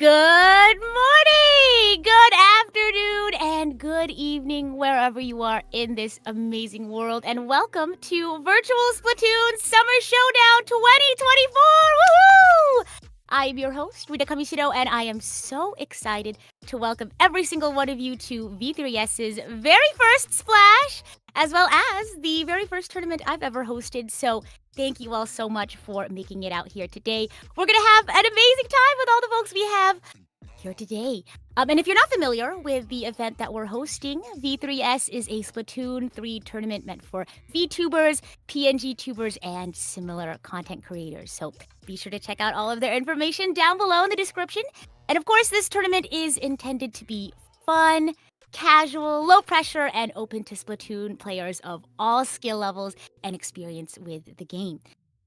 Good morning, good afternoon, and good evening wherever you are in this amazing world. And welcome to Virtual Splatoon Summer Showdown 2024! Woohoo! I'm your host, Rita Kamishiro, and I am so excited to welcome every single one of you to V3S's very first Splash, as well as the very first tournament I've ever hosted. So thank you all so much for making it out here today. We're going to have an amazing time with all the folks we have here today. And if you're not familiar with the event that we're hosting, V3S is a Splatoon 3 tournament meant for Vtubers, PNGtubers, and similar content creators. So be sure to check out all of their information down below in the description. And of course, this tournament is intended to be fun, casual, low pressure, and open to Splatoon players of all skill levels and experience with the game.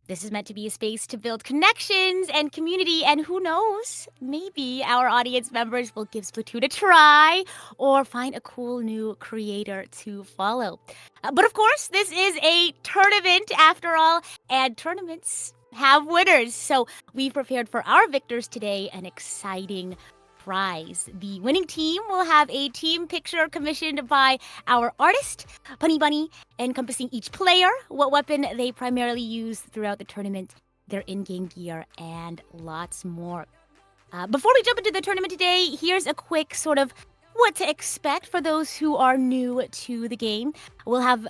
This is meant to be a space to build connections and community, and who knows, maybe our audience members will give Splatoon a try or find a cool new creator to follow. But of course, this is a tournament after all, and tournaments have winners. So we've prepared for our victors today an exciting prize. The winning team will have a team picture commissioned by our artist, Punny Bunny, encompassing each player, what weapon they primarily use throughout the tournament, their in-game gear, and lots more. Before we jump into the tournament today, here's a quick sort of what to expect for those who are new to the game. We'll have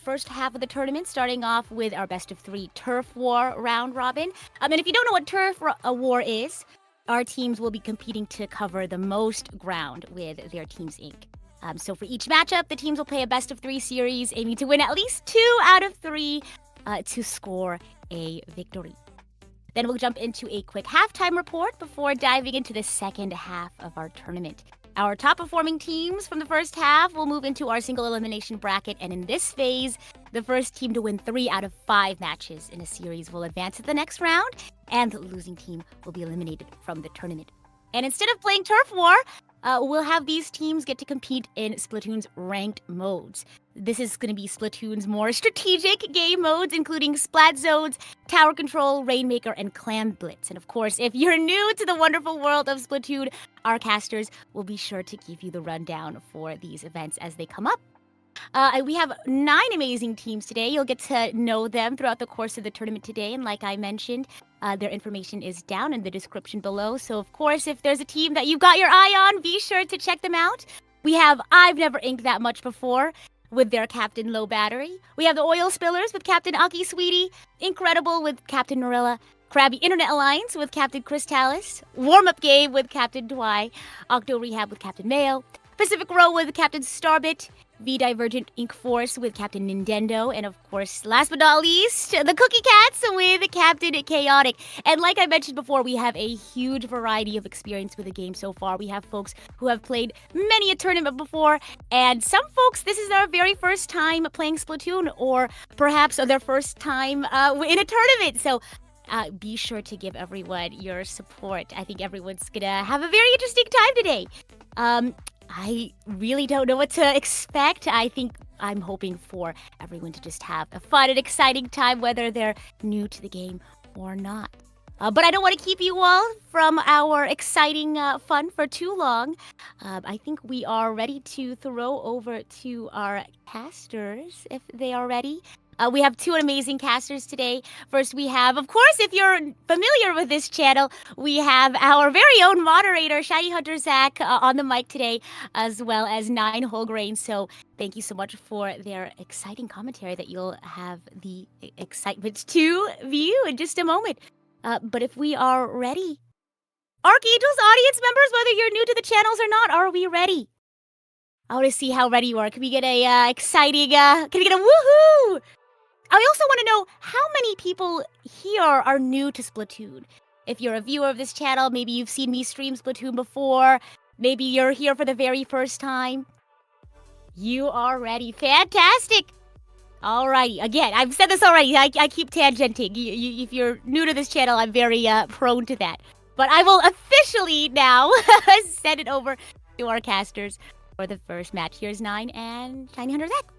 first half of the tournament starting off with our best of 3 turf war round robin. And if you don't know what turf war is, our teams will be competing to cover the most ground with their team's ink. So for each matchup, the teams will play a best of 3 series, aiming to win at least 2 out of 3 to score a victory. Then we'll jump into a quick halftime report before diving into the second half of our tournament. Our top performing teams from the first half will move into our single elimination bracket, and in this phase, the first team to win 3 out of 5 matches in a series will advance to the next round, and the losing team will be eliminated from the tournament. And instead of playing Turf War, we'll have these teams get to compete in Splatoon's ranked modes. This is going to be Splatoon's more strategic game modes, including Splat Zones, Tower Control, Rainmaker, and Clam Blitz. And of course, if you're new to the wonderful world of Splatoon, our casters will be sure to give you the rundown for these events as they come up. We have 9 amazing teams today. You'll get to know them throughout the course of the tournament today. And like I mentioned, their information is down in the description below. So of course, if there's a team that you've got your eye on, be sure to check them out. We have I've Never Inked That Much Before with their Captain Low Battery. We have the Oil Spillers with Captain Aki Sweetie, Inkredible with Captain Norilla, Crabby Internet Alliance with Captain Crystalis, Warmup Game with Captain Dwy, Octo Rehab with Captain Mayo, Pacific Row with Captain Starbit, V-Divergent Ink Force with Captain Nintendo, and of course, last but not least, the Cookie Cats with Captain Chaotic. And like I mentioned before, we have a huge variety of experience with the game so far. We have folks who have played many a tournament before, and some folks, this is their very first time playing Splatoon, or perhaps their first time in a tournament. So be sure to give everyone your support. I think everyone's gonna have a very interesting time today. I really don't know what to expect. I think I'm hoping for everyone to just have a fun and exciting time, whether they're new to the game or not. But I don't want to keep you all from our exciting fun for too long. I think we are ready to throw over to our casters, if they are ready. We have 2 amazing casters today. First, we have, of course, if you're familiar with this channel, we have our very own moderator, Shiny Hunter Zach, on the mic today, as well as 9 Whole Grains. So thank you so much for their exciting commentary that you'll have the excitement to view in just a moment. But if we are ready, Archangel's audience members, whether you're new to the channels or not, are we ready? I want to see how ready you are. Can we get a exciting, can we get a woohoo? I also want to know how many people here are new to Splatoon. If you're a viewer of this channel, maybe you've seen me stream Splatoon before, maybe you're here for the very first time. You are ready. Fantastic! Alrighty, again, I've said this already, I keep tangenting. If you're new to this channel, I'm very prone to that. But I will officially now send it over to our casters for the first match. Here's 9 and Shiny Hunter Zach.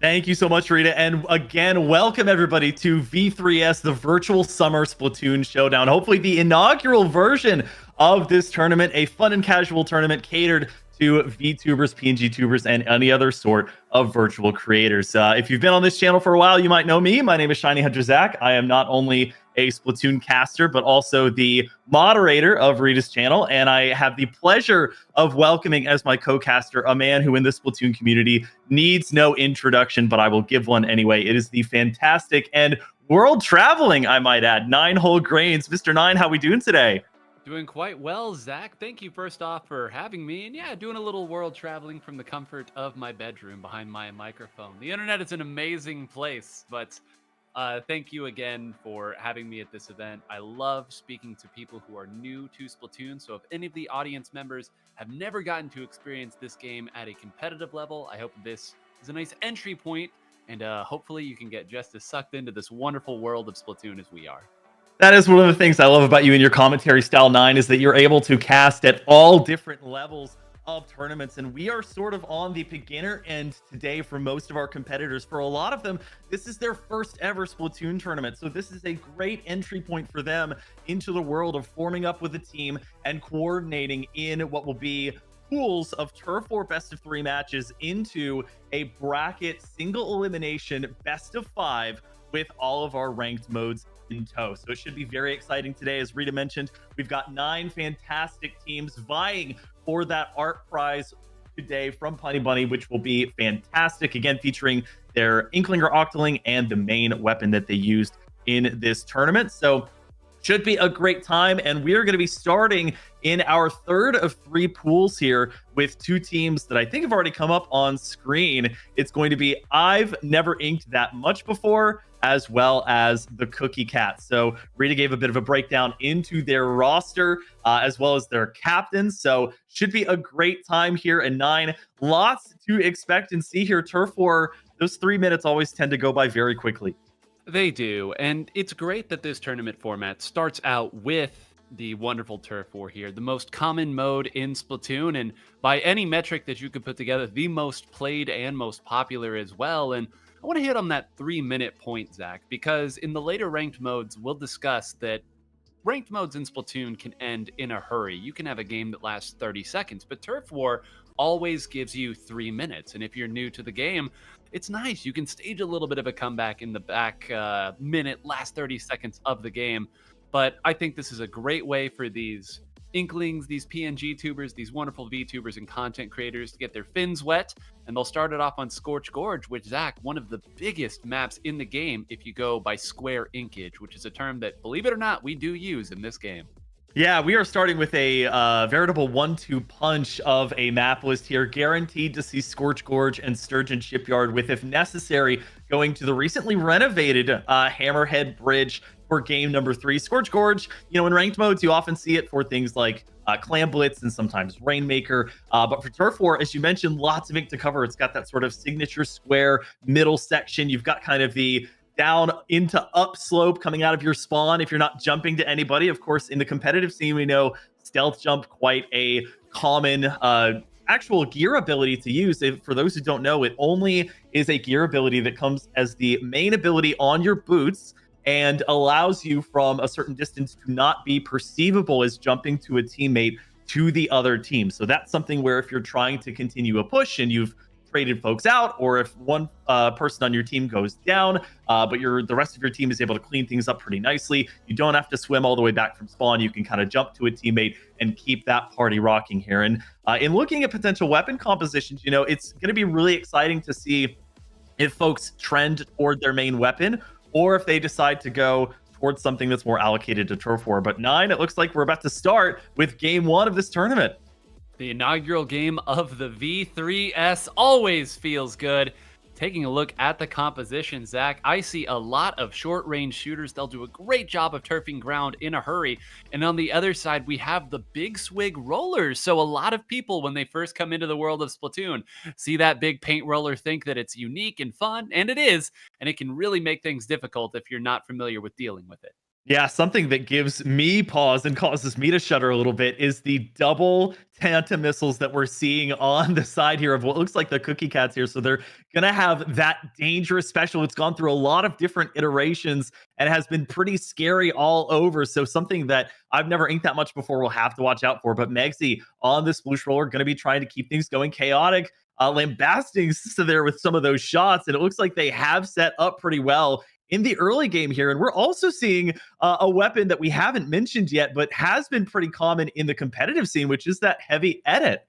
Thank you so much, Rita. And again, welcome everybody to V3S, the virtual summer Splatoon showdown. Hopefully, the inaugural version of this tournament, a fun and casual tournament catered to VTubers, PNGtubers, and any other sort of virtual creators. If you've been on this channel for a while, you might know me. My name is Shiny Hunter Zach. I am not only a Splatoon caster, but also the moderator of Rita's channel. And I have the pleasure of welcoming as my co-caster a man who in the Splatoon community needs no introduction, but I will give one anyway. It is the fantastic and world traveling, I might add, 9 Whole Grains. Mr. 9, how we doing today? Doing quite well, Zach. Thank you first off for having me. And yeah, doing a little world traveling from the comfort of my bedroom behind my microphone. The internet is an amazing place, but thank you again for having me at this event. I love speaking to people who are new to Splatoon. So if any of the audience members have never gotten to experience this game at a competitive level, I hope this is a nice entry point, and hopefully you can get just as sucked into this wonderful world of Splatoon as we are. That is one of the things I love about you and your commentary style, 9, is that you're able to cast at all different levels of tournaments. And we are sort of on the beginner end today for most of our competitors. For a lot of them, this is their first ever Splatoon tournament. So this is a great entry point for them into the world of forming up with a team and coordinating in what will be pools of Turf War best of 3 matches into a bracket single elimination best of 5 with all of our ranked modes in tow. So it should be very exciting today. As Rita mentioned, we've got 9 fantastic teams vying for that art prize today from Punny Bunny, which will be fantastic. Again, featuring their Inkling or Octoling and the main weapon that they used in this tournament. So should be a great time, and we are going to be starting in our third of 3 pools here with 2 teams that I think have already come up on screen. It's going to be I've Never Inked That Much Before, as well as the Cookie Cat. So Rita gave a bit of a breakdown into their roster, as well as their captains. So should be a great time here. And 9, lots to expect and see here. Turf War, those 3 minutes always tend to go by very quickly. They do, and it's great that this tournament format starts out with the wonderful Turf War here, the most common mode in Splatoon, and by any metric that you could put together, the most played and most popular as well. And I want to hit on that 3-minute point, Zach, because in the later ranked modes, we'll discuss that ranked modes in Splatoon can end in a hurry. You can have a game that lasts 30 seconds, but Turf War always gives you 3 minutes. And if you're new to the game, it's nice. You can stage a little bit of a comeback in the back last 30 seconds of the game. But I think this is a great way for these Inklings, these PNGtubers, these wonderful VTubers and content creators to get their fins wet. And they'll start it off on Scorch Gorge, which, Zach, one of the biggest maps in the game if you go by square inkage, which is a term that, believe it or not, we do use in this game. Yeah, we are starting with a veritable 1-2 punch of a map list here, guaranteed to see Scorch Gorge and Sturgeon Shipyard, with, if necessary, going to the recently renovated Hammerhead Bridge for game number 3. Scorch Gorge, you know, in ranked modes, you often see it for things like Clam Blitz and sometimes Rainmaker. But for Turf War, as you mentioned, lots of ink to cover. It's got that sort of signature square middle section. You've got kind of the down into up slope coming out of your spawn if you're not jumping to anybody. Of course, in the competitive scene, we know stealth jump, quite a common actual gear ability to use. For those who don't know, it only is a gear ability that comes as the main ability on your boots and allows you from a certain distance to not be perceivable as jumping to a teammate to the other team. So that's something where if you're trying to continue a push and you've traded folks out, or if one person on your team goes down, but the rest of your team is able to clean things up pretty nicely, you don't have to swim all the way back from spawn. You can kind of jump to a teammate and keep that party rocking here. And in looking at potential weapon compositions, you know, it's going to be really exciting to see if folks trend toward their main weapon or if they decide to go towards something that's more allocated to Turf War. But 9, it looks like we're about to start with game 1 of this tournament. The inaugural game of the V3S always feels good. Taking a look at the composition, Zach, I see a lot of short-range shooters. They'll do a great job of turfing ground in a hurry. And on the other side, we have the big swig rollers. So a lot of people, when they first come into the world of Splatoon, see that big paint roller, think that it's unique and fun, and it is. And it can really make things difficult if you're not familiar with dealing with it. Yeah, something that gives me pause and causes me to shudder a little bit is the double Tanta missiles that we're seeing on the side here of what looks like the Cookie Cats here. So they're going to have that dangerous special. It's gone through a lot of different iterations and has been pretty scary all over. So something that I've never inked that much before we'll have to watch out for. But Megsy on this Sploosh Roller going to be trying to keep things going chaotic. Lambasting Sissa there with some of those shots. And it looks like they have set up pretty well in the early game here. And we're also seeing a weapon that we haven't mentioned yet, but has been pretty common in the competitive scene, which is that heavy edit.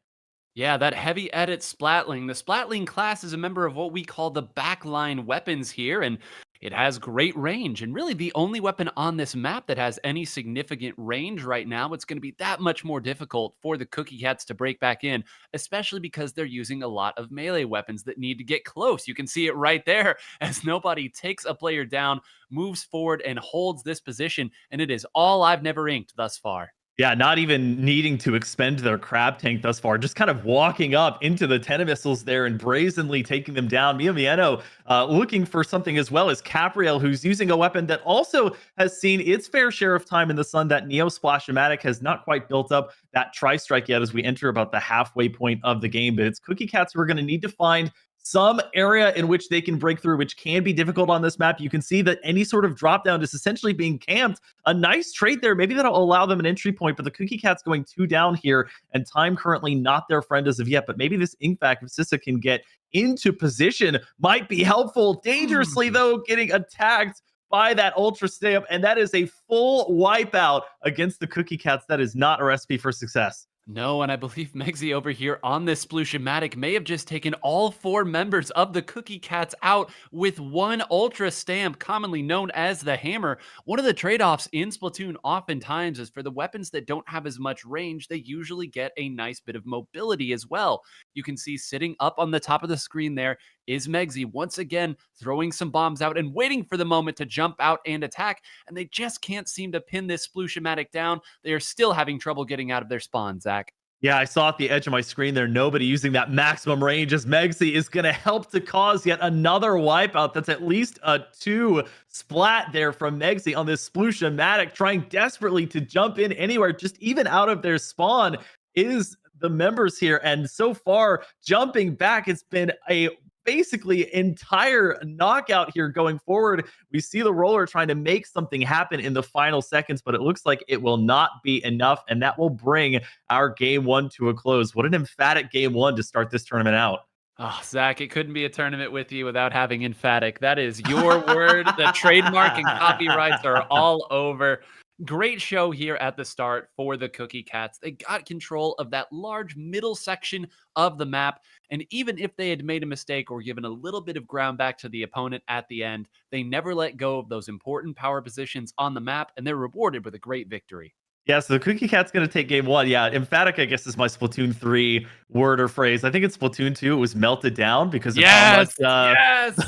Yeah, that heavy edit Splatling. The Splatling class is a member of what we call the backline weapons here, and it has great range. And really, the only weapon on this map that has any significant range right now, it's going to be that much more difficult for the Cookie Cats to break back in, especially because they're using a lot of melee weapons that need to get close. You can see it right there as nobody takes a player down, moves forward, and holds this position. And it is all I've never inked thus far. Yeah, not even needing to expend their crab tank thus far, just kind of walking up into the Tena missiles there and brazenly taking them down. MieMino looking for something as well as Capriel, who's using a weapon that also has seen its fair share of time in the sun. That Neo Splash-O-Matic has not quite built up that Tri-Strike yet as we enter about the halfway point of the game, but it's Cookie Cats who are going to need to find some area in which they can break through, which can be difficult on this map. You can see that any sort of drop down is essentially being camped. A nice trade there. Maybe that'll allow them an entry point, but the Cookie Cat's going 2 down here, and time currently not their friend as of yet. But maybe this ink back, if Sissa can get into position, might be helpful. Dangerously, though, getting attacked by that Ultra Stamp, and that is a full wipeout against the Cookie Cats. That is not a recipe for success. No, and I believe Megsy over here on this Splooshomatic may have just taken all 4 members of the Cookie Cats out with one Ultra Stamp, commonly known as the Hammer. One of the trade-offs in Splatoon oftentimes is for the weapons that don't have as much range, they usually get a nice bit of mobility as well. You can see sitting up on the top of the screen there is Megsy once again throwing some bombs out and waiting for the moment to jump out and attack, and they just can't seem to pin this Splooshomatic down. They are still having trouble getting out of their spawn, Zach. Yeah, I saw at the edge of my screen there, nobody using that maximum range as Megsy is going to help to cause yet another wipeout. That's at least a 2 splat there from Megsy on this Sploosh-O-Matic, trying desperately to jump in anywhere, just even out of their spawn is the members here. And so far, jumping back, it's been a basically entire knockout here going forward. We see the roller trying to make something happen in the final seconds, but it looks like it will not be enough, and that will bring our game 1 to a close. What an emphatic game 1 to start this tournament out. Oh, Zach, it couldn't be a tournament with you without having emphatic. That is your word. The trademark and copyrights are all over. Great show here at the start for the Cookie Cats. They got control of that large middle section of the map. And even if they had made a mistake or given a little bit of ground back to the opponent at the end, they never let go of those important power positions on the map, and they're rewarded with a great victory. Yeah, so the Cookie Cat's going to take game 1. Yeah, emphatic, I guess, is my Splatoon 3 word or phrase. I think it's Splatoon 2. It was melted down because of how much... Yes!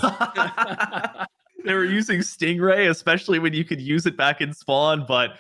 They were using Stingray, especially when you could use it back in spawn. But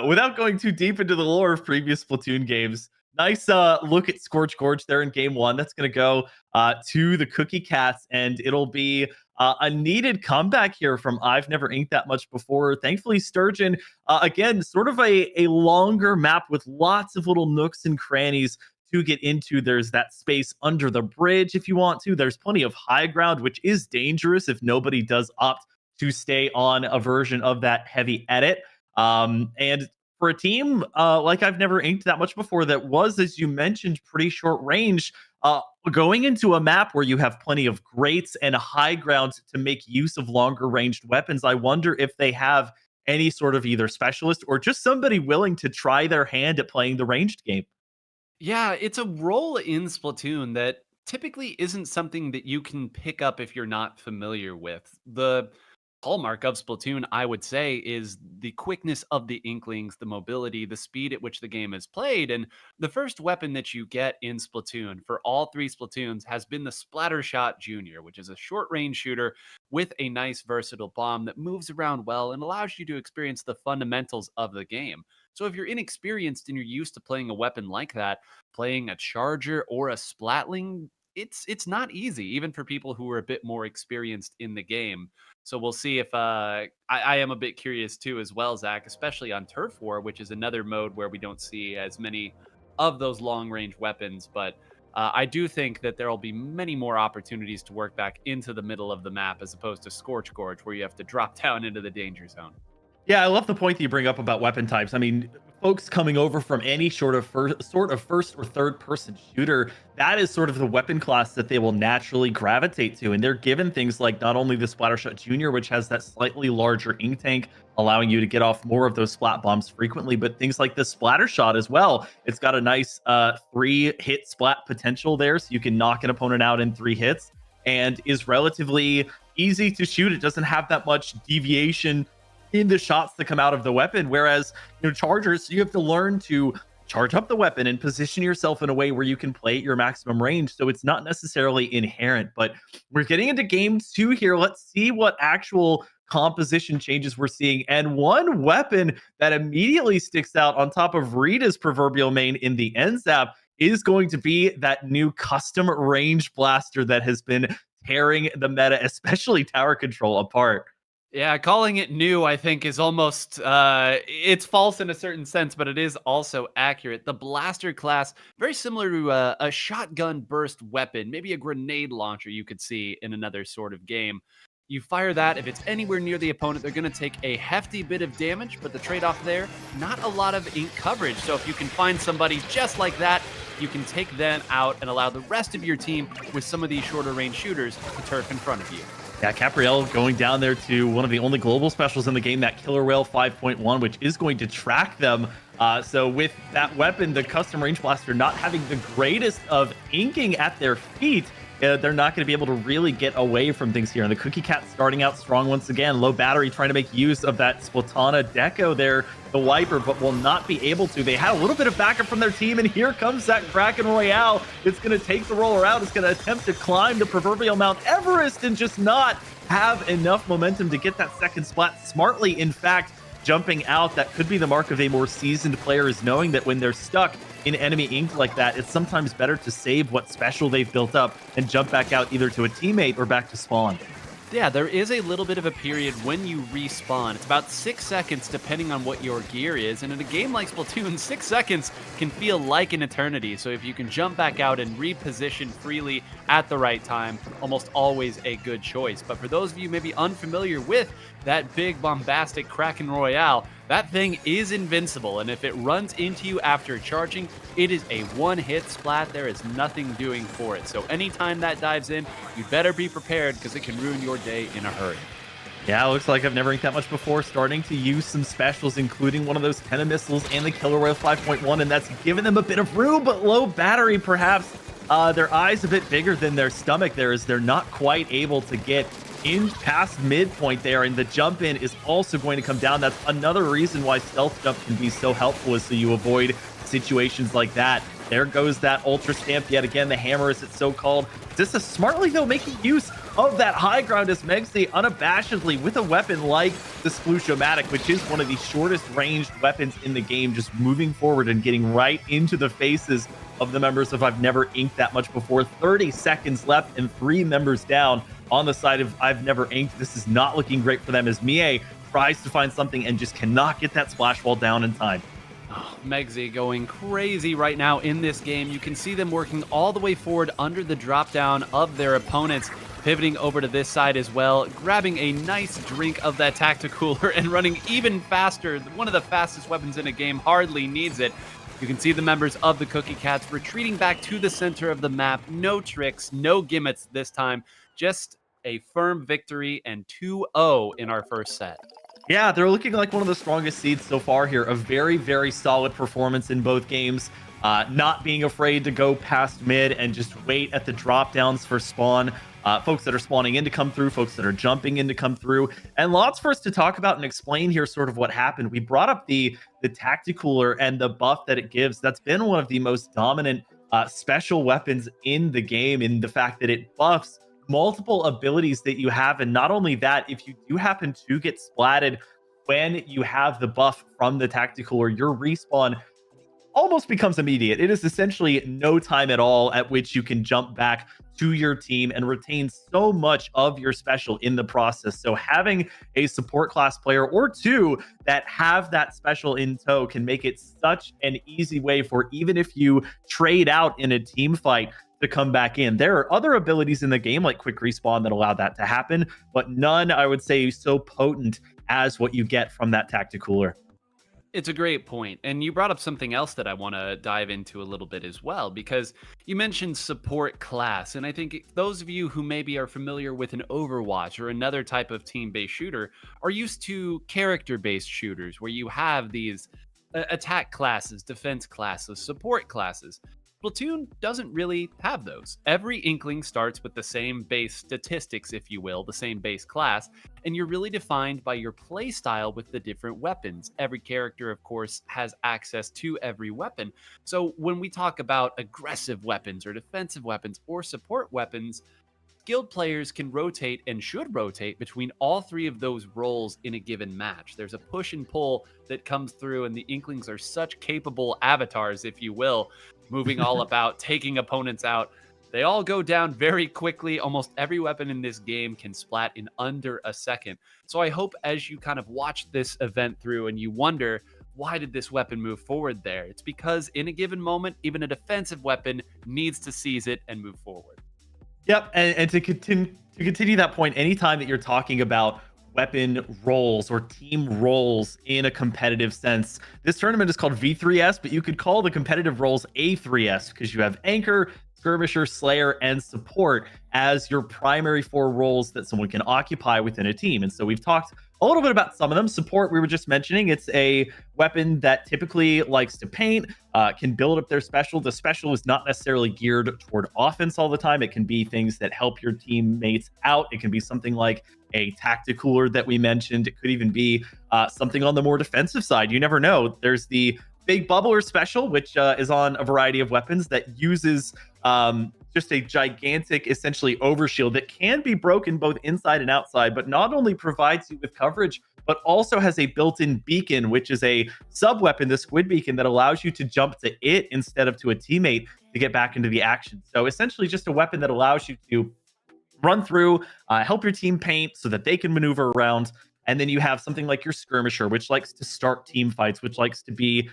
without going too deep into the lore of previous Splatoon games, nice look at Scorch Gorge there in game 1. That's going to go to the Cookie Cats, and it'll be a needed comeback here from I've never inked that much before. Thankfully, Sturgeon, again, sort of a longer map with lots of little nooks and crannies to get into. There's that space under the bridge if you want to. There's plenty of high ground, which is dangerous if nobody does opt to stay on a version of that heavy edit. And for a team like I've never inked that much before, that was, as you mentioned, pretty short range, going into a map where you have plenty of grates and high ground to make use of longer ranged weapons, I wonder if they have any sort of either specialist or just somebody willing to try their hand at playing the ranged game. Yeah, it's a role in Splatoon that typically isn't something that you can pick up if you're not familiar with. The hallmark of Splatoon, I would say, is the quickness of the Inklings, the mobility, the speed at which the game is played. And the first weapon that you get in Splatoon for all 3 Splatoons has been the Splattershot Junior, which is a short-range shooter with a nice versatile bomb that moves around well and allows you to experience the fundamentals of the game. So if you're inexperienced and you're used to playing a weapon like that, playing a Charger or a Splatling it's not easy, even for people who are a bit more experienced in the game. So we'll see if I am a bit curious too as well, Zach, especially on Turf War, which is another mode where we don't see as many of those long range weapons. But I do think that there will be many more opportunities to work back into the middle of the map as opposed to Scorch Gorge, where you have to drop down into the danger zone. Yeah, I love the point that you bring up about weapon types. I mean, folks coming over from any sort of first or third person shooter, that is sort of the weapon class that they will naturally gravitate to. And they're given things like not only the Splattershot Junior, which has that slightly larger ink tank, allowing you to get off more of those splat bombs frequently, but things like the Splattershot as well. It's got a nice 3-hit splat potential there, so you can knock an opponent out in 3 hits, and is relatively easy to shoot. It doesn't have that much deviation in the shots that come out of the weapon, whereas chargers, you have to learn to charge up the weapon and position yourself in a way where you can play at your maximum range, so it's not necessarily inherent. But we're getting into game 2 here. Let's see what actual composition changes we're seeing. And one weapon that immediately sticks out on top of Rita's proverbial main in the NZAP is going to be that new custom range blaster that has been tearing the meta, especially tower control, apart. Yeah, calling it new, I think, is almost, it's false in a certain sense, but it is also accurate. The blaster class, very similar to a shotgun burst weapon, maybe a grenade launcher you could see in another sort of game. You fire that, if it's anywhere near the opponent, they're going to take a hefty bit of damage, but the trade-off there, not a lot of ink coverage. So if you can find somebody just like that, you can take them out and allow the rest of your team with some of these shorter range shooters to turf in front of you. Yeah, Capriel going down there to one of the only global specials in the game, that Killer Whale 5.1, which is going to track them. So with that weapon, the custom range blaster not having the greatest of inking at their feet, they're not going to be able to really get away from things here. And the Cookie Cat starting out strong once again. Low battery trying to make use of that Splatana deco there, the wiper, but will not be able to. They had a little bit of backup from their team, and here comes that Kraken Royale. It's going to take the roller out. It's going to attempt to climb the proverbial Mount Everest and just not have enough momentum to get that second splat smartly. In fact, jumping out, that could be the mark of a more seasoned player, is knowing that when they're stuck in enemy ink like that, it's sometimes better to save what special they've built up and jump back out either to a teammate or back to spawn. Yeah, there is a little bit of a period when you respawn. It's about 6 seconds depending on what your gear is. And in a game like Splatoon, 6 seconds can feel like an eternity. So if you can jump back out and reposition freely at the right time, almost always a good choice. But for those of you maybe unfamiliar with that big bombastic Kraken Royale, that thing is invincible, and if it runs into you after charging, it is a one-hit splat. There is nothing doing for it. So anytime that dives in, you better be prepared, because it can ruin your day in a hurry. Yeah, it looks like I've never inked that much before. Starting to use some specials, including one of those Tenna missiles and the Killer Whale 5.1, and that's given them a bit of room, but low battery perhaps. Their eyes a bit bigger than their stomach there, as they're not quite able to get in past midpoint there, and the jump in is also going to come down. That's another reason why stealth jump can be so helpful, is so you avoid situations like that. There goes that ultra stamp yet again, the hammer as it's so called. This is smartly though making use of that high ground, as Megzy unabashedly with a weapon like the Sploosh-O-Matic, which is one of the shortest ranged weapons in the game, just moving forward and getting right into the faces of the members of I've Never Inked that much before. 30 seconds left and 3 members down on the side of I've Never Inked. This is not looking great for them, as Mie tries to find something and just cannot get that splash wall down in time. Oh, Megzy going crazy right now in this game. You can see them working all the way forward under the drop down of their opponents, pivoting over to this side as well, grabbing a nice drink of that Tacticooler and running even faster. One of the fastest weapons in a game hardly needs it. You can see the members of the Cookie Cats retreating back to the center of the map. No tricks, no gimmicks this time. Just a firm victory and 2-0 in our first set. Yeah, they're looking like one of the strongest seeds so far here. A very, very solid performance in both games. Not being afraid to go past mid and just wait at the drop downs for spawn. Folks that are spawning in to come through, folks that are jumping in to come through, and lots for us to talk about and explain here sort of what happened. We brought up the Tacticooler and the buff that it gives. That's been one of the most dominant special weapons in the game, in the fact that it buffs multiple abilities that you have. And not only that, if you do happen to get splatted when you have the buff from the Tacticooler, your respawn almost becomes immediate. It is essentially no time at all at which you can jump back to your team and retain so much of your special in the process. So having a support class player or two that have that special in tow can make it such an easy way for, even if you trade out in a team fight, to come back in. There are other abilities in the game like quick respawn that allow that to happen, but none, I would say, so potent as what you get from that Tacticooler. It's a great point. And you brought up something else that I want to dive into a little bit as well, because you mentioned support class. And I think those of you who maybe are familiar with an Overwatch or another type of team-based shooter are used to character-based shooters where you have these attack classes, defense classes, support classes. Splatoon doesn't really have those. Every Inkling starts with the same base statistics, if you will, the same base class, and you're really defined by your playstyle with the different weapons. Every character, of course, has access to every weapon. So when we talk about aggressive weapons or defensive weapons or support weapons, skilled players can rotate and should rotate between all three of those roles in a given match. There's a push and pull that comes through, and the Inklings are such capable avatars, if you will, moving all about, taking opponents out. They all go down very quickly. Almost every weapon in this game can splat in under a second. So I hope as you kind of watch this event through and you wonder, why did this weapon move forward there? It's because in a given moment, even a defensive weapon needs to seize it and move forward. Yep, and to continue that point, anytime that you're talking about weapon roles or team roles in a competitive sense, this tournament is called V3S, but you could call the competitive roles A3S because you have Anchor, Skirmisher, Slayer, and Support as your primary four roles that someone can occupy within a team. And so we've talked a little bit about some of them. Support, we were just mentioning, it's a weapon that typically likes to paint, can build up their special. The special is not necessarily geared toward offense all the time. It can be things that help your teammates out. It can be something like a Tacticooler that we mentioned. It could even be something on the more defensive side. You never know. There's the Big Bubbler special, which is on a variety of weapons that uses just a gigantic, essentially, overshield that can be broken both inside and outside, but not only provides you with coverage, but also has a built-in beacon, which is a sub-weapon, the squid beacon, that allows you to jump to it instead of to a teammate to get back into the action. So essentially just a weapon that allows you to run through, help your team paint so that they can maneuver around. And then you have something like your Skirmisher, which likes to start team fights, which likes to be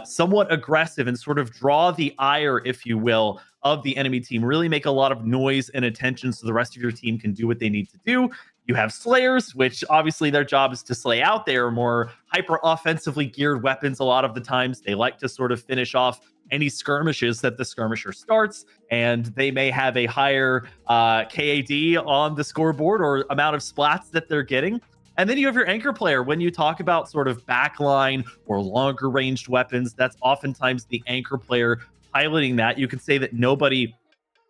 somewhat aggressive and sort of draw the ire, if you will, of the enemy team. Really make a lot of noise and attention so the rest of your team can do what they need to do. You have Slayers, which obviously their job is to slay out. They are more hyper offensively geared weapons a lot of the times. They like to sort of finish off any skirmishes that the skirmisher starts, and they may have a higher KAD on the scoreboard or amount of splats that they're getting. And then you have your anchor player. When you talk about sort of backline or longer ranged weapons, that's oftentimes the anchor player piloting that. You could say that nobody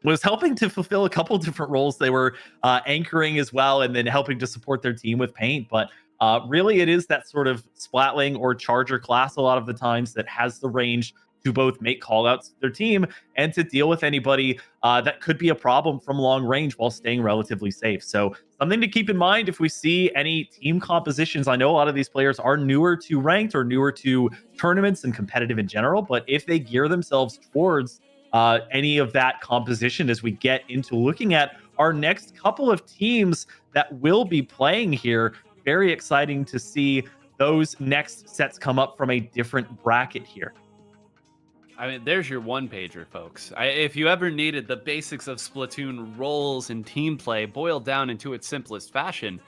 was helping to fulfill a couple different roles. They were anchoring as well, and then helping to support their team with paint. But really, it is that sort of splatling or charger class a lot of the times that has the range to both make callouts to their team and to deal with anybody that could be a problem from long range while staying relatively safe. So something to keep in mind if we see any team compositions. I know a lot of these players are newer to ranked or newer to tournaments and competitive in general, but if they gear themselves towards any of that composition as we get into looking at our next couple of teams that will be playing here, very exciting to see those next sets come up from a different bracket here. I mean, there's your one-pager, folks. If you ever needed the basics of Splatoon roles and team play boiled down into its simplest fashion,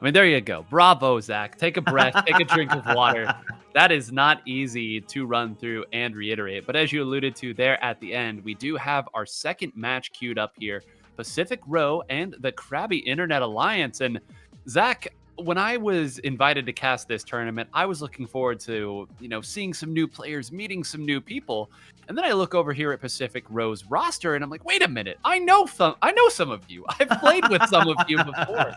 I mean, there you go. Bravo, Zach. Take a breath, take a drink of water. That is not easy to run through and reiterate. But as you alluded to there at the end, we do have our second match queued up here, Pacific Row and the Crabby Internet Alliance. And Zach, when I was invited to cast this tournament, I was looking forward to, seeing some new players, meeting some new people. And then I look over here at Pacific Row's roster and I'm like, wait a minute, I know some of you. I've played with some of you before.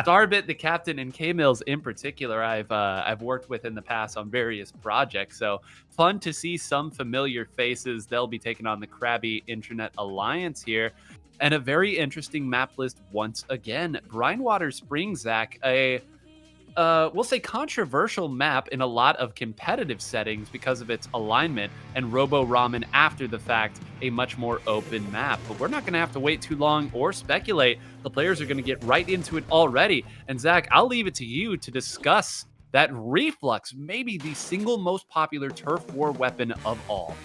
Starbit, the captain, and K-Mills in particular, I've worked with in the past on various projects. So fun to see some familiar faces. They'll be taking on the Crabby Internet Alliance here. And a very interesting map list once again. Brinewater Springs, Zach, a we'll say controversial map in a lot of competitive settings because of its alignment, and Robo Ramen after the fact, a much more open map. But we're not going to have to wait too long or speculate. The players are going to get right into it already. And Zach, I'll leave it to you to discuss that Reflux, maybe the single most popular turf war weapon of all.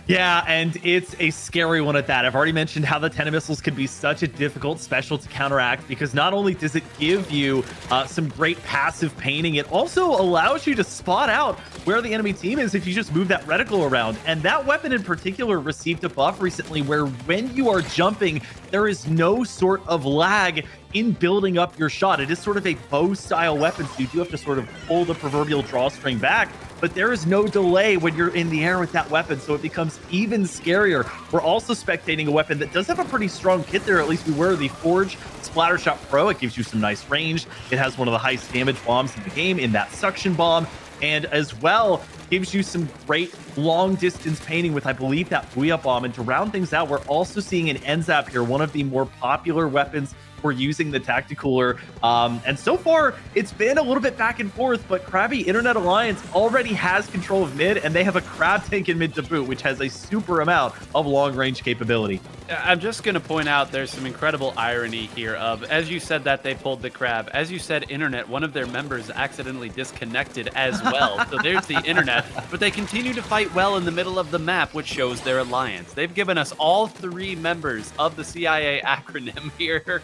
Yeah, and it's a scary one at that. I've already mentioned how the Tenna Missiles can be such a difficult special to counteract because not only does it give you some great passive painting, it also allows you to spot out where the enemy team is if you just move that reticle around. And that weapon in particular received a buff recently where when you are jumping, there is no sort of lag in building up your shot. It is sort of a bow style weapon, so you do have to sort of pull the proverbial drawstring back, but there is no delay when you're in the air with that weapon, so it becomes even scarier. We're also spectating a weapon that does have a pretty strong kit there, at least we were, the Forge Splattershot Pro. It gives you some nice range. It has one of the highest damage bombs in the game in that suction bomb, and as well gives you some great long distance painting with, I believe, that Booyah Bomb. And to round things out, we're also seeing an N-Zap here, one of the more popular weapons for using the Tacticooler. And so far, it's been a little bit back and forth, but Crabby Internet Alliance already has control of mid, and they have a Crab tank in mid to boot, which has a super amount of long-range capability. I'm just going to point out there's some incredible irony here of, as you said that they pulled the Crab, as you said Internet, one of their members accidentally disconnected as well. So there's the Internet, but they continue to fight well in the middle of the map, which shows their alliance. They've given us all 3 members of the CIA acronym here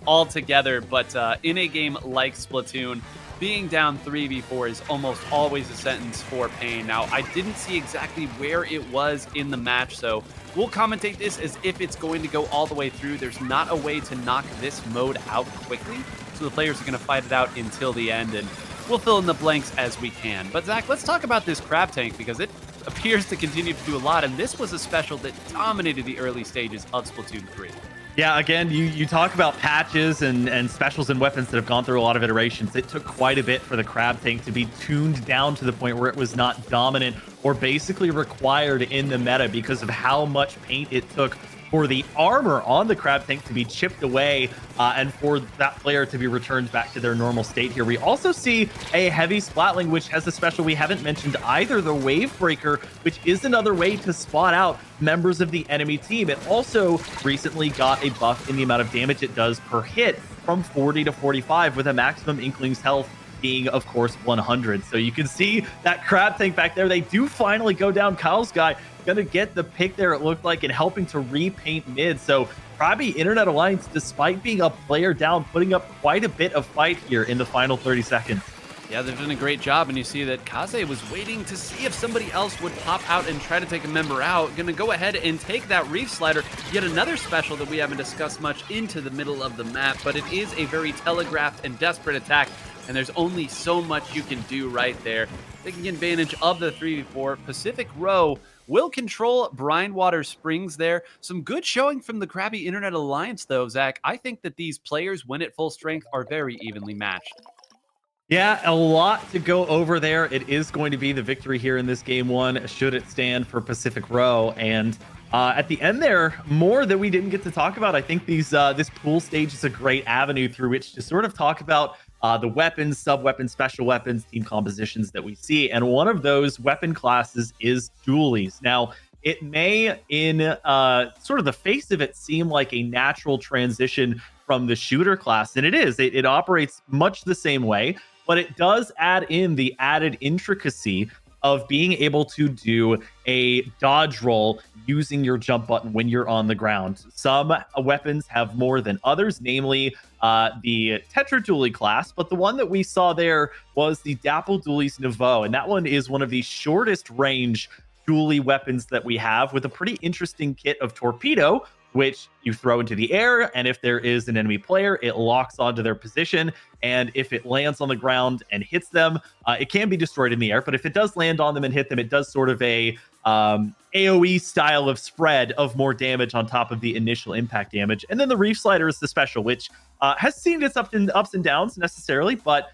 all together, but in a game like Splatoon, being down 3v4 is almost always a sentence for pain. Now, I didn't see exactly where it was in the match, so we'll commentate this as if it's going to go all the way through. There's not a way to knock this mode out quickly, so the players are going to fight it out until the end, and we'll fill in the blanks as we can. But Zach, let's talk about this Crab tank because it appears to continue to do a lot, and this was a special that dominated the early stages of Splatoon 3. Yeah, again, you talk about patches and specials and weapons that have gone through a lot of iterations. It took quite a bit for the Crab tank to be tuned down to the point where it was not dominant or basically required in the meta because of how much paint it took for the armor on the Crab tank to be chipped away and for that player to be returned back to their normal state here. We also see a heavy Splatling, which has a special we haven't mentioned either, the Wave Breaker, which is another way to spot out members of the enemy team. It also recently got a buff in the amount of damage it does per hit from 40 to 45 with a maximum Inkling's health being, of course, 100. So you can see that Crab tank back there. They do finally go down. Kylemsguy gonna get the pick there, it looked like, and helping to repaint mid. So Crabby Internet Alliance, despite being a player down, putting up quite a bit of fight here in the final 30 seconds. Yeah, they've done a great job, and you see that Kaze was waiting to see if somebody else would pop out and try to take a member out. Gonna go ahead and take that Reef Slider, yet another special that we haven't discussed much, into the middle of the map, but it is a very telegraphed and desperate attack, and there's only so much you can do right there. Taking advantage of the 3v4, Pacific Row will control Brinewater Springs there. Some good showing from the Crabby Internet Alliance, though, Zach. I think that these players, when at full strength, are very evenly matched. Yeah, a lot to go over there. It is going to be the victory here in this game one, should it stand for Pacific Row. And at the end there, more that we didn't get to talk about. I think this pool stage is a great avenue through which to sort of talk about the weapons, sub-weapons, special weapons, team compositions that we see. And one of those weapon classes is dualies. Now, it may, in sort of the face of it, seem like a natural transition from the shooter class, and it is. It operates much the same way, but it does add in the added intricacy of being able to do a dodge roll using your jump button when you're on the ground. Some weapons have more than others, namely the Tetra Dually class, but the one that we saw there was the Dapple Dualies Nouveau, and that one is one of the shortest range dually weapons that we have, with a pretty interesting kit of Torpedo, which you throw into the air, and if there is an enemy player, it locks onto their position, and if it lands on the ground and hits them, it can be destroyed in the air, but if it does land on them and hit them, it does sort of a AoE style of spread of more damage on top of the initial impact damage. And then the Reef Slider is the special, which has seen its ups and downs necessarily, but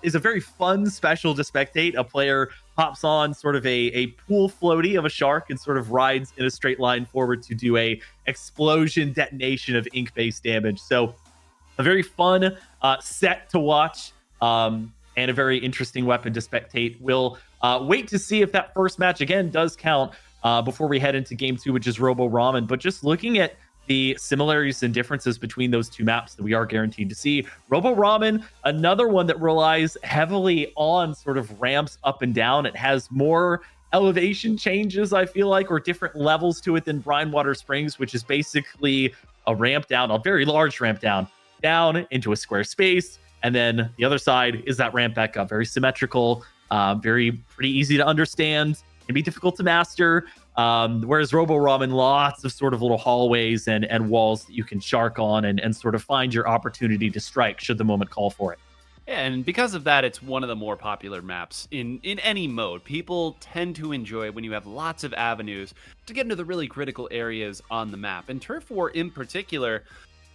is a very fun special to spectate. A player hops on sort of a pool floaty of a shark and sort of rides in a straight line forward to do a explosion detonation of ink-based damage. So a very fun set to watch. and a very interesting weapon to spectate. We'll wait to see if that first match again does count before we head into game 2, which is Robo Ramen. But just looking at the similarities and differences between those two maps that we are guaranteed to see. Robo Ramen, another one that relies heavily on sort of ramps up and down. It has more elevation changes, I feel like, or different levels to it than Brine Springs, which is basically a ramp down, a very large ramp down into a square space. And then the other side is that ramp back up. Very symmetrical, pretty easy to understand, can be difficult to master. Whereas Robo Ramen, lots of sort of little hallways and walls that you can shark on and sort of find your opportunity to strike should the moment call for it. Yeah, and because of that, it's one of the more popular maps in any mode. People tend to enjoy when you have lots of avenues to get into the really critical areas on the map. And Turf War in particular,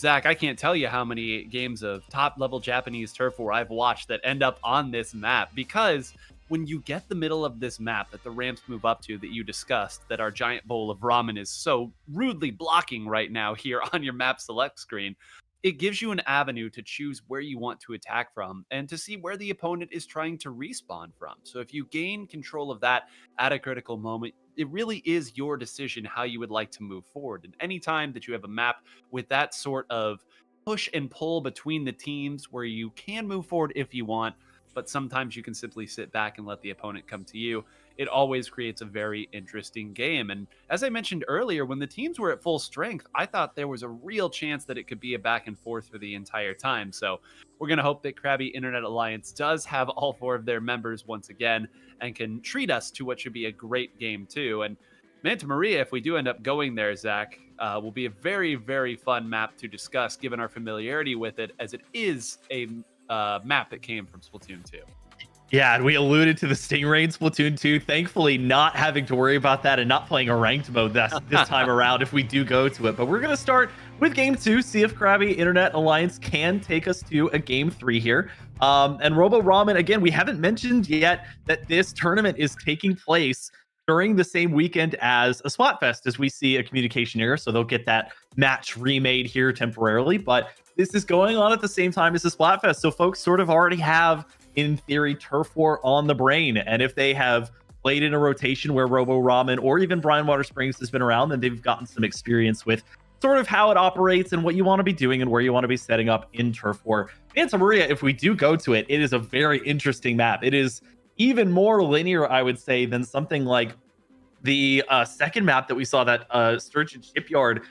Zach, I can't tell you how many games of top-level Japanese Turf War I've watched that end up on this map, because when you get the middle of this map that the ramps move up to that you discussed, that our giant bowl of ramen is so rudely blocking right now here on your map select screen, it gives you an avenue to choose where you want to attack from and to see where the opponent is trying to respawn from. So if you gain control of that at a critical moment, it really is your decision how you would like to move forward. And anytime that you have a map with that sort of push and pull between the teams where you can move forward if you want, but sometimes you can simply sit back and let the opponent come to you, it always creates a very interesting game. And as I mentioned earlier, when the teams were at full strength, I thought there was a real chance that it could be a back and forth for the entire time. So we're going to hope that Crabby Internet Alliance does have all 4 of their members once again and can treat us to what should be a great game too. And Manta Maria, if we do end up going there, Zach, will be a very, very fun map to discuss given our familiarity with it, as it is a map that came from Splatoon 2. Yeah, and we alluded to the Stingray in Splatoon 2. Thankfully, not having to worry about that and not playing a ranked mode this time around if we do go to it. But we're going to start with Game 2, see if Crabby Internet Alliance can take us to a Game 3 here. And Robo Ramen, again, we haven't mentioned yet that this tournament is taking place during the same weekend as a Splatfest, as we see a communication error. So they'll get that match remade here temporarily. But this is going on at the same time as the Splatfest. So folks sort of already have, in theory, Turf War on the brain. And if they have played in a rotation where Robo Ramen or even Brine Springs has been around, then they've gotten some experience with sort of how it operates and what you want to be doing and where you want to be setting up in Turf War. Manta Maria, if we do go to it, it is a very interesting map. It is even more linear, I would say, than something like the second map that we saw, that Sturgeon Shipyard,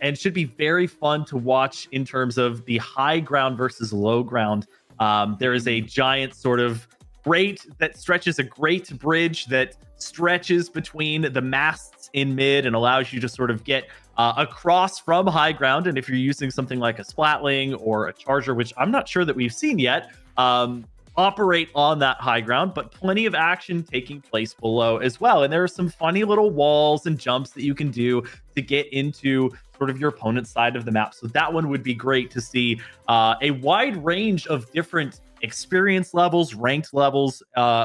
and should be very fun to watch in terms of the high ground versus low ground. There is a giant sort of grate that stretches, a grate bridge that stretches between the masts in mid and allows you to sort of get across from high ground. And if you're using something like a Splatling or a Charger, which I'm not sure that we've seen yet, operate on that high ground, but plenty of action taking place below as well. And there are some funny little walls and jumps that you can do to get into sort of your opponent's side of the map. So that one would be great to see a wide range of different experience levels, ranked levels,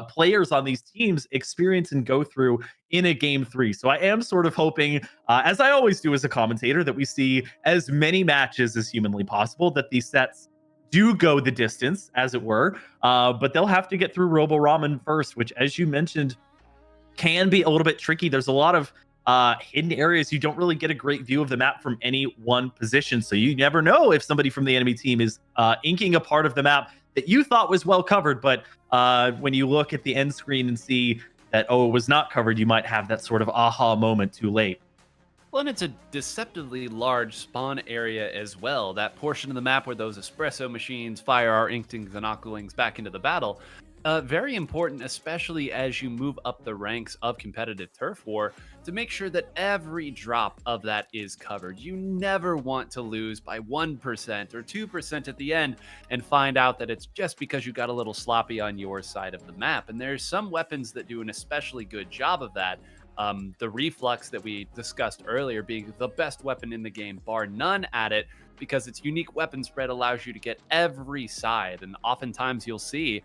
players on these teams experience and go through in a Game 3. So I am sort of hoping, as I always do as a commentator, that we see as many matches as humanly possible, that these sets do go the distance, as it were, but they'll have to get through Robo Ramen first, which, as you mentioned, can be a little bit tricky. There's a lot of hidden areas. You don't really get a great view of the map from any one position, so you never know if somebody from the enemy team is inking a part of the map that you thought was well covered, but when you look at the end screen and see that, oh, it was not covered, you might have that sort of aha moment too late. Well, and it's a deceptively large spawn area as well. That portion of the map where those espresso machines fire our Inklings and Octolings back into the battle. Very important, especially as you move up the ranks of competitive Turf War, to make sure that every drop of that is covered. You never want to lose by 1% or 2% at the end and find out that it's just because you got a little sloppy on your side of the map. And there's some weapons that do an especially good job of that. The Reflux that we discussed earlier being the best weapon in the game, bar none at it, because its unique weapon spread allows you to get every side. And oftentimes you'll see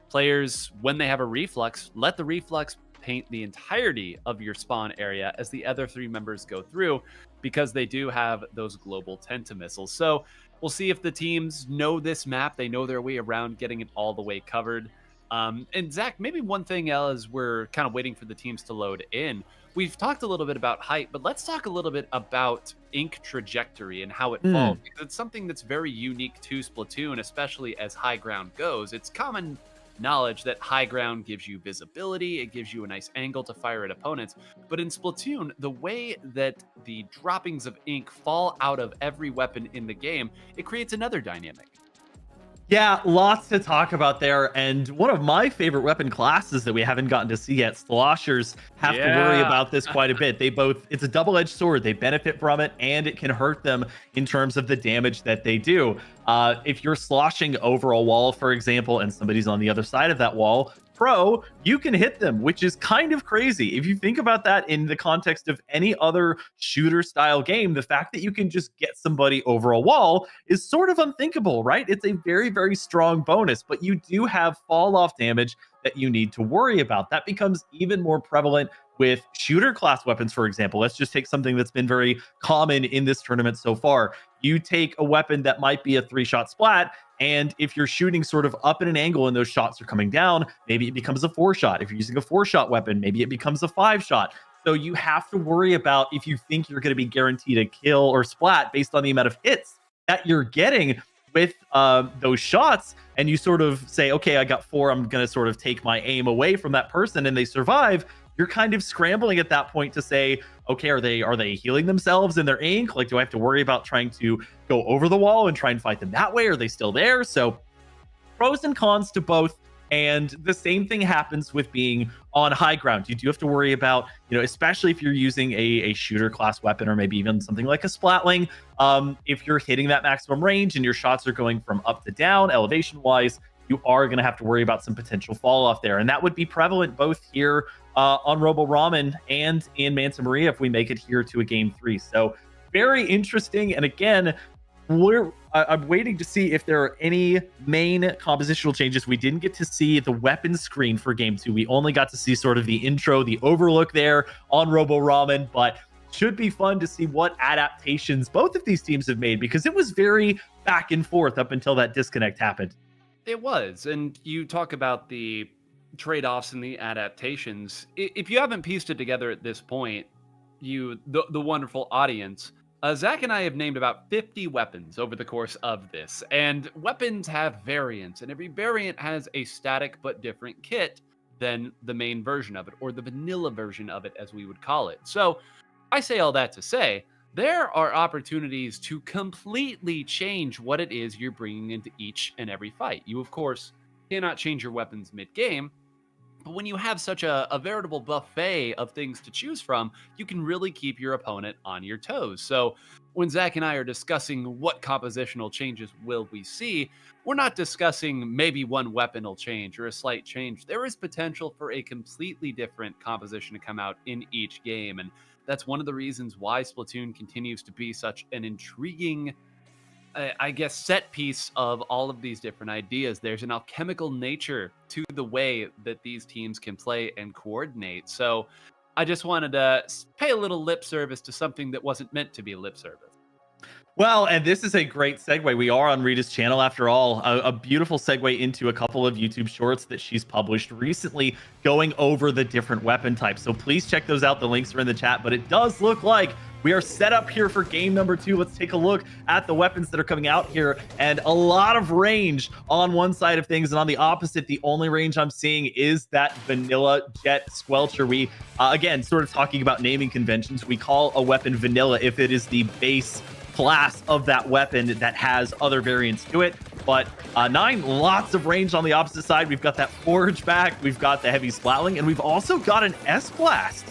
players, when they have a Reflux, let the Reflux paint the entirety of your spawn area as the other 3 members go through. because they do have those global tentamissiles. So we'll see if the teams know this map. They know their way around getting it all the way covered. And Zach, maybe one thing as we're kind of waiting for the teams to load in, we've talked a little bit about height, but let's talk a little bit about ink trajectory and how it falls, because it's something that's very unique to Splatoon, especially as high ground goes. It's common knowledge that high ground gives you visibility, it gives you a nice angle to fire at opponents, but in Splatoon, the way that the droppings of ink fall out of every weapon in the game, it creates another dynamic. Yeah, lots to talk about there. And one of my favorite weapon classes that we haven't gotten to see yet, Sloshers, have to worry about this quite a bit. It's a double-edged sword. They benefit from it, and it can hurt them in terms of the damage that they do. If you're sloshing over a wall, for example, and somebody's on the other side of that wall, you can hit them, which is kind of crazy. If you think about that in the context of any other shooter style game, the fact that you can just get somebody over a wall is sort of unthinkable, right? It's a very, very strong bonus, but you do have fall off damage that you need to worry about. That becomes even more prevalent with shooter class weapons, for example. Let's just take something that's been very common in this tournament so far. You take a weapon that might be a 3-shot splat, and if you're shooting sort of up at an angle and those shots are coming down, maybe it becomes a 4-shot. If you're using a 4-shot weapon, maybe it becomes a 5-shot. So you have to worry about if you think you're going to be guaranteed a kill or splat based on the amount of hits that you're getting with those shots, and you sort of say, okay, I got 4, I'm going to sort of take my aim away from that person, and they survive. You're kind of scrambling at that point to say, okay, are they healing themselves in their ink? Like, do I have to worry about trying to go over the wall and try and fight them that way? Are they still there? So pros and cons to both. And the same thing happens with being on high ground. You do have to worry about, especially if you're using a shooter class weapon, or maybe even something like a splatling. If you're hitting that maximum range and your shots are going from up to down elevation wise, you are going to have to worry about some potential fall off there. And that would be prevalent both here on Robo Ramen and in Manta Maria if we make it here to a game 3. So very interesting. And again, I'm waiting to see if there are any main compositional changes. We didn't get to see the weapon screen for game 2. We only got to see sort of the intro, the overlook there on Robo Ramen, but should be fun to see what adaptations both of these teams have made, because it was very back and forth up until that disconnect happened. It was. And you talk about the trade-offs and the adaptations. If you haven't pieced it together at this point, the wonderful audience, Zach and I have named about 50 weapons over the course of this, and weapons have variants, and every variant has a static but different kit than the main version of it, or the vanilla version of it, as we would call it. So I say all that to say, there are opportunities to completely change what it is you're bringing into each and every fight. You, of course, cannot change your weapons mid-game, but when you have such a veritable buffet of things to choose from, you can really keep your opponent on your toes. So when Zach and I are discussing what compositional changes will we see, we're not discussing maybe one weapon will change or a slight change. There is potential for a completely different composition to come out in each game, and that's one of the reasons why Splatoon continues to be such an intriguing, set piece of all of these different ideas. There's an alchemical nature to the way that these teams can play and coordinate. So I just wanted to pay a little lip service to something that wasn't meant to be lip service. Well, and this is a great segue. We are on Rita's channel after all, a beautiful segue into a couple of YouTube shorts that she's published recently going over the different weapon types. So please check those out. The links are in the chat, but it does look like we are set up here for game number 2. Let's take a look at the weapons that are coming out here, and a lot of range on one side of things, and on the opposite, the only range I'm seeing is that vanilla jet squelcher. We, again, sort of talking about naming conventions, we call a weapon vanilla if it is the base class of that weapon that has other variants to it. But 9, lots of range on the opposite side. We've got that forge back, we've got the heavy splatling, and we've also got an S-Blast.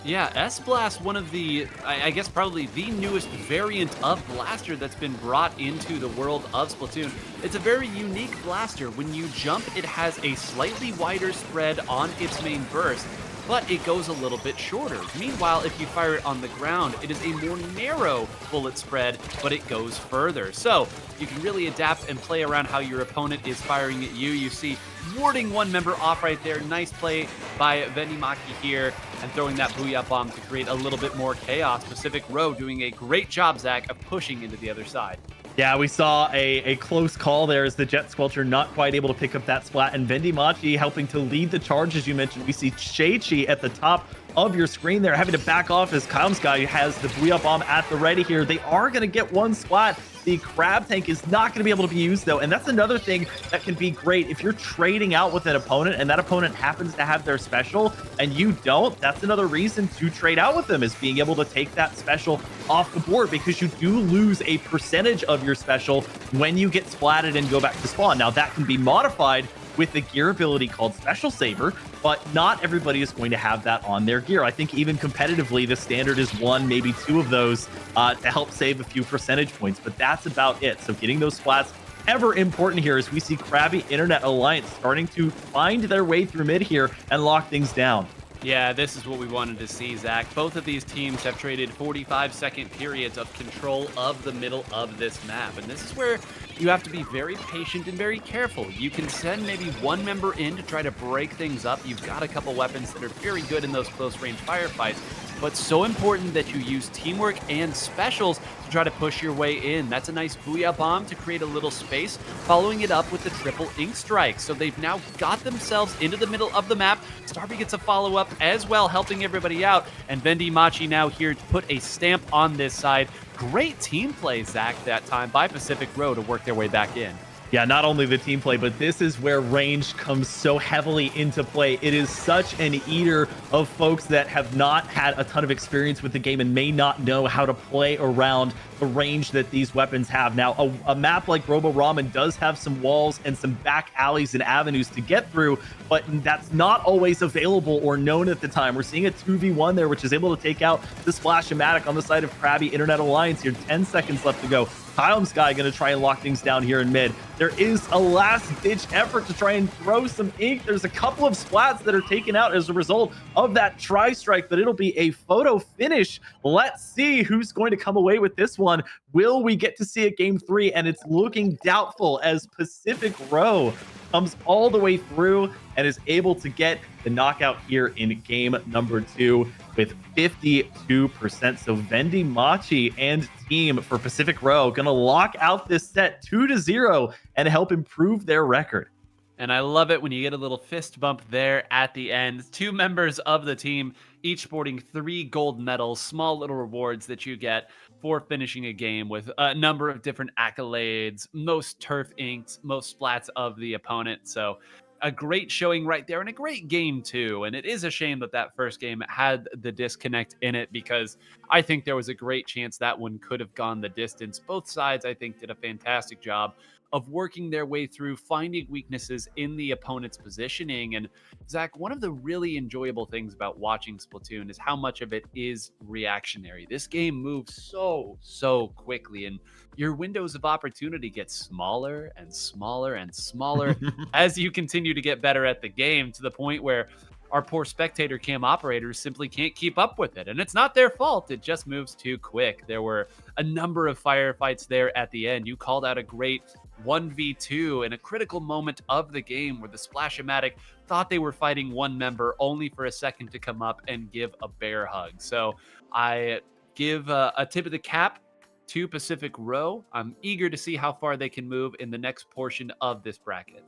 Yeah, S-Blast, one of the, I guess probably the newest variant of blaster that's been brought into the world of Splatoon. It's a very unique blaster. When you jump, it has a slightly wider spread on its main burst, but it goes a little bit shorter. Meanwhile, if you fire it on the ground, it is a more narrow bullet spread, but it goes further. So you can really adapt and play around how your opponent is firing at you. You see warding one member off right there. Nice play by vendiMachi here, and throwing that Booyah Bomb to create a little bit more chaos. Pacific Row doing a great job, Zach, of pushing into the other side. Yeah, we saw a close call there as the Jet Squelcher not quite able to pick up that splat, and vendiMachi helping to lead the charge. As you mentioned, we see Shaychi at the top of your screen there having to back off as Kylemsguy has the Booyah Bomb at the ready here. They are going to get one splat. The Crab Tank is not going to be able to be used, though, and that's another thing that can be great. If you're trading out with an opponent and that opponent happens to have their special and you don't, that's another reason to trade out with them, is being able to take that special off the board, because you do lose a percentage of your special when you get splatted and go back to spawn. Now, that can be modified with the gear ability called Special Saver, but not everybody is going to have that on their gear. I think even competitively, the standard is one, maybe two of those to help save a few percentage points, but that's about it. So getting those splats ever important here, as we see Crabby Internet Alliance starting to find their way through mid here and lock things down. Yeah, this is what we wanted to see, Zach. Both of these teams have traded 45-second periods of control of the middle of this map, and this is where you have to be very patient and very careful. You can send maybe one member in to try to break things up. You've got a couple weapons that are very good in those close-range firefights, but so important that you use teamwork and specials to try to push your way in. That's a nice Booyah Bomb to create a little space, following it up with the triple Ink Strike. So they've now got themselves into the middle of the map. Starby gets a follow-up as well, helping everybody out, and vendiMachi now here to put a stamp on this side. Great team play, Zach, that time by Pacific Row to work their way back in. Yeah, not only the team play, but this is where range comes so heavily into play. It is such an eater of folks that have not had a ton of experience with the game and may not know how to play around the range that these weapons have. Now, a map like Robo Ramen does have some walls and some back alleys and avenues to get through, but that's not always available or known at the time. We're seeing a 2v1 there, which is able to take out the Splash-O-Matic on the side of Crabby Internet Alliance here. 10 seconds left to go. Kylemsguy going to try and lock things down here in mid. There is a last-ditch effort to try and throw some ink. There's a couple of splats that are taken out as a result of that tri-strike, but it'll be a photo finish. Let's see who's going to come away with this one. Will we get to see a game 3? And it's looking doubtful, as Pacific Row comes all the way through and is able to get the knockout here in game number 2 with 52%. So vendiMachi and team for Pacific Row gonna lock out this set 2-0 and help improve their record. And I love it when you get a little fist bump there at the end. 2 members of the team, each sporting 3 gold medals, small little rewards that you get for finishing a game with a number of different accolades, most turf inks, most splats of the opponent. So a great showing right there, and a great game too. And it is a shame that that first game had the disconnect in it, because I think there was a great chance that one could have gone the distance. Both sides, I think, did a fantastic job of working their way through, finding weaknesses in the opponent's positioning. And Zach, one of the really enjoyable things about watching Splatoon is how much of it is reactionary. This game moves so quickly, and your windows of opportunity get smaller and smaller and smaller as you continue to get better at the game, to the point where our poor spectator cam operators simply can't keep up with it. And it's not their fault. It just moves too quick. There were a number of firefights there at the end. You called out a great 1v2 in a critical moment of the game where the Splash-O-Matic thought they were fighting one member, only for a second to come up and give a bear hug. So I give a tip of the cap to Pacific Row. I'm eager to see how far they can move in the next portion of this bracket.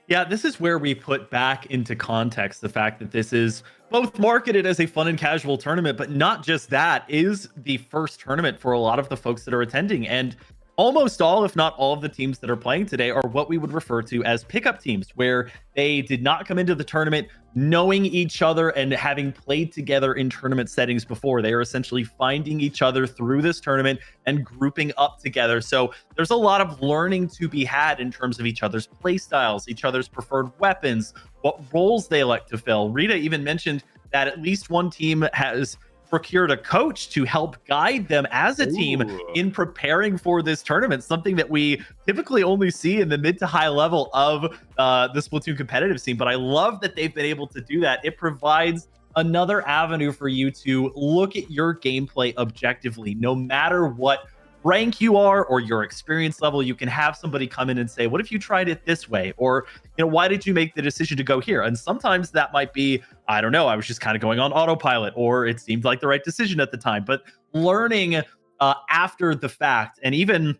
Yeah, this is where we put back into context the fact that this is both marketed as a fun and casual tournament, but not just that, is the first tournament for a lot of the folks that are attending. And almost all, if not all, of the teams that are playing today are what we would refer to as pickup teams, where they did not come into the tournament knowing each other and having played together in tournament settings before. They are essentially finding each other through this tournament and grouping up together. So there's a lot of learning to be had in terms of each other's play styles, each other's preferred weapons, what roles they like to fill. Rita even mentioned that at least one team has procured a coach to help guide them as a team in preparing for this tournament, something that we typically only see in the mid to high level of the Splatoon competitive scene. But I love that they've been able to do that. It provides another avenue for you to look at your gameplay objectively. No matter what rank you are or your experience level, you can have somebody come in and say, what if you tried it this way? Or, why did you make the decision to go here? And sometimes that might be, I don't know, I was just kind of going on autopilot, or it seemed like the right decision at the time. But learning after the fact, and even,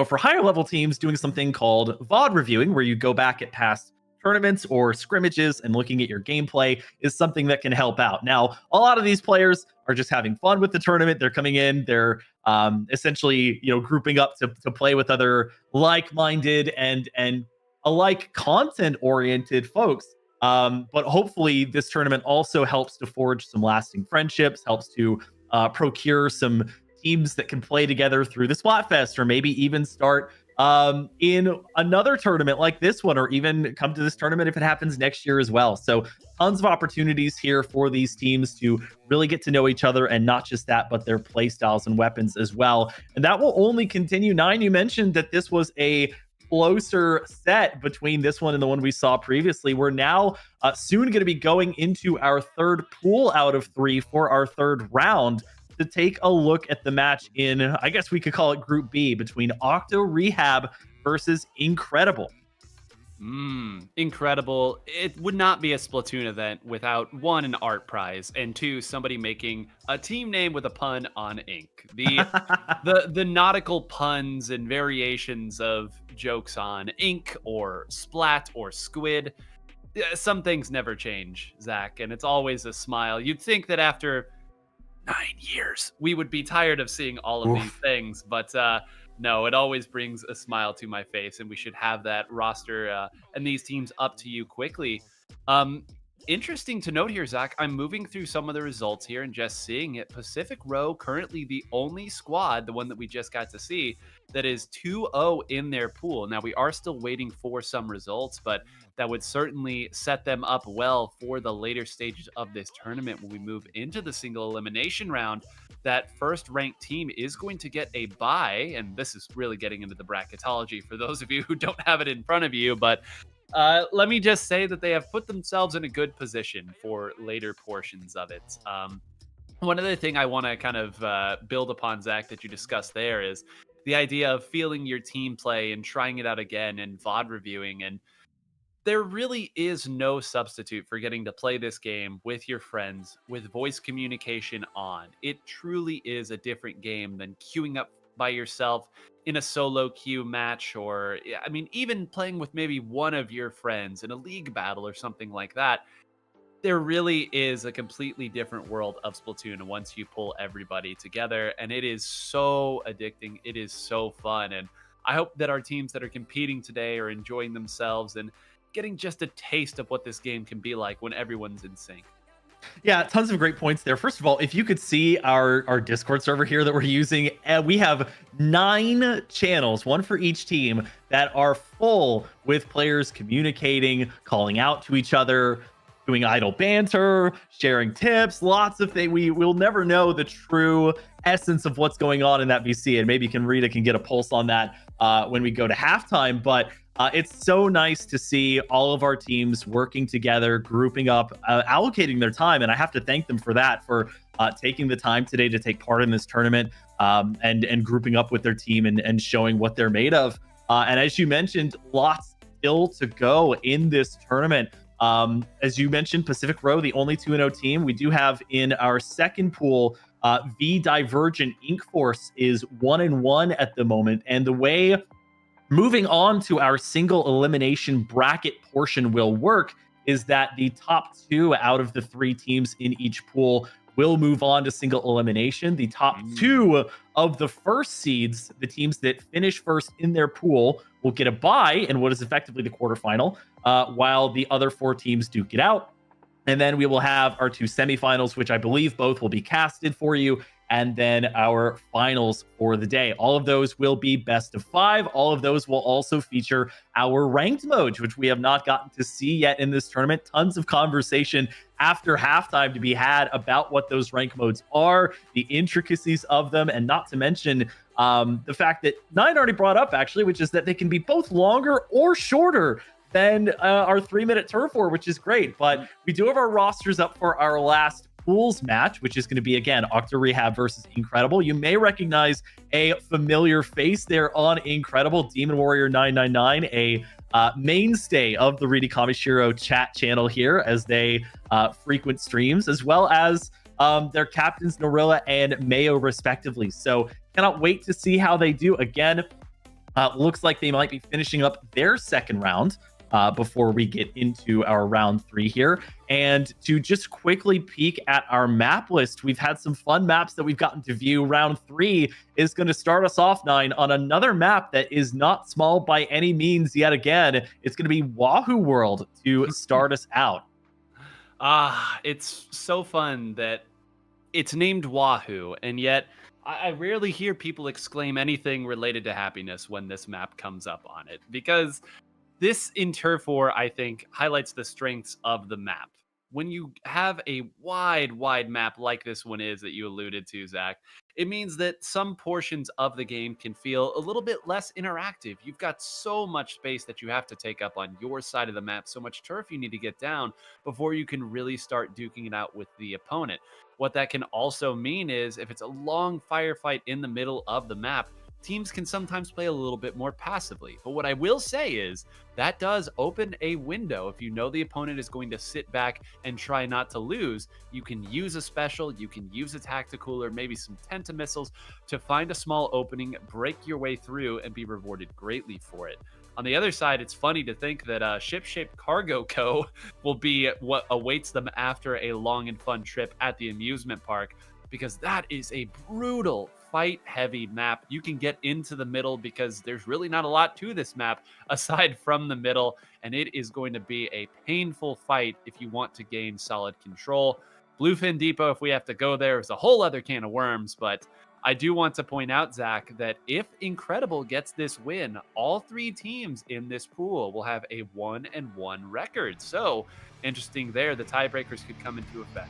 for higher level teams, doing something called VOD reviewing, where you go back at past tournaments or scrimmages and looking at your gameplay, is something that can help out. Now, a lot of these players are just having fun with the tournament. They're coming in, they're essentially, grouping up to play with other like-minded and alike content-oriented folks. But hopefully this tournament also helps to forge some lasting friendships, helps to procure some teams that can play together through the Splatfest, or maybe even start in another tournament like this one, or even come to this tournament if it happens next year as well. So tons of opportunities here for these teams to really get to know each other, and not just that, but their play styles and weapons as well. And that will only continue. Nine, you mentioned that this was a closer set between this one and the one we saw previously. We're now soon going to be going into our third pool out of 3 for our third round, to take a look at the match in, I guess we could call it Group B, between Octo Rehab versus Inkredible. Incredible. It would not be a Splatoon event without, 1, an art prize, and 2, somebody making a team name with a pun on ink. The nautical puns and variations of jokes on ink or splat or squid. Some things never change, Zach, and it's always a smile. You'd think that after 9 years we would be tired of seeing all of these things, but no, it always brings a smile to my face, and we should have that roster and these teams up to you quickly. Interesting to note here, Zach, I'm moving through some of the results here and just seeing it. Pacific Row currently the only squad, the one that we just got to see, that is 2-0 in their pool. Now, we are still waiting for some results, but that would certainly set them up well for the later stages of this tournament when we move into the single elimination round. That first ranked team is going to get a bye, and this is really getting into the bracketology for those of you who don't have it in front of you, but let me just say that they have put themselves in a good position for later portions of it. One other thing I want to kind of build upon, Zach, that you discussed there is the idea of feeling your team play and trying it out again and VOD reviewing. And there really is no substitute for getting to play this game with your friends with voice communication on. It truly is a different game than queuing up by yourself in a solo queue match, or I mean, even playing with maybe one of your friends in a league battle or something like that. There really is a completely different world of Splatoon once you pull everybody together, and it is so addicting. It is so fun, and I hope that our teams that are competing today are enjoying themselves and getting just a taste of what this game can be like when everyone's in sync. Yeah, tons of great points there. First of all, if you could see our Discord server here that we're using, we have 9 channels, one for each team, that are full with players communicating, calling out to each other, doing idle banter, sharing tips, lots of things. We will never know the true essence of what's going on in that VC, and maybe Kanita can get a pulse on that when we go to halftime. But it's so nice to see all of our teams working together, grouping up, allocating their time. And I have to thank them for that, for taking the time today to take part in this tournament, and grouping up with their team and showing what they're made of. And as you mentioned, lots still to go in this tournament. As you mentioned, Pacific Row, the only 2-0 team. We do have in our second pool, V-Divergent Ink Force is 1-1 at the moment. And the way moving on to our single elimination bracket portion will work is that the top 2 out of the 3 teams in each pool will move on to single elimination. The top 2 of the first seeds, the teams that finish first in their pool, will get a bye in what is effectively the quarterfinal, while the other 4 teams do get out. And then we will have our 2 semifinals, which I believe both will be casted for you, and then our finals for the day. All of those will be best of 5. All of those will also feature our ranked modes, which we have not gotten to see yet in this tournament. Tons of conversation after halftime to be had about what those rank modes are, the intricacies of them, and not to mention the fact that Nine already brought up, actually, which is that they can be both longer or shorter than our 3-minute turf war, which is great. But we do have our rosters up for our last pools match, which is going to be, again, Octo Rehab versus Inkredible. You may recognize a familiar face there on Inkredible, Demon Warrior 999, a mainstay of the Reedy Kamishiro chat channel here as they frequent streams, as well as their captains Narilla and Mayo respectively. So cannot wait to see how they do. Again, looks like they might be finishing up their second round before we get into our round 3 here. And to just quickly peek at our map list, we've had some fun maps that we've gotten to view. Round 3 is going to start us off, 9, on another map that is not small by any means yet again. It's going to be Wahoo World to start us out. It's so fun that it's named Wahoo, and yet I rarely hear people exclaim anything related to happiness when this map comes up on it, because this in Turf War, I think, highlights the strengths of the map. When you have a wide map like this one is that you alluded to, Zach, it means that some portions of the game can feel a little bit less interactive. You've got so much space that you have to take up on your side of the map, so much turf you need to get down before you can really start duking it out with the opponent. What that can also mean is if it's a long firefight in the middle of the map, teams can sometimes play a little bit more passively. But what I will say is that does open a window. If you know the opponent is going to sit back and try not to lose, you can use a special, you can use a tactical or maybe some Tenta missiles to find a small opening, break your way through, and be rewarded greatly for it. On the other side, it's funny to think that Ship-Shaped Cargo Co. will be what awaits them after a long and fun trip at the amusement park, because that is a brutal fight-heavy map. You can get into the middle because there's really not a lot to this map aside from the middle, and it is going to be a painful fight if you want to gain solid control. Bluefin Depot, if we have to go there, is a whole other can of worms, but I do want to point out, Zach, that if Inkredible gets this win, all 3 teams in this pool will have a 1-1 record. So, interesting there. The tiebreakers could come into effect.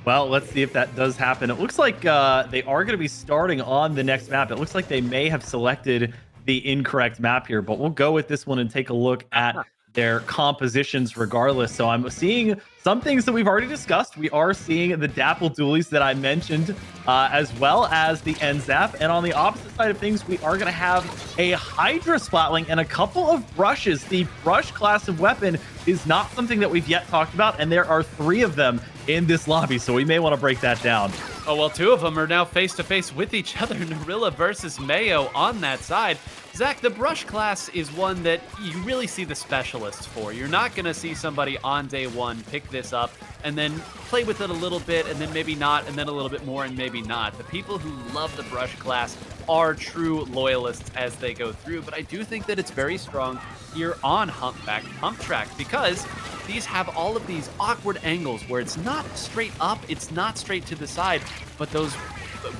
Well, let's see if that does happen. It looks like they are going to be starting on the next map. It looks like they may have selected the incorrect map here, but we'll go with this one and take a look at their compositions regardless. So I'm seeing some things that we've already discussed. We are seeing the Dapple Dualies that I mentioned, as well as the NZAP. And on the opposite side of things, we are going to have a Hydra Splatling and a couple of brushes. The brush class of weapon is not something that we've yet talked about, and there are 3 of them in this lobby, so we may want to break that down. Oh, well, 2 of them are now face-to-face with each other. Narilla versus Mayo on that side. Zach, the brush class is one that you really see the specialists for. You're not going to see somebody on day 1 pick this up and then play with it a little bit and then maybe not and then a little bit more and maybe not. The people who love the brush class are true loyalists as they go through, but I do think that it's very strong here on Humpback Pump Track because these have all of these awkward angles where it's not straight up, it's not straight to the side, but those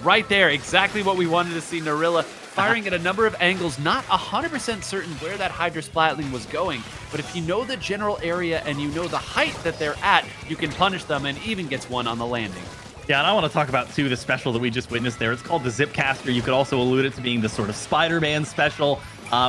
right there, exactly what we wanted to see. Narilla firing at a number of angles, not 100% certain where that Hydra Splatling was going, but if you know the general area and you know the height that they're at, you can punish them and even gets one on the landing. Yeah, and I want to talk about, too, the special that we just witnessed there. It's called the Zipcaster. You could also allude it to being the sort of Spider-Man special,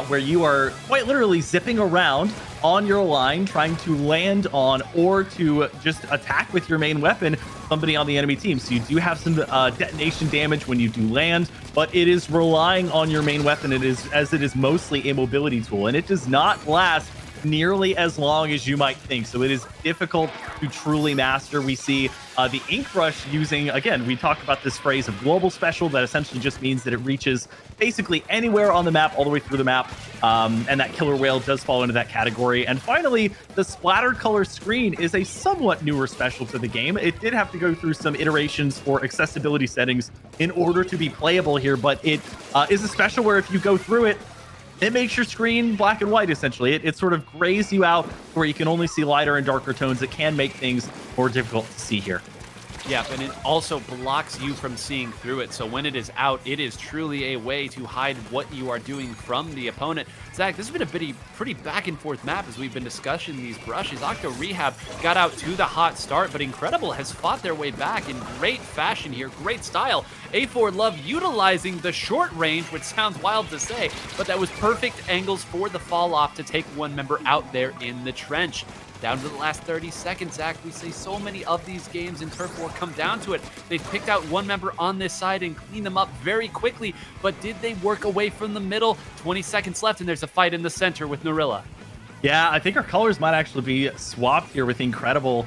where you are quite literally zipping around on your line, trying to land on or to just attack with your main weapon somebody on the enemy team. So you do have some detonation damage when you do land, but it is relying on your main weapon. It is mostly a mobility tool, and it does not last nearly as long as you might think. So it is difficult to truly master. We see the ink brush using, again, we talked about this phrase of global special that essentially just means that it reaches basically anywhere on the map, all the way through the map. And that killer whale does fall into that category. And finally, the splatter color screen is a somewhat newer special to the game. It did have to go through some iterations for accessibility settings in order to be playable here, but it is a special where if you go through it, it makes your screen black and white, essentially. It sort of grays you out where you can only see lighter and darker tones. It can make things more difficult to see here. Yep, and it also blocks you from seeing through it. So when it is out, it is truly a way to hide what you are doing from the opponent. Zach, this has been a pretty back and forth map as we've been discussing these brushes. Octo Rehab got out to the hot start, but Inkredible has fought their way back in great fashion here, great style. A4 Love utilizing the short range, which sounds wild to say, but that was perfect angles for the fall off to take one member out there in the trench. Down to the last 30 seconds, Zach. We say so many of these games in Turf War come down to it. They've picked out one member on this side and cleaned them up very quickly, but did they work away from the middle? 20 seconds left, and there's a fight in the center with Narilla. Yeah, I think our colors might actually be swapped here with Inkredible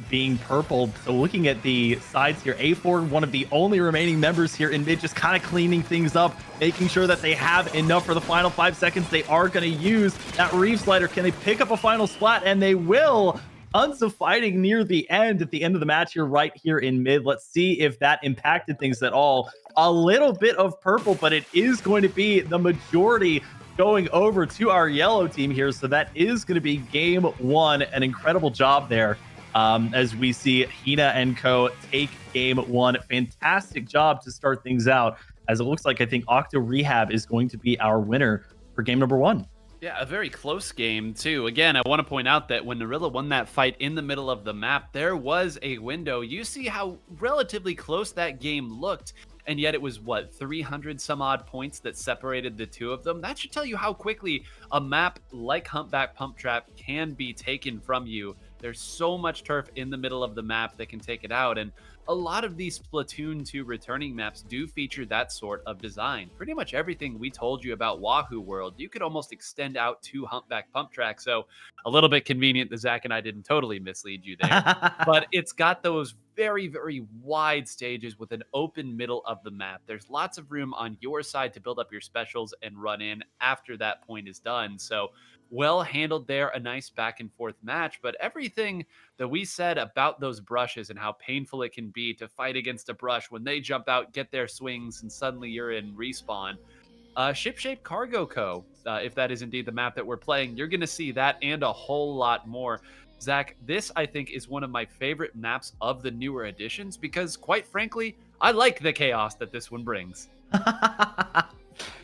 being purple. So looking at the sides here, A4, one of the only remaining members here in mid, just kind of cleaning things up, making sure that they have enough for the final 5 seconds. They are going to use that Reef Slider. Can they pick up a final splat? And they will. Tons of fighting near the end at the end of the match here, right here in mid. Let's see if that impacted things at all. A little bit of purple, but it is going to be the majority going over to our yellow team here. So that is going to be game one. An incredible job there as we see Hina and co take game one. Fantastic job to start things out, as it looks like I think Octo Rehab is going to be our winner for game number one. Yeah, a very close game, too. Again, I want to point out that when Narilla won that fight in the middle of the map, there was a window. You see how relatively close that game looked, and yet it was, what, 300 some odd points that separated the two of them? That should tell you how quickly a map like Humpback Pump Trap can be taken from you. There's so much turf in the middle of the map that can take it out, and a lot of these Splatoon 2 returning maps do feature that sort of design. Pretty much everything we told you about Wahoo World, you could almost extend out to Humpback Pump Track, so a little bit convenient that Zach and I didn't totally mislead you there. But it's got those very, very wide stages with an open middle of the map. There's lots of room on your side to build up your specials and run in after that point is done. So well handled there, a nice back and forth match, but everything that we said about those brushes and how painful it can be to fight against a brush when they jump out, get their swings, and suddenly you're in respawn. Ship-Shape Cargo Co., if that is indeed the map that we're playing, you're going to see that and a whole lot more. Zach, this, I think, is one of my favorite maps of the newer editions because, quite frankly, I like the chaos that this one brings.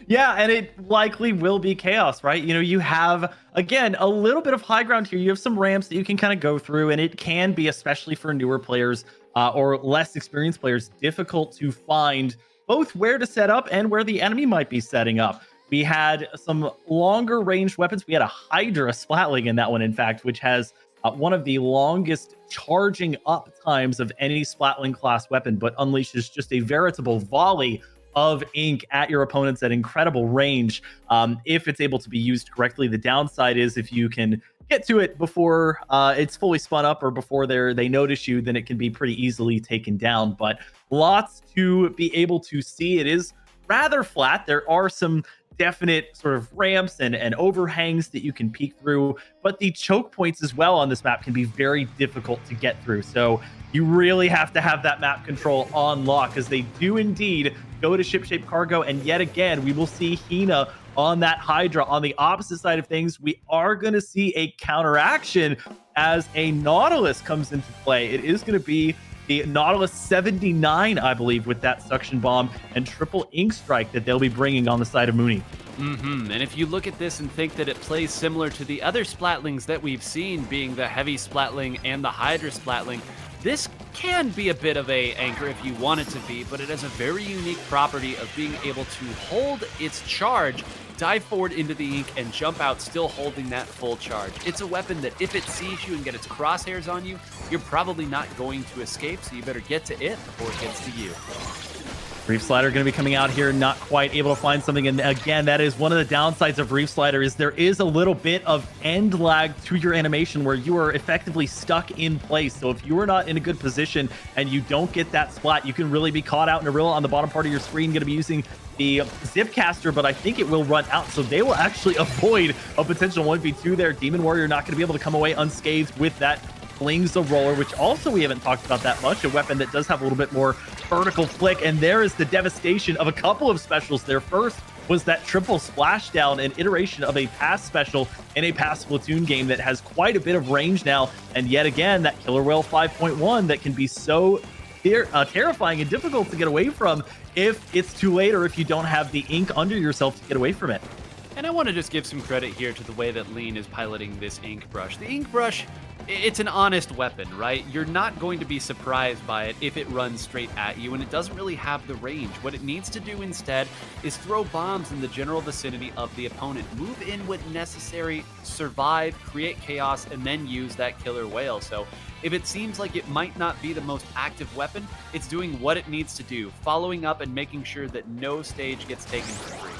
Yeah, and it likely will be chaos, right? You know, you have, again, a little bit of high ground here. You have some ramps that you can kind of go through, and it can be, especially for newer players or less experienced players, difficult to find both where to set up and where the enemy might be setting up. We had some longer range weapons. We had a Hydra Splatling in that one, in fact, which has one of the longest charging up times of any Splatling class weapon, but unleashes just a veritable volley of ink at your opponents at incredible range if it's able to be used correctly. The downside is if you can get to it before it's fully spun up or before they notice you, then it can be pretty easily taken down. But lots to be able to see. It is rather flat. There are some definite sort of ramps and overhangs that you can peek through, but the choke points as well on this map can be very difficult to get through. So you really have to have that map control on lock, because they do indeed go to Ship-Shape Cargo, and yet again we will see Hina on that Hydra. On the opposite side of things, we are going to see a counteraction as a Nautilus comes into play. It is going to be the Nautilus 79, I believe, with that suction bomb and triple ink strike that they'll be bringing on the side of Mooney. And if you look at this and think that it plays similar to the other Splatlings that we've seen, being the Heavy Splatling and the Hydra Splatling, this can be a bit of a anchor if you want it to be, but it has a very unique property of being able to hold its charge, dive forward into the ink, and jump out still holding that full charge. It's a weapon that if it sees you and gets its crosshairs on you, you're probably not going to escape, so you better get to it before it gets to you. Reef Slider going to be coming out here, not quite able to find something. And again, that is one of the downsides of Reef Slider, is there is a little bit of end lag to your animation where you are effectively stuck in place. So if you are not in a good position and you don't get that splat, you can really be caught out in a rill on the bottom part of your screen. Going to be using the Zip Caster, but I think it will run out. So they will actually avoid a potential 1v2 there. Demon Warrior not going to be able to come away unscathed with that Flings the Roller, which also we haven't talked about that much. A weapon that does have a little bit more vertical flick, and there is the devastation of a couple of specials there. First, was that triple splashdown, an iteration of a pass special in a pass Splatoon game that has quite a bit of range now. And yet again, that Killer Whale 5.1 that can be so terrifying and difficult to get away from if it's too late or if you don't have the ink under yourself to get away from it. And I want to just give some credit here to the way that Lean is piloting this ink brush. The ink brush, it's an honest weapon, right? You're not going to be surprised by it if it runs straight at you, and it doesn't really have the range. What it needs to do instead is throw bombs in the general vicinity of the opponent, move in when necessary, survive, create chaos, and then use that killer whale. So if it seems like it might not be the most active weapon, it's doing what it needs to do, following up and making sure that no stage gets taken for free.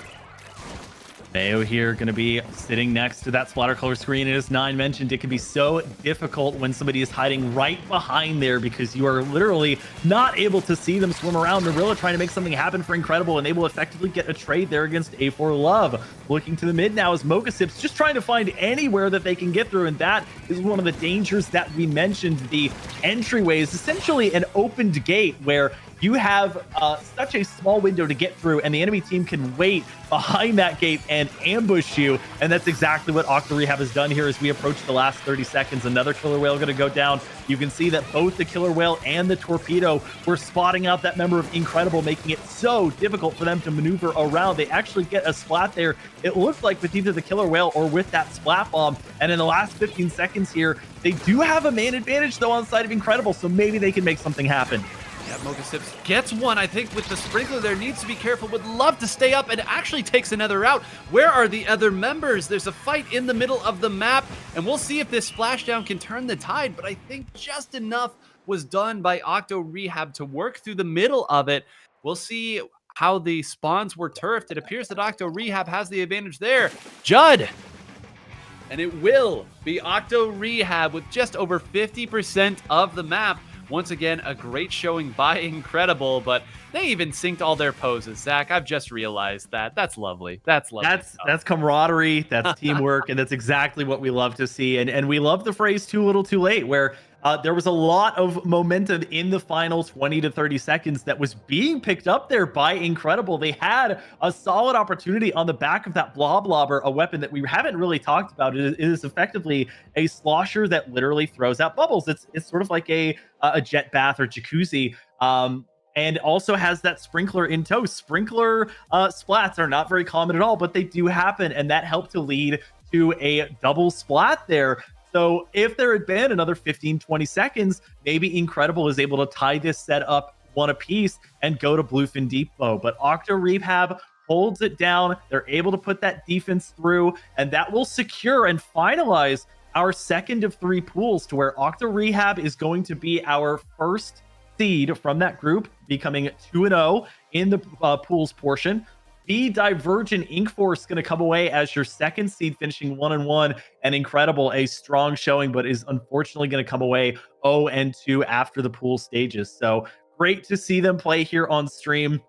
Mayo here going to be sitting next to that splatter color screen. As Nine mentioned, it can be so difficult when somebody is hiding right behind there because you are literally not able to see them swim around. They're really trying to make something happen for Inkredible, and they will effectively get a trade there against A4 Love. Looking to the mid now is Mochasips just trying to find anywhere that they can get through, and that is one of the dangers that we mentioned. The entryway is essentially an opened gate where you have such a small window to get through, and the enemy team can wait behind that gate and ambush you. And that's exactly what Octo Rehab has done here as we approach the last 30 seconds. Another killer whale going to go down. You can see that both the killer whale and the torpedo were spotting out that member of Inkredible, making it so difficult for them to maneuver around. They actually get a splat there, it looks like, with either the killer whale or with that splat bomb. And in the last 15 seconds here, they do have a man advantage though on the side of Inkredible, so maybe they can make something happen. Yeah, Mochasips gets one. I think with the sprinkler there, needs to be careful. Would love to stay up and actually takes another out. Where are the other members? There's a fight in the middle of the map, and we'll see if this splashdown can turn the tide, but I think just enough was done by Octo Rehab to work through the middle of it. We'll see how the spawns were turfed. It appears that Octo Rehab has the advantage there. Judd! And it will be Octo Rehab with just over 50% of the map. Once again, a great showing by Inkredible, but they even synced all their poses. Zach, I've just realized that. That's lovely. That's lovely. That's camaraderie, that's teamwork, and that's exactly what we love to see. And we love the phrase too little too late, where there was a lot of momentum in the final 20 to 30 seconds that was being picked up there by Inkredible. They had a solid opportunity on the back of that Bloblobber, a weapon that we haven't really talked about. It is effectively a slosher that literally throws out bubbles. It's sort of like a jet bath or jacuzzi. And also has that sprinkler in tow. Sprinkler splats are not very common at all, but they do happen, and that helped to lead to a double splat there. So if there had been another 15, 20 seconds, maybe Inkredible is able to tie this set up one apiece and go to Bluefin Depot. But Octo Rehab holds it down. They're able to put that defense through, and that will secure and finalize our second of three pools to where Octo Rehab is going to be our first seed from that group, becoming 2-0 in the pools portion. V-Divergent Ink Force going to come away as your second seed, finishing 1-1, and Inkredible, a strong showing, but is unfortunately going to come away 0-2 after the pool stages. So great to see them play here on stream,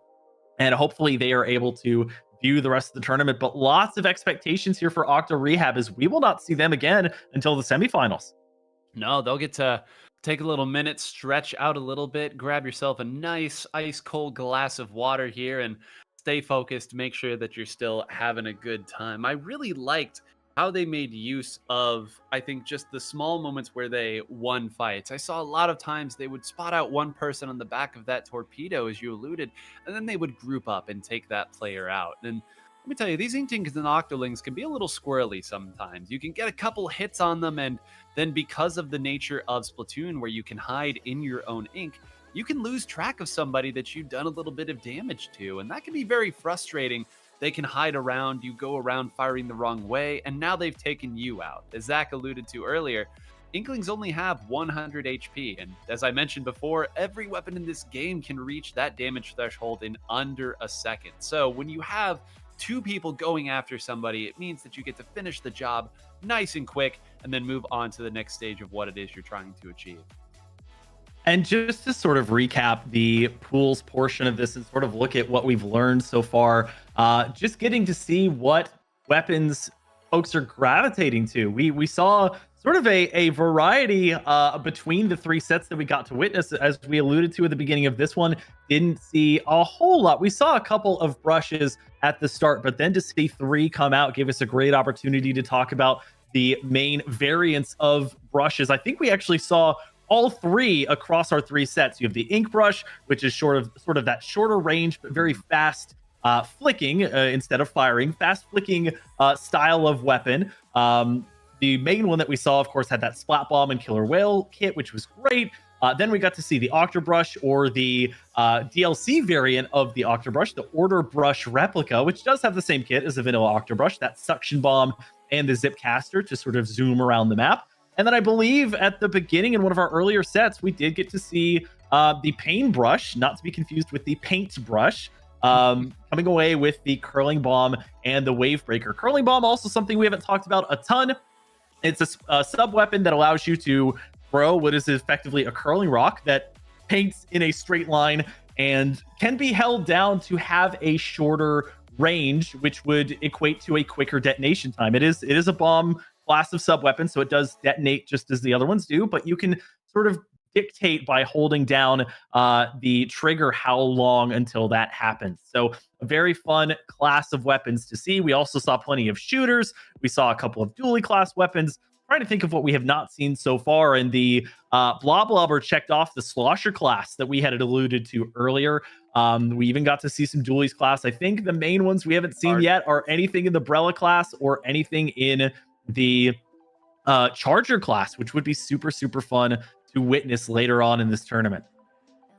and hopefully they are able to view the rest of the tournament. But lots of expectations here for Octo Rehab, as we will not see them again until the semifinals. No, they'll get to take a little minute, stretch out a little bit, grab yourself a nice ice cold glass of water here, and stay focused, make sure that you're still having a good time. I really liked how they made use of, I think, just the small moments where they won fights. I saw a lot of times they would spot out one person on the back of that torpedo, as you alluded, and then they would group up and take that player out. And let me tell you, these Inktings and Octolings can be a little squirrely sometimes. You can get a couple hits on them, and then because of the nature of Splatoon, where you can hide in your own ink, you can lose track of somebody that you've done a little bit of damage to, and that can be very frustrating. They can hide around, you go around firing the wrong way, and now they've taken you out. As Zach alluded to earlier, Inklings only have 100 HP, and as I mentioned before, every weapon in this game can reach that damage threshold in under a second. So when you have two people going after somebody, it means that you get to finish the job nice and quick, and then move on to the next stage of what it is you're trying to achieve. And just to sort of recap the pools portion of this and sort of look at what we've learned so far, just getting to see what weapons folks are gravitating to. We saw sort sort of a variety between the three sets that we got to witness. As we alluded to at the beginning of this one, didn't see a whole lot. We saw a couple of brushes at the start, but then to see three come out gave us a great opportunity to talk about the main variants of brushes. I think we actually saw all three across our three sets. You have the ink brush, which is sort of that shorter range, but very fast flicking instead of firing, fast flicking style of weapon. The main one that we saw, of course, had that Splat Bomb and Killer Whale kit, which was great. Then we got to see the Octo Brush, or the DLC variant of the Octo Brush, the Order Brush replica, which does have the same kit as the vanilla Octo Brush, that Suction Bomb and the Zip Caster to sort of zoom around the map. And then I believe at the beginning in one of our earlier sets, we did get to see the Pain Brush, not to be confused with the Paint Brush, coming away with the Curling Bomb and the Wave Breaker. Curling Bomb, also something we haven't talked about a ton. It's a sub weapon that allows you to throw what is effectively a curling rock that paints in a straight line and can be held down to have a shorter range, which would equate to a quicker detonation time. It is a bomb class of sub weapon, so it does detonate just as the other ones do, but you can sort of dictate by holding down the trigger how long until that happens. So a very fun class of weapons to see. We also saw plenty of shooters. We saw a couple of dually class weapons. Trying to think of what we have not seen so far. In the Bloblobber checked off the Slosher class that we had alluded to earlier. We even got to see some dualies class. I think the main ones we haven't seen yet are anything in the Brella class or anything in the Charger class, which would be super, super fun to witness later on in this tournament.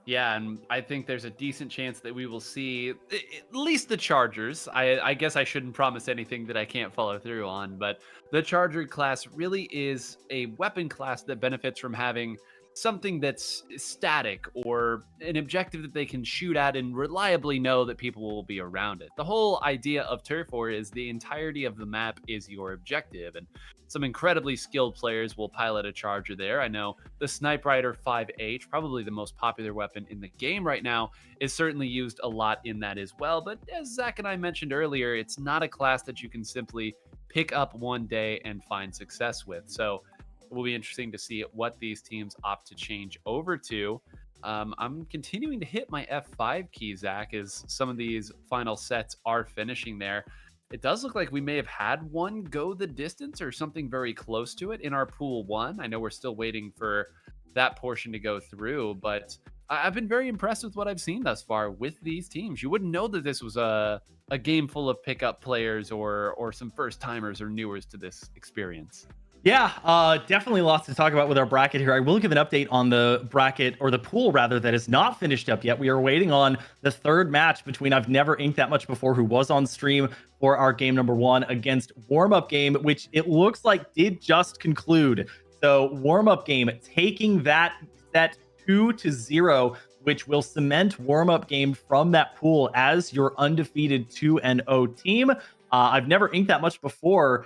Yeah, and I think there's a decent chance that we will see at least the Chargers. I guess I shouldn't promise anything that I can't follow through on, but the Charger class really is a weapon class that benefits from having something that's static or an objective that they can shoot at and reliably know that people will be around it. The whole idea of Turf War is the entirety of the map is your objective, and some incredibly skilled players will pilot a Charger there. I know the Snipe Rider 5H, probably the most popular weapon in the game right now, is certainly used a lot in that as well. But as Zach and I mentioned earlier, it's not a class that you can simply pick up one day and find success with. So it will be interesting to see what these teams opt to change over to. I'm continuing to hit my F5 key, Zach, as some of these final sets are finishing there. It does look like we may have had one go the distance or something very close to it in our pool one. I know we're still waiting for that portion to go through, but I've been very impressed with what I've seen thus far with these teams. You wouldn't know that this was a game full of pickup players or some first timers or newers to this experience. Yeah, definitely lots to talk about with our bracket here. I will give an update on the bracket, or the pool rather, that is not finished up yet. We are waiting on the third match between I've Never Inked That Much Before, who was on stream for our game number one, against Warmup Game, which it looks like did just conclude. So Warmup Game taking that set 2-0, which will cement Warmup Game from that pool as your undefeated 2-0 team. I've Never Inked That Much Before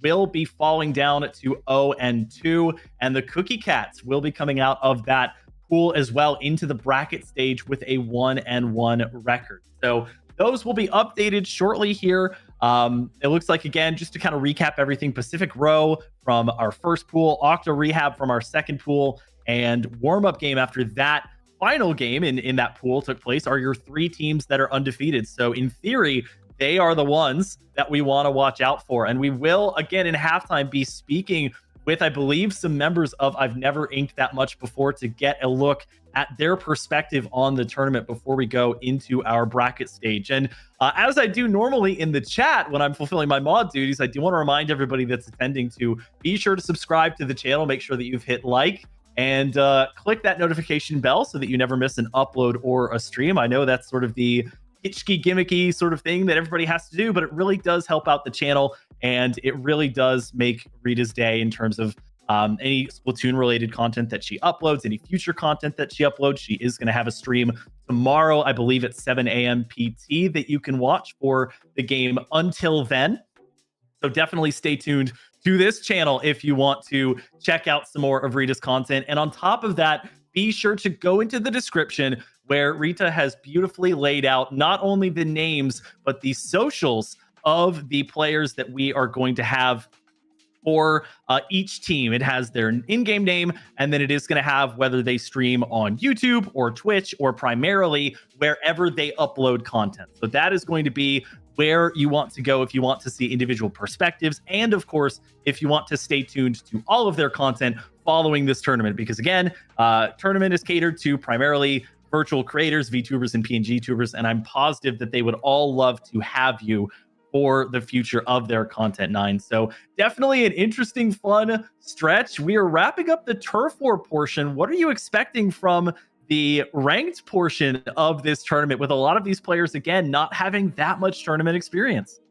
will be falling down to 0-2, and the Cookie Cats will be coming out of that pool as well into the bracket stage with a 1-1 record. So those will be updated shortly here. It looks like, again, just to kind of recap everything, Pacific Row from our first pool, Octo Rehab from our second pool, and Warmup Game after that final game in that pool took place are your three teams that are undefeated. So in theory, they are the ones that we want to watch out for. And we will, again, in halftime, be speaking with, I believe, some members of I've Never Inked That Much Before to get a look at their perspective on the tournament before we go into our bracket stage. And as I do normally in the chat when I'm fulfilling my mod duties, I do want to remind everybody that's attending to be sure to subscribe to the channel, make sure that you've hit like, and click that notification bell so that you never miss an upload or a stream. I know that's sort of the hitchky gimmicky sort of thing that everybody has to do, but it really does help out the channel, and it really does make Rita's day in terms of any Splatoon related content that she uploads, any future content that she uploads. She is going to have a stream tomorrow, I believe at 7 a.m. PT, that you can watch for the game until then. So definitely stay tuned to this channel if you want to check out some more of Rita's content. And on top of that, be sure to go into the description where Rita has beautifully laid out not only the names, but the socials of the players that we are going to have for each team. It has their in-game name, and then it is going to have whether they stream on YouTube or Twitch or primarily wherever they upload content. So that is going to be where you want to go if you want to see individual perspectives. And of course, if you want to stay tuned to all of their content following this tournament, because again, tournament is catered to primarily virtual creators, VTubers and PNGtubers, and I'm positive that they would all love to have you for the future of their content, Nine. So definitely an interesting, fun stretch. We are wrapping up the Turf War portion. What are you expecting from the ranked portion of this tournament with a lot of these players, again, not having that much tournament experience?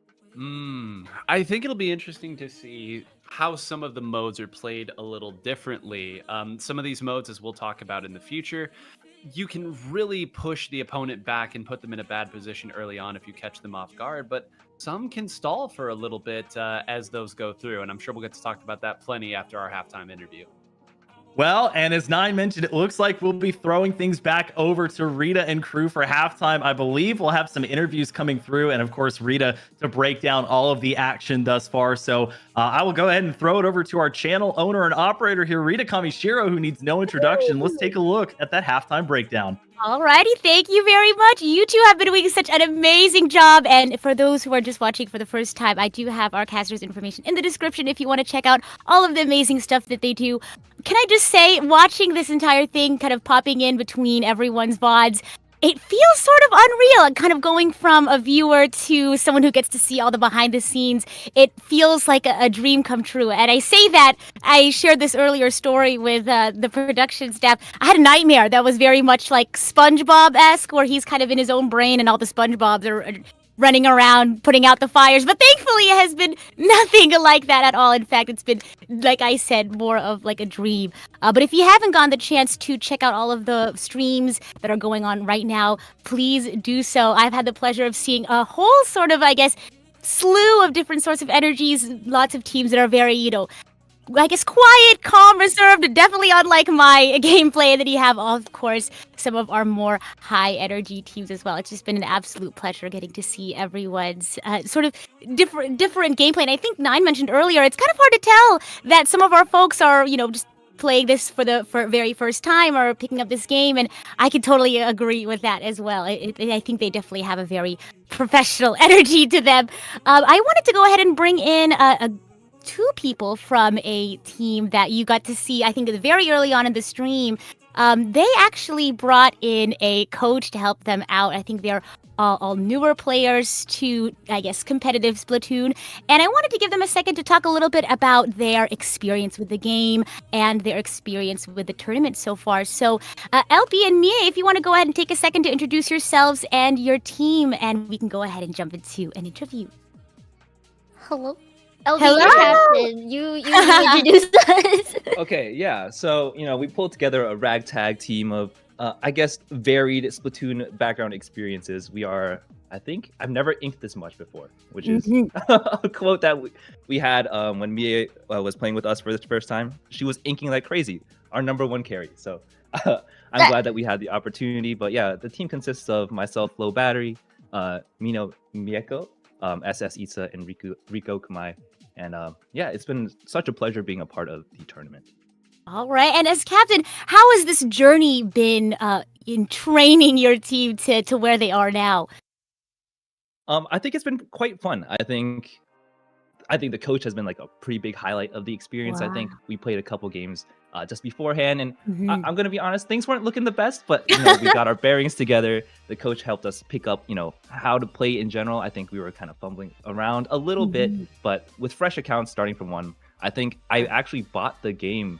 I think it'll be interesting to see how some of the modes are played a little differently. Some of these modes, as we'll talk about in the future, you can really push the opponent back and put them in a bad position early on if you catch them off guard, but some can stall for a little bit as those go through, and I'm sure we'll get to talk about that plenty after our halftime interview. Well, and as Nine mentioned, it looks like we'll be throwing things back over to Rita and crew for halftime. I believe we'll have some interviews coming through, and of course, Rita to break down all of the action thus far. So I will go ahead and throw it over to our channel owner and operator here, Rita Kamishiro, who needs no introduction. Let's take a look at that halftime breakdown. Alrighty, thank you very much. You two have been doing such an amazing job. And for those who are just watching for the first time, I do have our casters' information in the description if you want to check out all of the amazing stuff that they do. Can I just say, watching this entire thing kind of popping in between everyone's VODs, it feels sort of unreal, kind of going from a viewer to someone who gets to see all the behind the scenes. It feels like a dream come true. And I say that, I shared this earlier story with the production staff. I had a nightmare that was very much like SpongeBob-esque, where he's kind of in his own brain and all the SpongeBobs are running around putting out the fires, but thankfully it has been nothing like that at all. In fact, it's been, like I said, more of like a dream. But if you haven't gotten the chance to check out all of the streams that are going on right now, please do so. I've had the pleasure of seeing a whole sort of, I guess, slew of different sorts of energies, lots of teams that are very, I guess, quiet, calm, reserved, definitely unlike my gameplay. And then you have, of course, some of our more high-energy teams as well. It's just been an absolute pleasure getting to see everyone's sort of different gameplay. And I think Nine mentioned earlier, it's kind of hard to tell that some of our folks are, just playing this for the very first time or picking up this game. And I can totally agree with that as well. I think they definitely have a very professional energy to them. I wanted to go ahead and bring in two people from a team that you got to see, I think, very early on in the stream. They actually brought in a coach to help them out. I think they're all newer players to, I guess, competitive Splatoon. And I wanted to give them a second to talk a little bit about their experience with the game and their experience with the tournament so far. So, LP and Mie, if you want to go ahead and take a second to introduce yourselves and your team, and we can go ahead and jump into an interview. Hello. LB, Hello. you're captain. You introduced us. Okay, yeah. So, we pulled together a ragtag team of, I guess, varied Splatoon background experiences. We are, I think, I've never inked this much before, which is a quote that we had when Mia was playing with us for the first time. She was inking like crazy, our number 1 carry. So I'm glad that we had the opportunity. But yeah, the team consists of myself, Low Battery, Mino Mieko, SS Isa, and Riko Kamai. And yeah, it's been such a pleasure being a part of the tournament. All right. And as captain, how has this journey been in training your team to where they are now? I think it's been quite fun. I think the coach has been like a pretty big highlight of the experience. Wow. I think we played a couple games just beforehand, and I'm gonna be honest, things weren't looking the best, but we got our bearings together. The coach helped us pick up, how to play in general. I think we were kind of fumbling around a little bit, but with fresh accounts starting from 1, I think I actually bought the game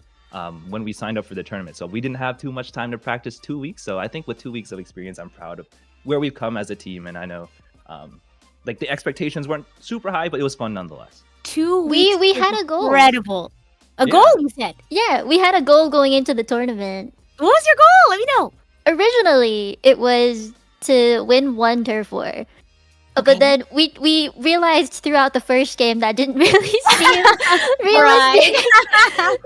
when we signed up for the tournament. So we didn't have too much time to practice 2 weeks. So I think with 2 weeks of experience, I'm proud of where we've come as a team, and I know like the expectations weren't super high, but it was fun nonetheless. 2 weeks. We had a goal. Incredible. A Yeah. goal, you said? Yeah, we had a goal going into the tournament. What was your goal? Let me know. Originally, it was to win 1 turf war. Okay. But then we realized throughout the first game that didn't really seem realistic.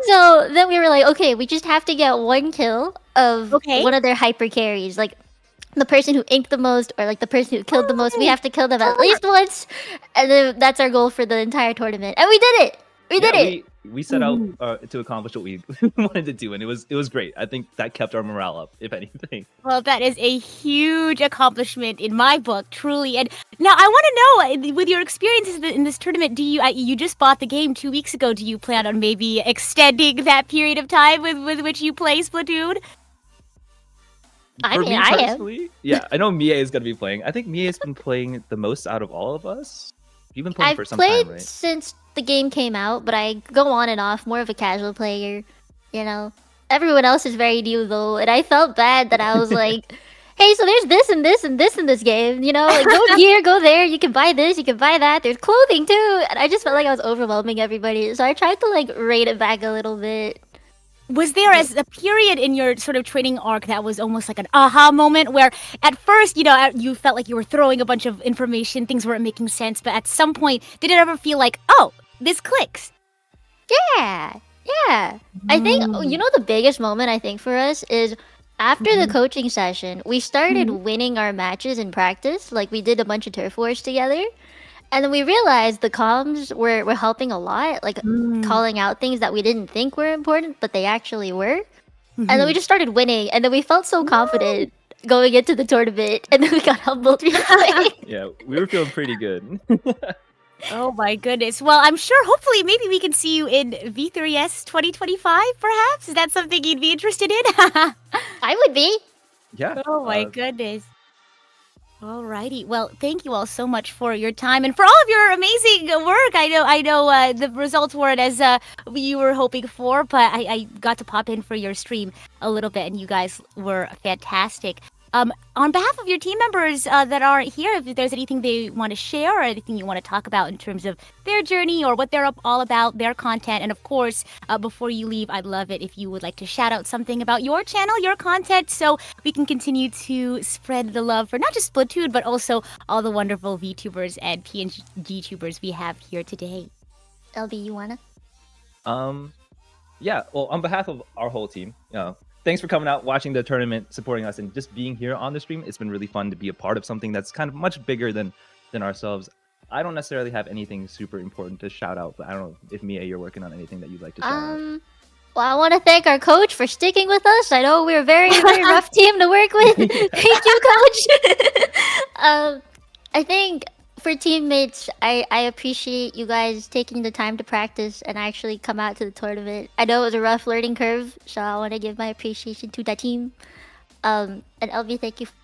So then we were like, okay, we just have to get 1 kill of one of their hyper carries. Like the person who inked the most or like the person who killed the most, we have to kill them at least once. And then that's our goal for the entire tournament. And we did it! We did it. We set out to accomplish what we wanted to do, and it was great. I think that kept our morale up, if anything. Well, that is a huge accomplishment in my book, truly. And now I want to know, with your experiences in this tournament, do you just bought the game 2 weeks ago? Do you plan on maybe extending that period of time with which you play Splatoon? I mean, I am. Yeah, I know Mie is gonna be playing. I think Mie has been playing the most out of all of us. You've been playing for some time, right? Since the game came out, but I go on and off, more of a casual player. You know, everyone else is very new though, and I felt bad that I was like, "Hey, so there's this and this and this in this game. You know, like go here, go there. You can buy this, you can buy that. There's clothing too." And I just felt like I was overwhelming everybody, so I tried to like rein it back a little bit. Was there a period in your sort of training arc that was almost like an aha moment where at first, you felt like you were throwing a bunch of information, things weren't making sense, but at some point, did it ever feel like, oh, this clicks? Yeah. I think, the biggest moment I think for us is after the coaching session, we started winning our matches in practice. Like we did a bunch of turf wars together. And then we realized the comms were helping a lot, like calling out things that we didn't think were important, but they actually were. And then we just started winning, and then we felt so confident going into the tournament, and then we got humbled. Yeah, we were feeling pretty good. Oh my goodness. Well, I'm sure hopefully maybe we can see you in V3S 2025, perhaps? Is that something you'd be interested in? I would be. Yeah. Oh my goodness. Alrighty. Well, thank you all so much for your time and for all of your amazing work. I know the results weren't as you were hoping for, but I got to pop in for your stream a little bit, and you guys were fantastic. On behalf of your team members that are here, if there's anything they want to share or anything you want to talk about in terms of their journey or what they're all about, their content, and of course, before you leave, I'd love it if you would like to shout out something about your channel, your content, so we can continue to spread the love for not just Splatoon, but also all the wonderful VTubers and PNGtubers we have here today. LB, you wanna? Yeah. Well, on behalf of our whole team, thanks for coming out, watching the tournament, supporting us, and just being here on the stream. It's been really fun to be a part of something that's kind of much bigger than ourselves. I don't necessarily have anything super important to shout out, but I don't know if Mia, you're working on anything that you'd like to shout out. Well, I want to thank our coach for sticking with us. I know we're a very, very rough team to work with. Thank you, coach. I think for teammates, I appreciate you guys taking the time to practice and actually come out to the tournament. I know it was a rough learning curve, so I want to give my appreciation to that team. And LB, thank you for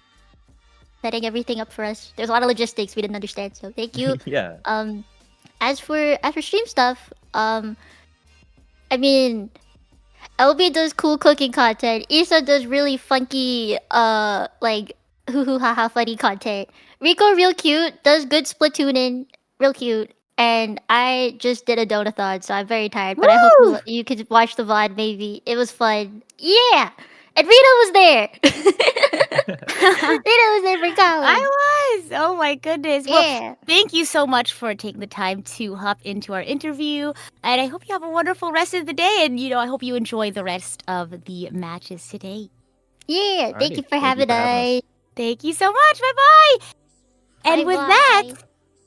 setting everything up for us. There's a lot of logistics we didn't understand, so thank you. Yeah. As for stream stuff, I mean, LB does cool cooking content. Issa does really funky, like hoo hoo ha ha funny content. Riko real cute, does good Splatooning, real cute. And I just did a donathon, so I'm very tired. But I hope you could watch the VOD maybe. It was fun. Yeah! And Rita was there! Rita was there for college. I was! Oh my goodness. Yeah. Well, thank you so much for taking the time to hop into our interview. And I hope you have a wonderful rest of the day. And, I hope you enjoy the rest of the matches today. Yeah, thank you for having us. Thank you so much. Bye-bye! And with Bye-bye. that,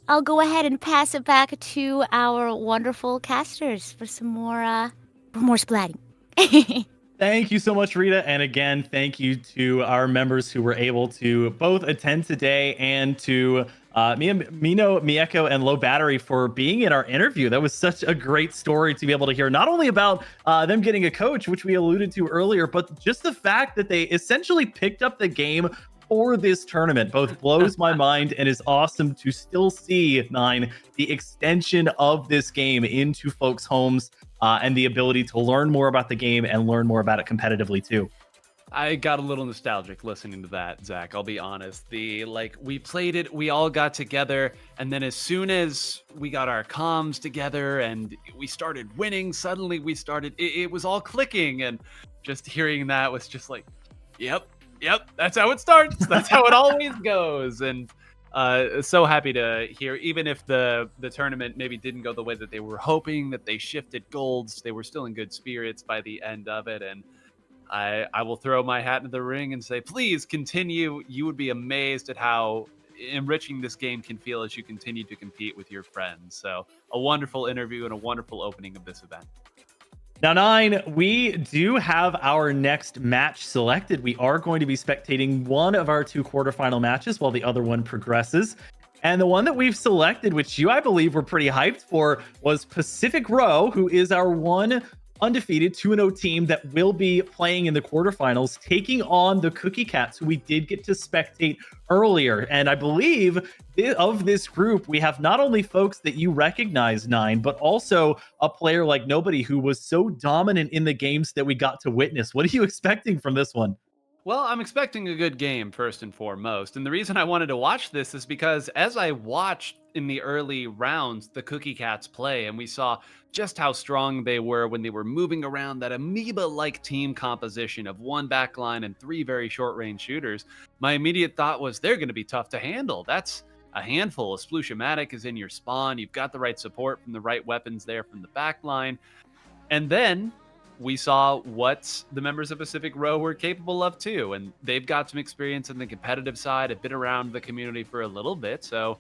I'll go ahead and pass it back to our wonderful casters for some more splatting. Thank you so much, Rita. And again, thank you to our members who were able to both attend today and to Mino, Mieko, and Low Battery for being in our interview. That was such a great story to be able to hear, not only about them getting a coach, which we alluded to earlier, but just the fact that they essentially picked up the game for this tournament both blows my mind and is awesome to still see, Nine, the extension of this game into folks' homes and the ability to learn more about the game and learn more about it competitively too. I got a little nostalgic listening to that, Zach. I'll be honest. We played it, we all got together, and then as soon as we got our comms together and we started winning, suddenly it was all clicking, and just hearing that was just like, yep, that's how it starts. That's how it always goes. And so happy to hear, even if the tournament maybe didn't go the way that they were hoping, that they shifted golds, they were still in good spirits by the end of it. And I will throw my hat into the ring and say, please continue. You would be amazed at how enriching this game can feel as you continue to compete with your friends. So a wonderful interview and a wonderful opening of this event. Now, 9, we do have our next match selected. We are going to be spectating one of our 2 quarterfinal matches while the other one progresses. And the one that we've selected, which I believe were pretty hyped for, was Pacific Row, who is our one undefeated 2-0 team that will be playing in the quarterfinals, taking on the Cookie Cats, who we did get to spectate earlier. And I believe of this group, we have not only folks that you recognize, 9, but also a player like Nobody, who was so dominant in the games that we got to witness. What are you expecting from this one? Well, I'm expecting a good game first and foremost. And the reason I wanted to watch this is because as I watched in the early rounds the Cookie Cats play, and we saw just how strong they were when they were moving around that amoeba-like team composition of 1 backline and 3 very short-range shooters, my immediate thought was they're going to be tough to handle. That's a handful. A Splushiomatic is in your spawn. You've got the right support from the right weapons there from the backline. And then we saw what the members of Pacific Row were capable of too. And they've got some experience in the competitive side, have been around the community for a little bit. So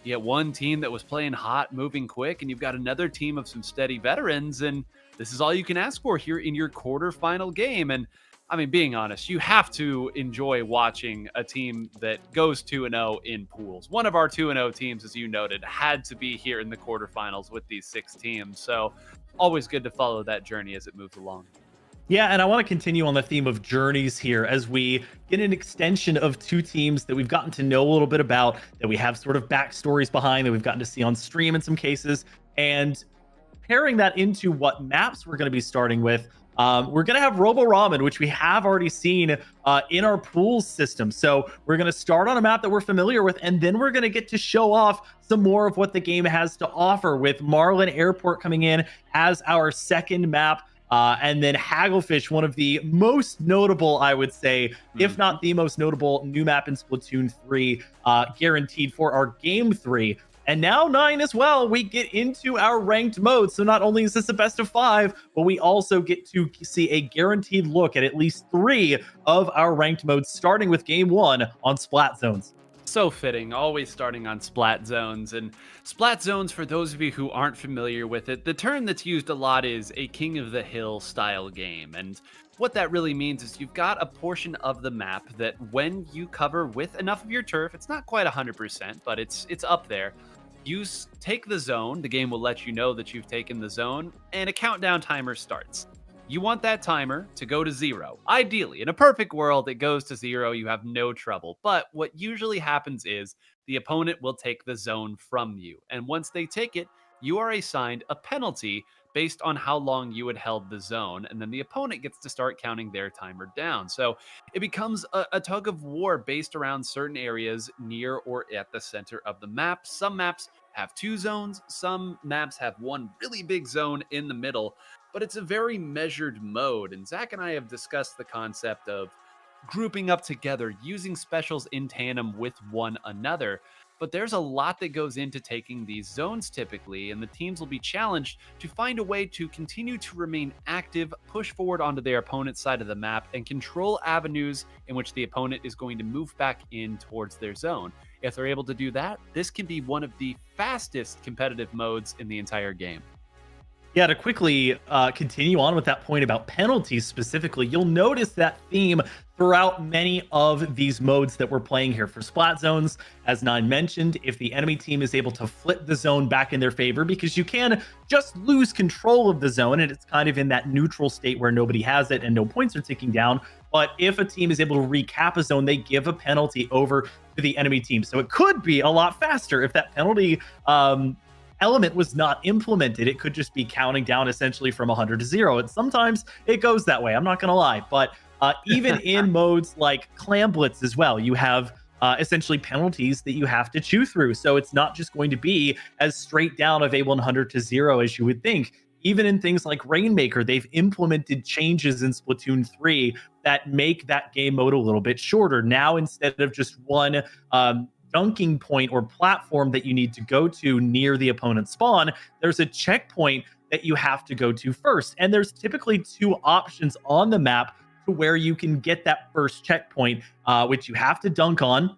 you get one team that was playing hot, moving quick, and you've got another team of some steady veterans. And this is all you can ask for here in your quarterfinal game. And I mean, being honest, you have to enjoy watching a team that goes 2-0 in pools. One of our 2-0 teams, as you noted, had to be here in the quarterfinals with these 6 teams. So always good to follow that journey as it moves along. Yeah, and I want to continue on the theme of journeys here as we get an extension of 2 teams that we've gotten to know a little bit about, that we have sort of backstories behind, that we've gotten to see on stream in some cases, and pairing that into what maps we're going to be starting with. We're going to have Robo Ramen, which we have already seen in our pools system. So we're going to start on a map that we're familiar with, and then we're going to get to show off some more of what the game has to offer, with Marlin Airport coming in as our second map. And then Hagglefish, one of the most notable, I would say, if not the most notable new map in Splatoon 3, guaranteed for our Game 3. And now 9 as well, we get into our ranked mode. So not only is this a best of 5, but we also get to see a guaranteed look at least 3 of our ranked modes, starting with Game 1 on Splat Zones. So fitting, always starting on Splat Zones. And Splat Zones, for those of you who aren't familiar with it, the term that's used a lot is a King of the Hill style game. And what that really means is you've got a portion of the map that when you cover with enough of your turf, it's not quite 100%, but it's up there. You take the zone, the game will let you know that you've taken the zone, and a countdown timer starts. You want that timer to go to 0. Ideally, in a perfect world, it goes to 0, you have no trouble. But what usually happens is the opponent will take the zone from you. And once they take it, you are assigned a penalty based on how long you had held the zone. And then the opponent gets to start counting their timer down. So it becomes a tug of war based around certain areas near or at the center of the map. Some maps have 2 zones. Some maps have 1 really big zone in the middle. But it's a very measured mode. And Zach and I have discussed the concept of grouping up together, using specials in tandem with one another. But there's a lot that goes into taking these zones typically, and the teams will be challenged to find a way to continue to remain active, push forward onto their opponent's side of the map, and control avenues in which the opponent is going to move back in towards their zone. If they're able to do that, this can be one of the fastest competitive modes in the entire game. Yeah, to quickly continue on with that point about penalties specifically, you'll notice that theme throughout many of these modes that we're playing here. For Splat Zones, as 9 mentioned, if the enemy team is able to flip the zone back in their favor, because you can just lose control of the zone and it's kind of in that neutral state where nobody has it and no points are ticking down. But if a team is able to recap a zone, they give a penalty over to the enemy team. So it could be a lot faster if that penalty element was not implemented. It could just be counting down essentially from 100 to 0. And sometimes it goes that way. I'm not going to lie. But even in modes like Clam Blitz as well, you have essentially penalties that you have to chew through. So it's not just going to be as straight down of a 100 to 0 as you would think. Even in things like Rainmaker, they've implemented changes in Splatoon 3 that make that game mode a little bit shorter. Now, instead of just one dunking point or platform that you need to go to near the opponent's spawn, there's a checkpoint that you have to go to first. And there's typically 2 options on the map to where you can get that first checkpoint, which you have to dunk on.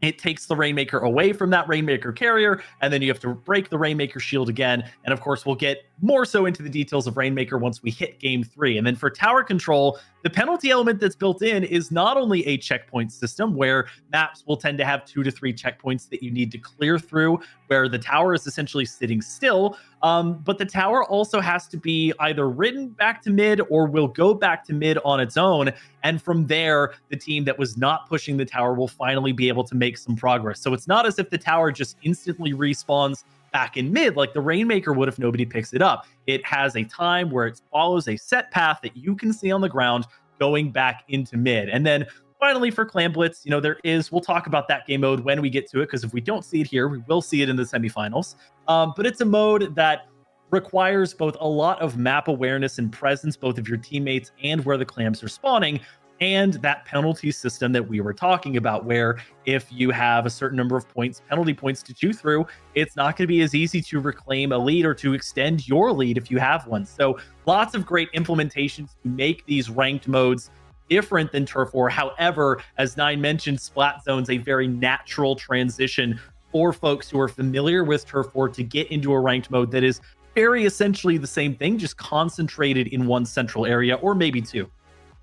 it takes the Rainmaker away from that Rainmaker carrier, and then you have to break the Rainmaker shield again. And of course, we'll get more so into the details of Rainmaker once we hit game 3. And then for tower control, the penalty element that's built in is not only a checkpoint system where maps will tend to have 2 to 3 checkpoints that you need to clear through, where the tower is essentially sitting still, but the tower also has to be either ridden back to mid or will go back to mid on its own. And from there, the team that was not pushing the tower will finally be able to make some progress. So it's not as if the tower just instantly respawns back in mid like the Rainmaker would if nobody picks it up. It has a time where it follows a set path that you can see on the ground going back into mid. And then finally for Clan Blitz, we'll talk about that game mode when we get to it, because if we don't see it here, we will see it in the semifinals. But it's a mode that requires both a lot of map awareness and presence, both of your teammates and where the clams are spawning, and that penalty system that we were talking about, where if you have a certain number of penalty points to chew through, it's not going to be as easy to reclaim a lead or to extend your lead if you have one. So lots of great implementations to make these ranked modes different than Turf War. However, as Nine mentioned, Splat Zone's a very natural transition for folks who are familiar with Turf War to get into a ranked mode that is very essentially the same thing, just concentrated in one central area, or maybe 2.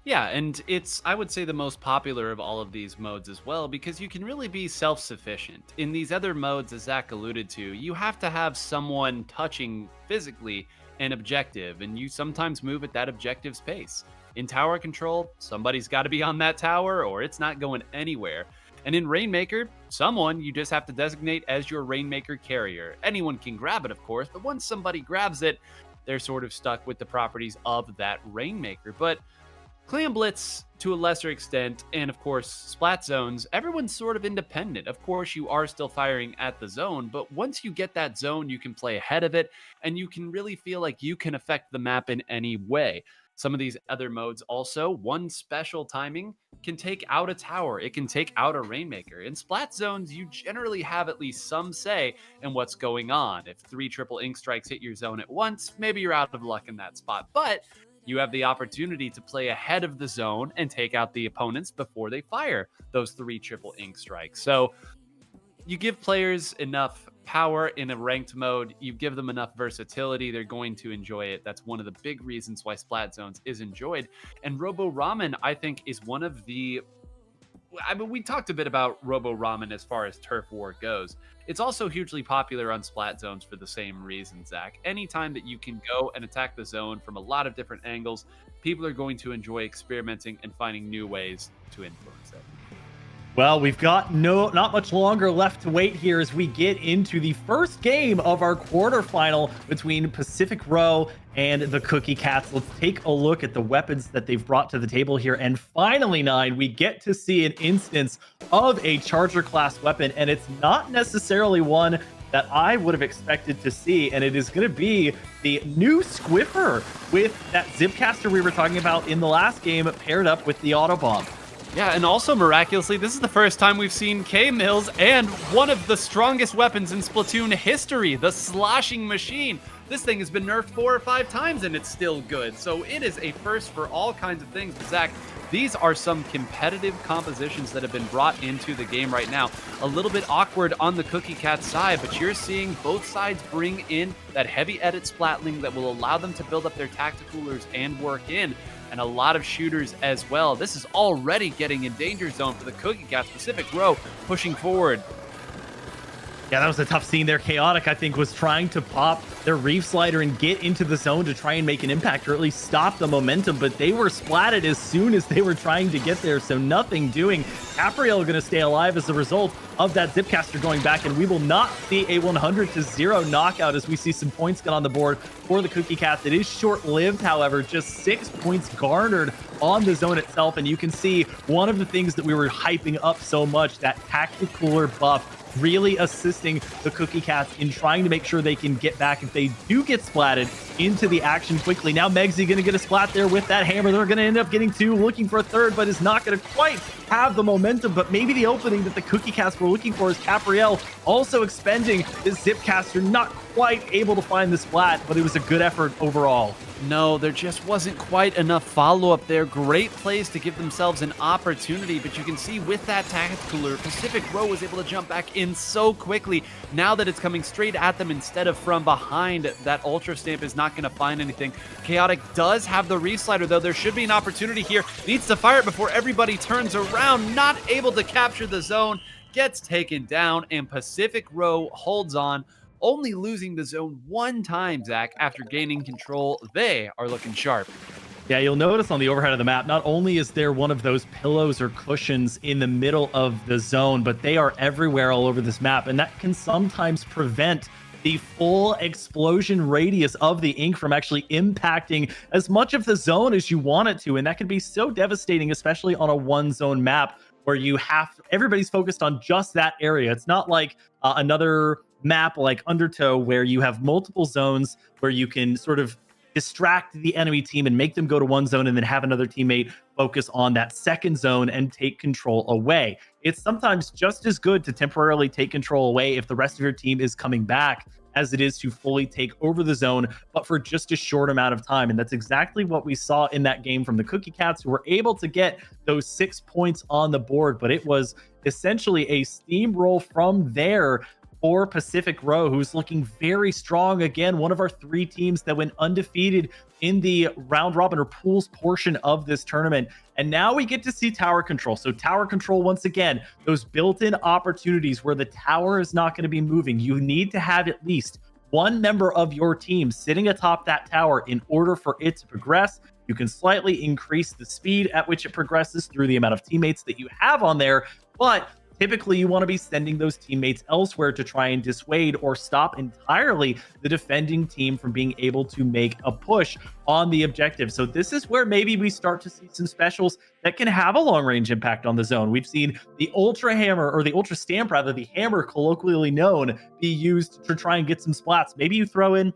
Yeah, and it's, I would say, the most popular of all of these modes as well, because you can really be self-sufficient. In these other modes, as Zach alluded to, you have to have someone touching physically an objective, and you sometimes move at that objective's pace. In tower control, somebody's got to be on that tower or it's not going anywhere. And in Rainmaker, someone you just have to designate as your Rainmaker carrier. Anyone can grab it, of course, but once somebody grabs it, they're sort of stuck with the properties of that Rainmaker. But Clan Blitz, to a lesser extent, and of course Splat Zones, everyone's sort of independent. Of course, you are still firing at the zone, but once you get that zone, you can play ahead of it, and you can really feel like you can affect the map in any way. Some of these other modes also, one special timing can take out a tower. It can take out a Rainmaker. In Splat Zones, you generally have at least some say in what's going on. If 3 triple ink strikes hit your zone at once, maybe you're out of luck in that spot. But you have the opportunity to play ahead of the zone and take out the opponents before they fire those 3 triple ink strikes. So you give players enough power in a ranked mode, you give them enough versatility, they're going to enjoy it. That's one of the big reasons why Splat Zones is enjoyed. And Robo Ramen, I think, is one of the... we talked a bit about Robo Ramen as far as Turf War goes. It's also hugely popular on Splat Zones for the same reason, Zach. Anytime that you can go and attack the zone from a lot of different angles, people are going to enjoy experimenting and finding new ways to influence it. Well, we've got not much longer left to wait here as we get into the first game of our quarterfinal between Pacific Row and the Cookie Cats. Let's take a look at the weapons that they've brought to the table here. And finally, Nine, we get to see an instance of a Charger class weapon, and it's not necessarily one that I would have expected to see, and it is going to be the new Squiffer with that Zipcaster we were talking about in the last game paired up with the Autobomb. Yeah, and also miraculously, this is the first time we've seen K-Mills and one of the strongest weapons in Splatoon history, the Sloshing Machine. This thing has been nerfed 4 or 5 times and it's still good. So it is a first for all kinds of things. But Zach, these are some competitive compositions that have been brought into the game right now. A little bit awkward on the Cookie Cat side, but you're seeing both sides bring in that heavy edit splatling that will allow them to build up their tacticoolers and work in. And a lot of shooters as well. This is already getting in danger zone for the Cookie Cats. Pacific Row pushing forward. Yeah, that was a tough scene there. Chaotic, I think, was trying to pop their Reef Slider and get into the zone to try and make an impact or at least stop the momentum, but they were splatted as soon as they were trying to get there, so nothing doing. Capriel going to stay alive as a result of that Zipcaster going back, and we will not see a 100-0 knockout as we see some points get on the board for the Cookie Cats. It is short-lived, however, just 6 points garnered on the zone itself, and you can see one of the things that we were hyping up so much, that Tacticooler buff, really assisting the Cookie Cats in trying to make sure they can get back if they do get splatted into the action quickly. Now Megsy going to get a splat there with that hammer. They're going to end up getting 2, looking for a third, but is not going to quite have the momentum. But maybe the opening that the Cookie Cats were looking for is Capriel also expending his Zipcaster, not quite able to find the splat, but it was a good effort overall. No, there just wasn't quite enough follow-up there. Great plays to give themselves an opportunity, but you can see with that tactical, Pacific Row was able to jump back in so quickly. Now that it's coming straight at them instead of from behind, that Ultra Stamp is not going to find anything. Chaotic does have the reslider, though. There should be an opportunity here. Needs to fire it before everybody turns around. Not able to capture the zone. Gets taken down, and Pacific Row holds on. Only losing the zone one time, Zach, after gaining control. They are looking sharp. Yeah, you'll notice on the overhead of the map, not only is there one of those pillows or cushions in the middle of the zone, but they are everywhere all over this map, and that can sometimes prevent the full explosion radius of the ink from actually impacting as much of the zone as you want it to, and that can be so devastating, especially on a one-zone map where everybody's focused on just that area. It's not like another map like Undertow where you have multiple zones where you can sort of distract the enemy team and make them go to one zone and then have another teammate focus on that second zone and take control away. It's sometimes just as good to temporarily take control away if the rest of your team is coming back as it is to fully take over the zone, but for just a short amount of time. And that's exactly what we saw in that game from the Cookie Cats, who were able to get those 6 points on the board, but it was essentially a steamroll from there for Pacific Row, who's looking very strong. Again, one of our 3 teams that went undefeated in the round robin or pools portion of this tournament. And now we get to see tower control. So tower control, once again, those built-in opportunities where the tower is not going to be moving. You need to have at least one member of your team sitting atop that tower in order for it to progress. You can slightly increase the speed at which it progresses through the amount of teammates that you have on there, but typically, you want to be sending those teammates elsewhere to try and dissuade or stop entirely the defending team from being able to make a push on the objective. So this is where maybe we start to see some specials that can have a long-range impact on the zone. We've seen the Ultra Hammer, or the Ultra Stamp rather, the hammer colloquially known, be used to try and get some splats. Maybe you throw in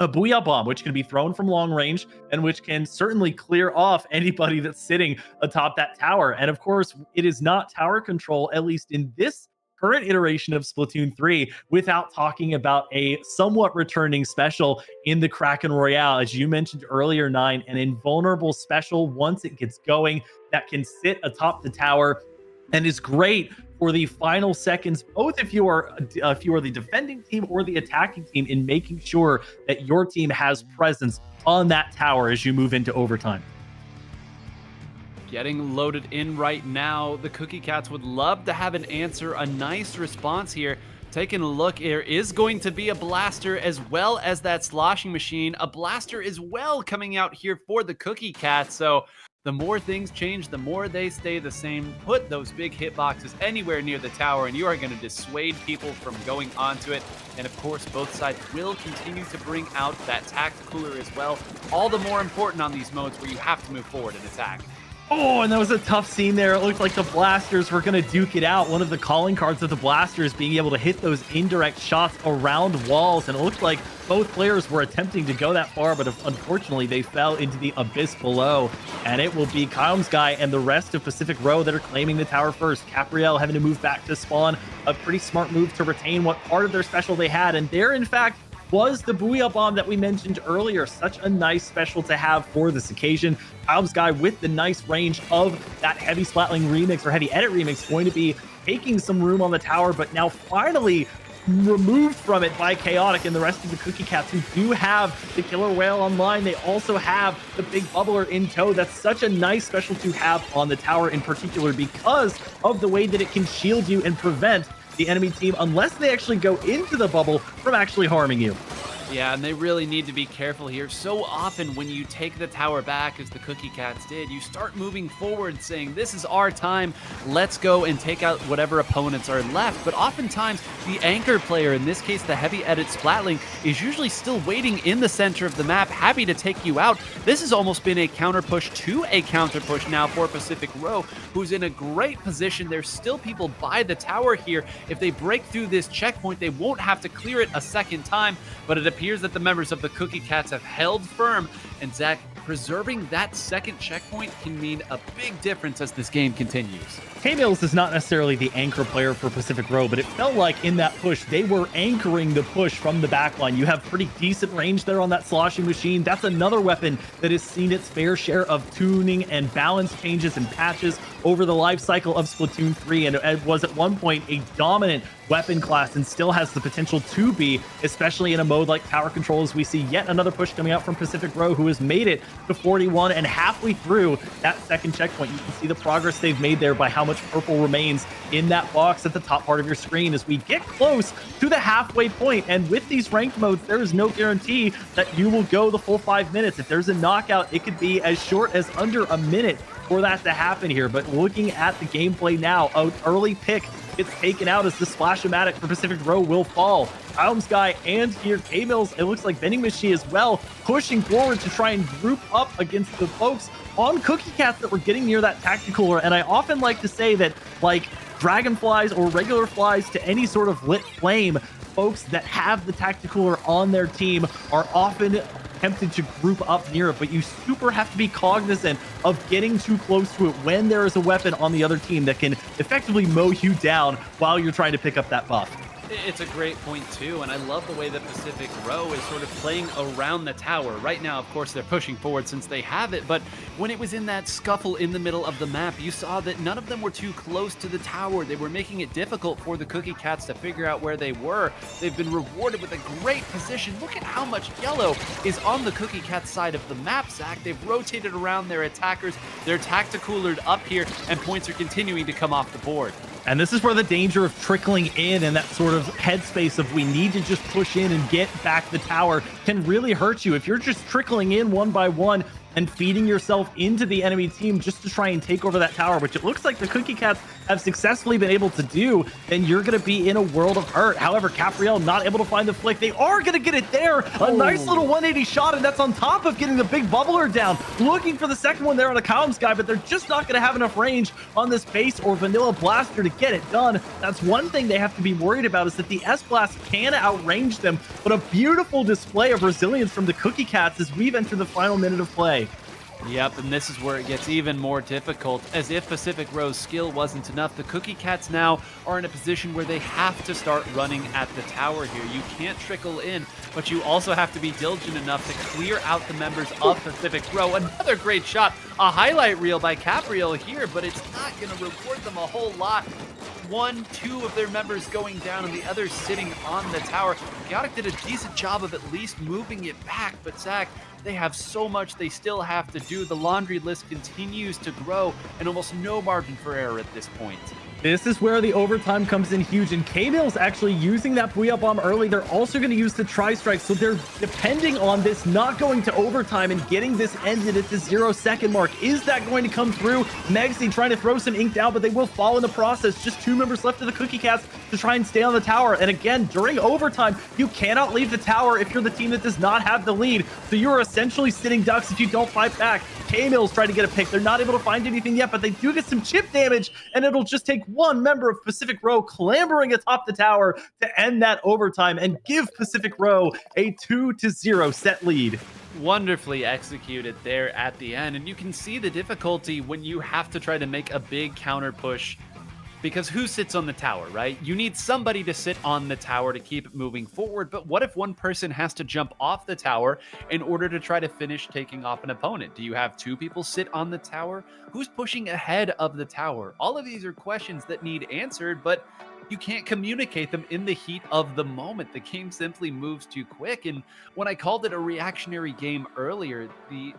a Booyah Bomb, which can be thrown from long range and which can certainly clear off anybody that's sitting atop that tower. And of course, it is not tower control, at least in this current iteration of Splatoon 3, without talking about a somewhat returning special in the Kraken Royale. As you mentioned earlier, Nine, an invulnerable special once it gets going that can sit atop the tower and is great for the final seconds, both if you are the defending team or the attacking team, in making sure that your team has presence on that tower as you move into overtime. Getting loaded in right now. The Cookie Cats would love to have an answer, a nice response here. Taking a look, there is going to be a blaster as well as that sloshing machine. A blaster as well coming out here for the Cookie Cats. So the more things change, the more they stay the same. Put those big hitboxes anywhere near the tower, and you are going to dissuade people from going onto it. And of course, both sides will continue to bring out that tacticaler as well. All the more important on these modes where you have to move forward and attack. Oh, and that was a tough scene there. It looked like the blasters were going to duke it out. One of the calling cards of the blasters being able to hit those indirect shots around walls. And it looked like both players were attempting to go that far, but unfortunately they fell into the abyss below. And it will be Kylemsguy and the rest of Pacific Row that are claiming the tower first. Capriel having to move back to spawn. A pretty smart move to retain what part of their special they had. And there, in fact, was the Booyah Bomb that we mentioned earlier. Such a nice special to have for this occasion. Kylemsguy with the nice range of that heavy splatling remix or heavy edit remix going to be taking some room on the tower, but now finally removed from it by Chaotic and the rest of the Cookie Cats, who do have the Killer Whale online. They also have the Big Bubbler in tow. That's such a nice special to have on the tower in particular because of the way that it can shield you and prevent the enemy team, unless they actually go into the bubble, from actually harming you. Yeah, and they really need to be careful here. So often when you take the tower back, as the Cookie Cats did, you start moving forward saying, this is our time, let's go and take out whatever opponents are left. But oftentimes, the anchor player, in this case the heavy edit Splatling, is usually still waiting in the center of the map, happy to take you out. This has almost been a counter push to a counter push now for Pacific Row, who's in a great position. There's still people by the tower here. If they break through this checkpoint, they won't have to clear it a second time, but it appears that the members of the Cookie Cats have held firm. And Zach, preserving that second checkpoint can mean a big difference as this game continues. K-Mills is not necessarily the anchor player for Pacific Row, but it felt like in that push, they were anchoring the push from the backline. You have pretty decent range there on that sloshing machine. That's another weapon that has seen its fair share of tuning and balance changes and patches over the life cycle of Splatoon 3, and it was at one point a dominant weapon class and still has the potential to be, especially in a mode like tower control, as we see yet another push coming out from Pacific Row, who has made it to 41 and halfway through that second checkpoint. You can see the progress they've made there by how much purple remains in that box at the top part of your screen as we get close to the halfway point. And with these ranked modes, there is no guarantee that you will go the full 5 minutes. If there's a knockout, it could be as short as under a minute for that to happen here. But looking at the gameplay now, an early pick gets taken out as the Splash-O-Matic for Pacific Row will fall. Kylemsguy and here K-Mills, it looks like vendiMachi as well, pushing forward to try and group up against the folks on Cookie Cats that were getting near that tacticooler. And I often like to say that, like, dragonflies or regular flies to any sort of lit flame, folks that have the tacticooler on their team are often tempted to group up near it, but you super have to be cognizant of getting too close to it when there is a weapon on the other team that can effectively mow you down while you're trying to pick up that buff. It's a great point too, and I love the way that Pacific Row is sort of playing around the tower. Right now, of course, they're pushing forward since they have it, but when it was in that scuffle in the middle of the map, you saw that none of them were too close to the tower. They were making it difficult for the Cookie Cats to figure out where they were. They've been rewarded with a great position. Look at how much yellow is on the Cookie Cat side of the map, Zach. They've rotated around their attackers. They're tacticoolered up here, and points are continuing to come off the board. And this is where the danger of trickling in and that sort of headspace of we need to just push in and get back the tower can really hurt you. If you're just trickling in one by one and feeding yourself into the enemy team just to try and take over that tower, which it looks like the Cookie Cats have successfully been able to do, then you're going to be in a world of hurt. However, Capriel not able to find the flick. They are going to get it there. A nice little 180 shot, and that's on top of getting the big bubbler down. Looking for the second one there on a Kylemsguy, but they're just not going to have enough range on this base or vanilla blaster to get it done. That's one thing they have to be worried about, is that the S-Blast can outrange them, but a beautiful display of resilience from the Cookie Cats as we've entered the final minute of play. Yep, and this is where it gets even more difficult. As if Pacific Row's skill wasn't enough, the Cookie Cats now are in a position where they have to start running at the tower here. You can't trickle in, but you also have to be diligent enough to clear out the members of Pacific Row. Another great shot, a highlight reel by Capriel here, but it's not going to reward them a whole lot. 1, 2 of their members going down and the others sitting on the tower. Chaotic did a decent job of at least moving it back, but Zach, they have so much they still have to do. The laundry list continues to grow and almost no margin for error at this point. This is where the overtime comes in huge, and K-Mill's actually using that Booyah Bomb early. They're also going to use the Tri-Strike, so they're depending on this not going to overtime and getting this ended at the 0-second mark. Is that going to come through? Megsy trying to throw some ink down, but they will fall in the process. Just 2 members left of the Cookie Cats to try and stay on the tower. And again, during overtime, you cannot leave the tower if you're the team that does not have the lead. So you are essentially sitting ducks if you don't fight back. K-Mill's trying to get a pick. They're not able to find anything yet, but they do get some chip damage, and it'll just take one member of Pacific Row clambering atop the tower to end that overtime and give Pacific Row a 2-0 set lead. Wonderfully executed there at the end, and you can see the difficulty when you have to try to make a big counter push, because who sits on the tower, right? You need somebody to sit on the tower to keep it moving forward, but what if one person has to jump off the tower in order to try to finish taking off an opponent? Do you have 2 people sit on the tower? Who's pushing ahead of the tower? All of these are questions that need answered, but you can't communicate them in the heat of the moment. The game simply moves too quick, and when I called it a reactionary game earlier, the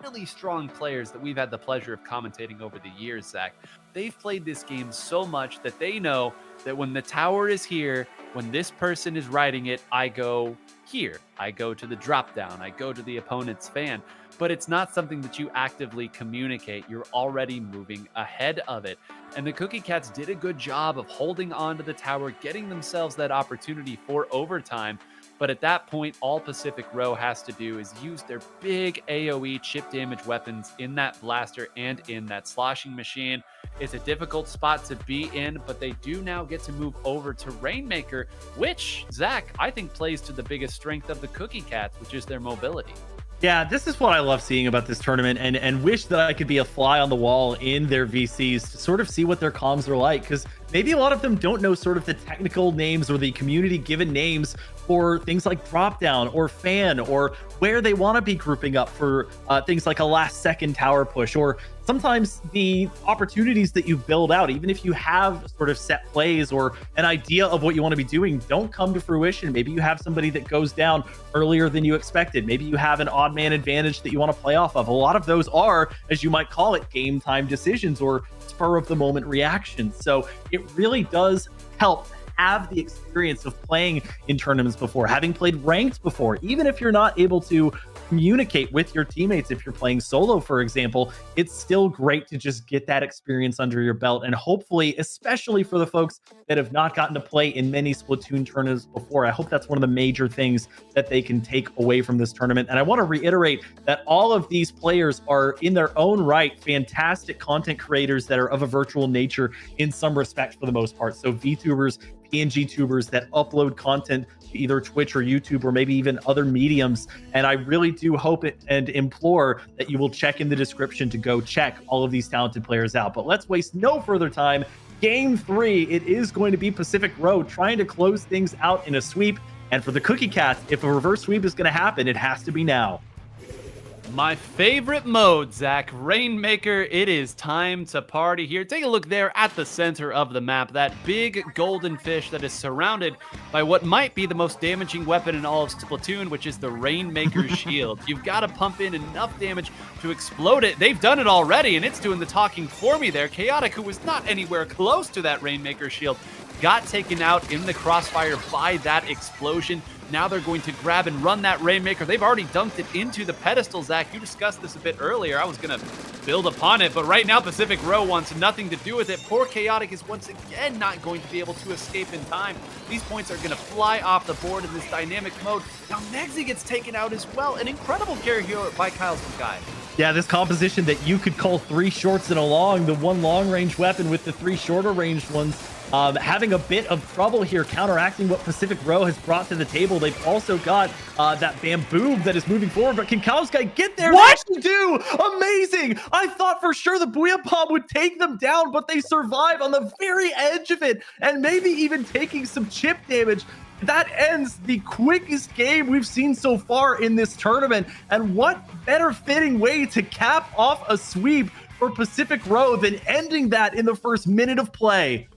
really strong players that we've had the pleasure of commentating over the years, Zach, they've played this game so much that they know that when the tower is here, when this person is riding it, I go here. I go to the drop down. I go to the opponent's fan. But it's not something that you actively communicate. You're already moving ahead of it. And the Cookie Cats did a good job of holding on to the tower, getting themselves that opportunity for overtime. But at that point, all Pacific Row has to do is use their big AoE chip damage weapons in that blaster and in that sloshing machine. It's a difficult spot to be in, but they do now get to move over to Rainmaker, which, Zach, I think plays to the biggest strength of the Cookie Cats, which is their mobility. Yeah, this is what I love seeing about this tournament, and wish that I could be a fly on the wall in their VCs to sort of see what their comms are like, because maybe a lot of them don't know sort of the technical names or the community given names for things like drop down or fan, or where they want to be grouping up for things like a last second tower push, or sometimes the opportunities that you build out, even if you have sort of set plays or an idea of what you want to be doing, don't come to fruition. Maybe you have somebody that goes down earlier than you expected. Maybe you have an odd man advantage that you want to play off of. A lot of those are, as you might call it, game time decisions or spur of the moment reactions. So it really does help have the experience of playing in tournaments before, having played ranked before. Even if you're not able to communicate with your teammates, if you're playing solo, for example, it's still great to just get that experience under your belt. And hopefully, especially for the folks that have not gotten to play in many Splatoon tournaments before, I hope that's one of the major things that they can take away from this tournament. And I want to reiterate that all of these players are in their own right fantastic content creators that are of a virtual nature in some respect for the most part. So VTubers, PNGtubers that upload content to either Twitch or YouTube or maybe even other mediums. And I really do hope and implore that you will check in the description to go check all of these talented players out. But let's waste no further time. Game 3, it is going to be Pacific Row trying to close things out in a sweep. And for the Cookie Cats, if a reverse sweep is going to happen, it has to be now. My favorite mode, Zach, Rainmaker. It is time to party here. Take a look there at the center of the map. That big golden fish that is surrounded by what might be the most damaging weapon in all of Splatoon, which is the Rainmaker shield. You've got to pump in enough damage to explode it. They've done it already, and it's doing the talking for me there. Chaotic, who was not anywhere close to that Rainmaker shield, got taken out in the crossfire by that explosion. Now they're going to grab and run that Rainmaker. They've already dunked it into the pedestal, Zach. You discussed this a bit earlier. I was going to build upon it, but right now Pacific Row wants nothing to do with it. Poor Chaotic is once again not going to be able to escape in time. These points are going to fly off the board in this dynamic mode. Now Megzy gets taken out as well. An incredible carry here by Kylemsguy. Yeah, this composition that you could call 3 shorts and a long, the one long range weapon with the 3 shorter ranged ones, having a bit of trouble here counteracting what Pacific Row has brought to the table. They've also got that bamboo that is moving forward, but can Kylemsguy get there? What? They do! Amazing! I thought for sure the Booyah Bomb would take them down, but they survive on the very edge of it, and maybe even taking some chip damage. That ends the quickest game we've seen so far in this tournament. And what better fitting way to cap off a sweep for Pacific Row than ending that in the first minute of play?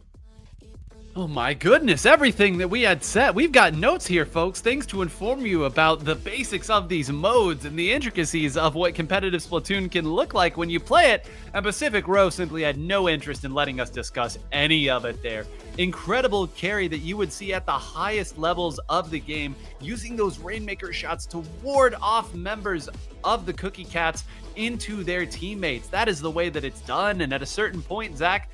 Oh my goodness, everything that we had set. We've got notes here, folks, things to inform you about the basics of these modes and the intricacies of what competitive Splatoon can look like when you play it. And Pacific Row simply had no interest in letting us discuss any of it there. Incredible carry that you would see at the highest levels of the game, using those Rainmaker shots to ward off members of the Cookie Cats into their teammates. That is the way that it's done. And at a certain point, Zach,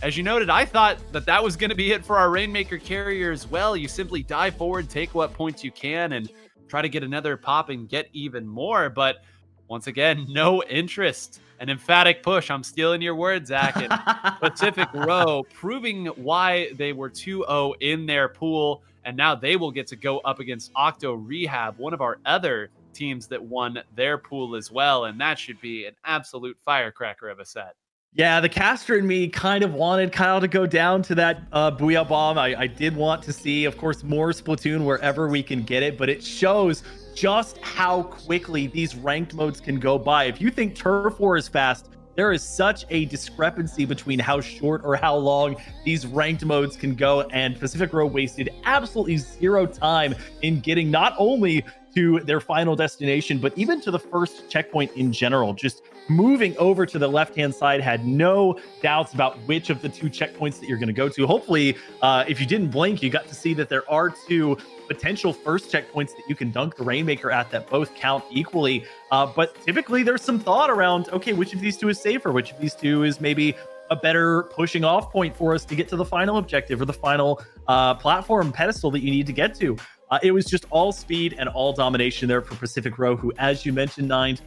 as you noted, I thought that was going to be it for our Rainmaker carrier as well. You simply dive forward, take what points you can, and try to get another pop and get even more. But once again, no interest. An emphatic push. I'm stealing your words, Zach. And Pacific Row proving why they were 2-0 in their pool. And now they will get to go up against Octo Rehab, one of our other teams that won their pool as well. And that should be an absolute firecracker of a set. Yeah, the caster in me kind of wanted Kyle to go down to that Booyah Bomb. I did want to see, of course, more Splatoon wherever we can get it, but it shows just how quickly these ranked modes can go by. If you think Turf War is fast, there is such a discrepancy between how short or how long these ranked modes can go, and Pacific Row wasted absolutely zero time in getting not only to their final destination, but even to the first checkpoint in general. Just moving over to the left-hand side, had no doubts about which of the 2 checkpoints that you're going to go to. Hopefully, if you didn't blink, you got to see that there are 2 potential first checkpoints that you can dunk the Rainmaker at that both count equally. But typically there's some thought around, okay, which of these 2 is safer? Which of these 2 is maybe a better pushing off point for us to get to the final objective or the final platform pedestal that you need to get to? It was just all speed and all domination there for Pacific Row, who, as you mentioned, Nine,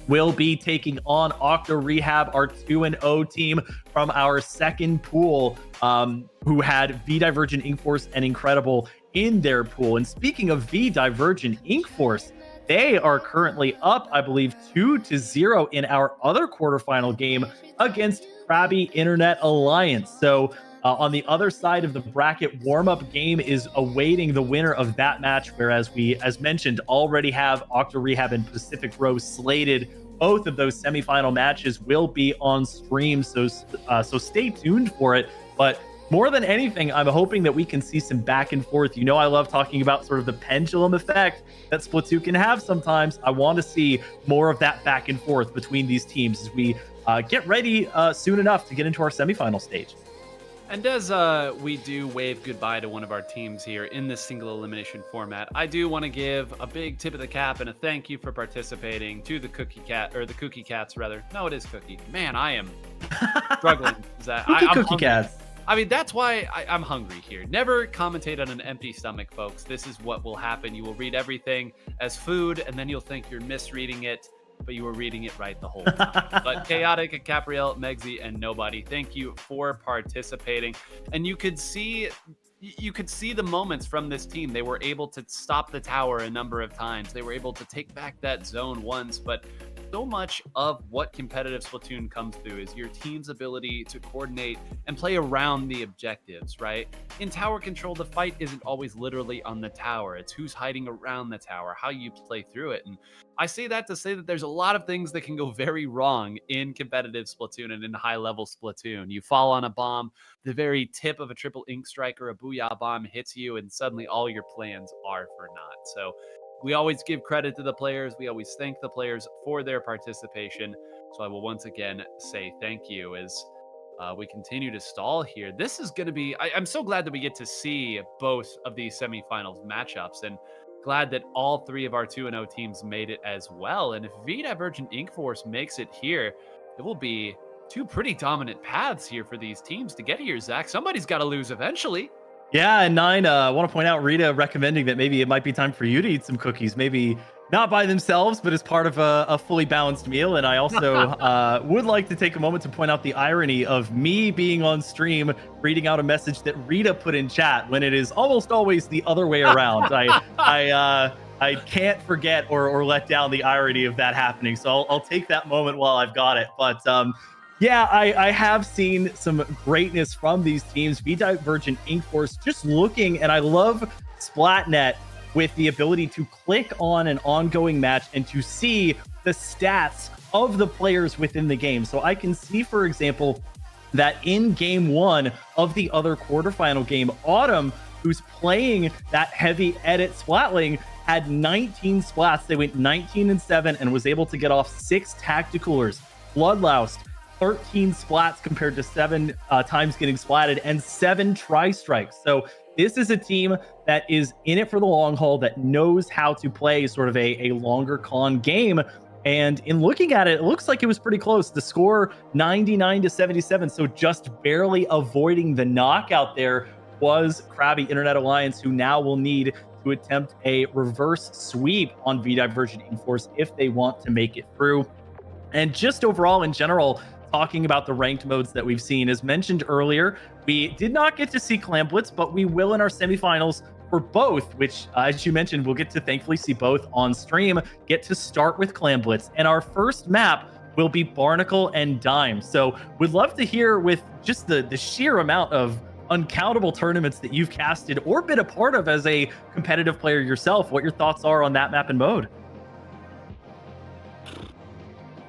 will be taking on Octo Rehab, our 2-0 team from our second pool, who had V-Divergent Ink Force and Inkredible in their pool. And speaking of V-Divergent Ink Force, They are currently up, I believe, 2-0 in our other quarterfinal game against Crabby Internet Alliance. So on the other side of the bracket, Warmup game is awaiting the winner of that match, whereas we, as mentioned, already have Octo Rehab and Pacific Rose slated. Both of those semifinal matches will be on stream, so stay tuned for it. But more than anything, I'm hoping that we can see some back and forth. You know, I love talking about sort of the pendulum effect that Splatoon can have sometimes. I want to see more of that back and forth between these teams as we get ready soon enough to get into our semifinal stage. And as we do wave goodbye to one of our teams here in this single elimination format, I do want to give a big tip of the cap and a thank you for participating to the Cookie Cats, rather. No, it is Cookie. Man, I am struggling. Cookie Cats. I mean, that's why I'm hungry here. Never commentate on an empty stomach, folks. This is what will happen. You will read everything as food, and then you'll think you're misreading it, but you were reading it right the whole time. But Chaotic and Capriel, Megsy, and Nobody, thank you for participating. And you could see the moments from this team. They were able to stop the tower a number of times. They were able to take back that zone once, but so much of what competitive Splatoon comes through is your team's ability to coordinate and play around the objectives, right? In tower control, the fight isn't always literally on the tower. It's who's hiding around the tower, how you play through it. And I say that to say that there's a lot of things that can go very wrong in competitive Splatoon and in high-level Splatoon. You fall on a bomb, the very tip of a triple ink strike or a booyah bomb hits you, and suddenly all your plans are for naught. So we always give credit to the players. We always thank the players for their participation. So I will once again say thank you as we continue to stall here. This is going to be, I'm so glad that we get to see both of these semifinals matchups, and glad that all three of our 2-0 teams made it as well. And if V-Divergent Ink Force makes it here, it will be two pretty dominant paths here for these teams to get here, Zach. Somebody's got to lose eventually. Yeah, and 9, I want to point out Rita recommending that maybe it might be time for you to eat some cookies, maybe not by themselves, but as part of a fully balanced meal. And I also would like to take a moment to point out the irony of me being on stream, reading out a message that Rita put in chat when it is almost always the other way around. I can't forget or let down the irony of that happening. So I'll take that moment while I've got it. But yeah, I have seen some greatness from these teams. V-Divergent Ink Force just looking, and I love Splatnet with the ability to click on an ongoing match and to see the stats of the players within the game. So I can see, for example, that in game 1 of the other quarterfinal game, Autumn, who's playing that heavy edit Splatling, had 19 splats. They went 19-7 and was able to get off 6 tacticulars. Bloodloust, 13 splats compared to 7 times getting splatted and 7 tri-strikes. So this is a team that is in it for the long haul, that knows how to play sort of a longer con game. And in looking at it, it looks like it was pretty close. The score 99-77, so just barely avoiding the knockout there was Crabby Internet Alliance, who now will need to attempt a reverse sweep on V-Divergent Ink Force if they want to make it through. And just overall, in general, talking about the ranked modes that we've seen, as mentioned earlier, we did not get to see Clam Blitz, but we will in our semifinals for both, which, as you mentioned, we'll get to thankfully see both on stream, get to start with Clam Blitz. And our first map will be Barnacle and Dime. So we'd love to hear, with just the sheer amount of uncountable tournaments that you've casted or been a part of as a competitive player yourself, what your thoughts are on that map and mode.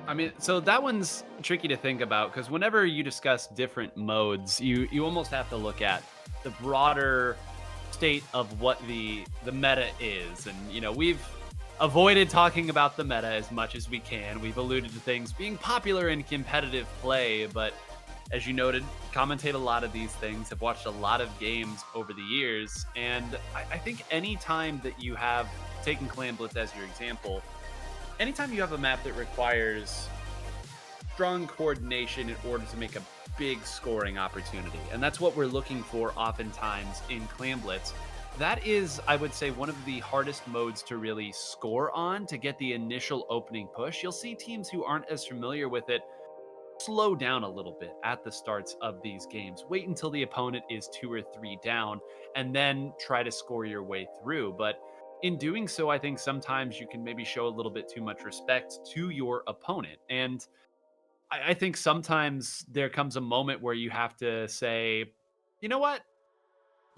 I mean, so that one's tricky to think about, because whenever you discuss different modes, you almost have to look at the broader state of what the meta is. And, you know, we've avoided talking about the meta as much as we can. We've alluded to things being popular in competitive play, but as you noted, commentate a lot of these things, have watched a lot of games over the years. And I think any time that you have taken Clam Blitz as your example, anytime you have a map that requires strong coordination in order to make a big scoring opportunity, and that's what we're looking for oftentimes in Clam Blitz, that is, I would say, one of the hardest modes to really score on, to get the initial opening push. You'll see teams who aren't as familiar with it slow down a little bit at the starts of these games. Wait until the opponent is 2 or 3 down, and then try to score your way through. But in doing so, I think sometimes you can maybe show a little bit too much respect to your opponent. And I think sometimes there comes a moment where you have to say, you know what?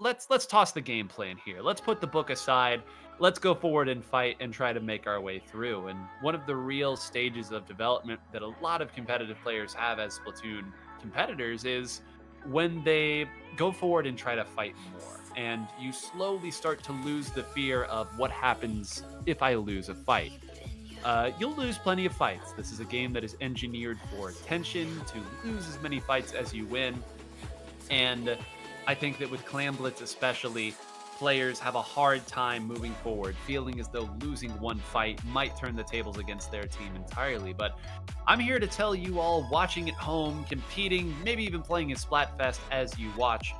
Let's toss the game plan here. Let's put the book aside. Let's go forward and fight and try to make our way through. And one of the real stages of development that a lot of competitive players have as Splatoon competitors is when they go forward and try to fight more. And you slowly start to lose the fear of what happens if I lose a fight. You'll lose plenty of fights. This is a game that is engineered for attention, to lose as many fights as you win. And I think that with Clam Blitz especially, players have a hard time moving forward, feeling as though losing one fight might turn the tables against their team entirely. But I'm here to tell you all watching at home, competing, maybe even playing in Splatfest as you watch,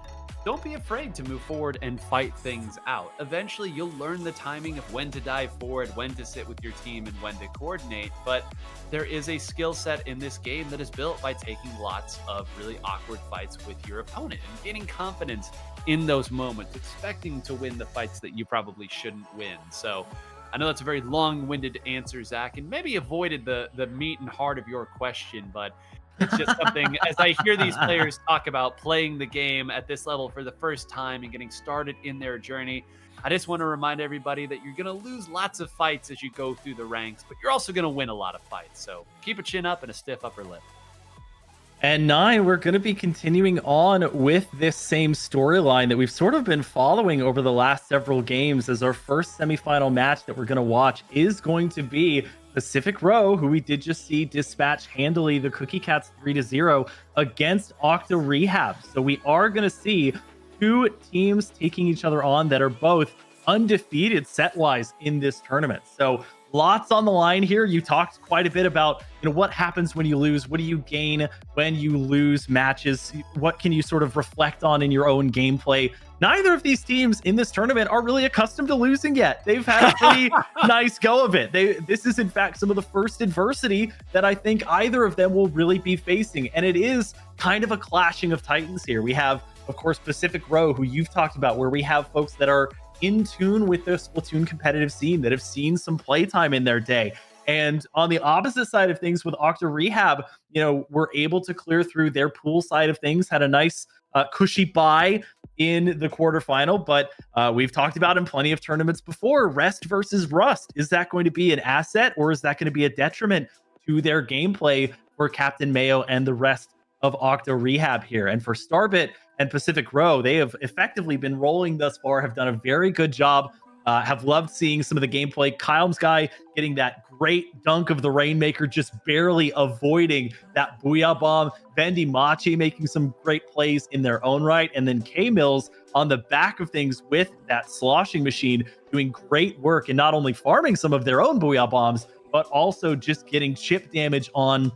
don't be afraid to move forward and fight things out. Eventually, you'll learn the timing of when to dive forward, when to sit with your team, and when to coordinate. But there is a skill set in this game that is built by taking lots of really awkward fights with your opponent and gaining confidence in those moments, expecting to win the fights that you probably shouldn't win. So I know that's a very long-winded answer, Zach, and maybe avoided the meat and heart of your question, but it's just something, as I hear these players talk about playing the game at this level for the first time and getting started in their journey, I just want to remind everybody that you're going to lose lots of fights as you go through the ranks, but you're also going to win a lot of fights. So keep a chin up and a stiff upper lip. And 9, we're going to be continuing on with this same storyline that we've sort of been following over the last several games, as our first semifinal match that we're going to watch is going to be Pacific Row, who we did just see dispatch handily the Cookie Cats 3-0 against Octo Rehab. So we are going to see two teams taking each other on that are both undefeated set-wise in this tournament. So lots on the line here. You talked quite a bit about, what happens when you lose. What do you gain when you lose matches? What can you sort of reflect on in your own gameplay? Neither of these teams in this tournament are really accustomed to losing yet. They've had a pretty nice go of it. This is, in fact, some of the first adversity that I think either of them will really be facing. And it is kind of a clashing of titans here. We have, of course, Pacific Row, who you've talked about, where we have folks that are in tune with the Splatoon competitive scene, that have seen some playtime in their day. And on the opposite side of things with Octo Rehab, we're able to clear through their pool side of things, had a nice cushy bye in the quarterfinal, but we've talked about in plenty of tournaments before, rest versus rust. Is that going to be an asset, or is that going to be a detriment to their gameplay for Captain Mayo and the rest of Octo Rehab here? And for Starbit and Pacific Row, they have effectively been rolling thus far, have done a very good job, have loved seeing some of the gameplay. Kylemsguy getting that great dunk of the Rainmaker, just barely avoiding that Booyah Bomb. vendiMachi making some great plays in their own right. And then K-Mills on the back of things with that sloshing machine, doing great work and not only farming some of their own Booyah Bombs, but also just getting chip damage on,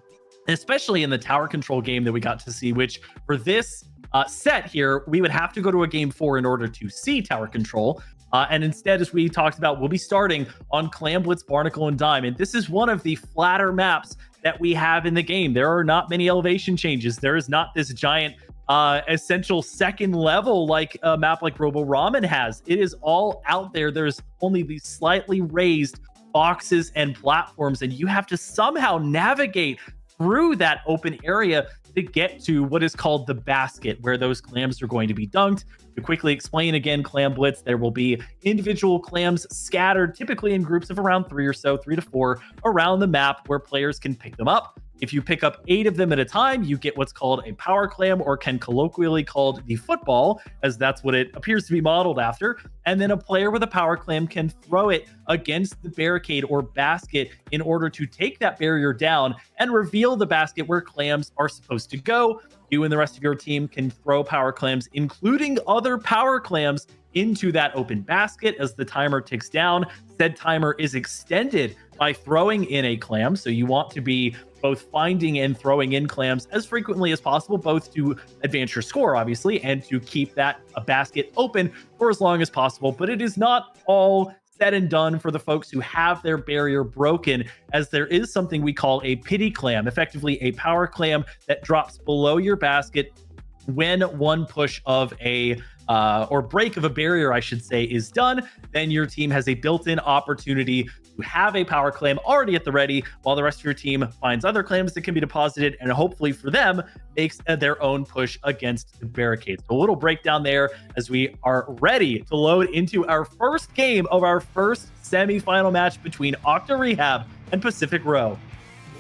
especially in the tower control game that we got to see, which for this set here, we would have to go to a game 4 in order to see tower control. And instead, as we talked about, we'll be starting on Clam Blitz, Barnacle, and Diamond. This is one of the flatter maps that we have in the game. There are not many elevation changes. There is not this giant essential second level like a map like Robo Ramen has. It is all out there. There's only these slightly raised boxes and platforms, and you have to somehow navigate through that open area to get to what is called the basket, where those clams are going to be dunked. To quickly explain again, Clam Blitz, there will be individual clams scattered, typically in groups of around 3 or so, 3 to 4, around the map where players can pick them up. If you pick up 8 of them at a time, you get what's called a power clam, or can colloquially called the football, as that's what it appears to be modeled after. And then a player with a power clam can throw it against the barricade or basket in order to take that barrier down and reveal the basket where clams are supposed to go. You and the rest of your team can throw power clams, including other power clams, into that open basket. As the timer ticks down, said timer is extended by throwing in a clam. So you want to be both finding and throwing in clams as frequently as possible, both to advance your score, obviously, and to keep that basket open for as long as possible. But it is not all said and done for the folks who have their barrier broken, as there is something we call a pity clam, effectively a power clam that drops below your basket when one push of a or break of a barrier, I should say, is done, then your team has a built-in opportunity to have a power clam already at the ready, while the rest of your team finds other clams that can be deposited, and hopefully for them makes their own push against the barricades. So a little breakdown there as we are ready to load into our first game of our first semifinal match between Octo Rehab and Pacific Row.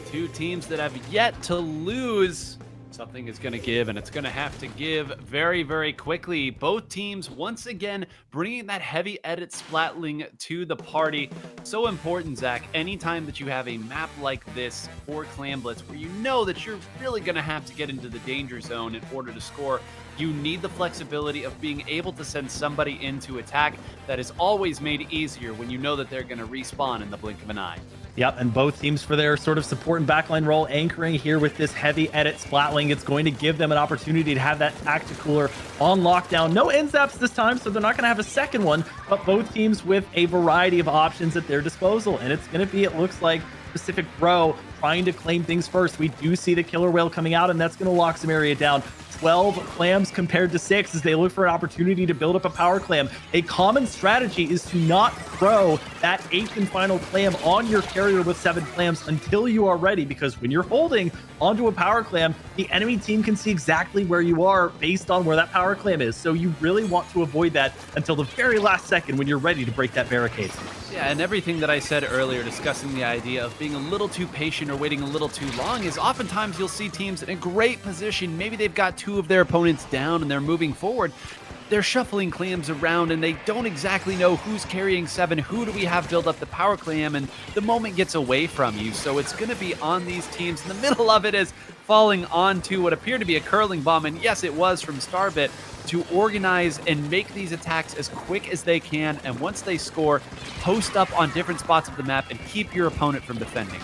Two teams that have yet to lose. Something is going to give, and it's going to have to give very, very quickly. Both teams, once again, bringing that heavy edit splatling to the party. So important, Zach, anytime that you have a map like this for Clam Blitz, where you know that you're really going to have to get into the danger zone in order to score, you need the flexibility of being able to send somebody into attack. That is always made easier when you know that they're going to respawn in the blink of an eye. Yep, and both teams for their sort of support and backline role, anchoring here with this heavy edit splatling. It's going to give them an opportunity to have that tacticaler on lockdown. No end zaps this time, so they're not going to have a second one, but both teams with a variety of options at their disposal. And it's going to be, it looks like, Pacific Row trying to claim things first. We do see the killer whale coming out, and that's going to lock some area down. 12 clams compared to 6 as they look for an opportunity to build up a power clam. A common strategy is to not throw that 8th and final clam on your carrier with 7 clams until you are ready, because when you're holding onto a power clam, the enemy team can see exactly where you are based on where that power clam is. So you really want to avoid that until the very last second when you're ready to break that barricade. Yeah, and everything that I said earlier discussing the idea of being a little too patient or waiting a little too long is oftentimes you'll see teams in a great position. Maybe they've got 2 of their opponents down and they're moving forward. They're shuffling clams around and they don't exactly know who's carrying 7, who do we have build up the power clam, and the moment gets away from you. So it's going to be on these teams. In the middle of it is falling onto what appeared to be a curling bomb, and yes, it was from Starbit, to organize and make these attacks as quick as they can, and once they score, post up on different spots of the map and keep your opponent from defending.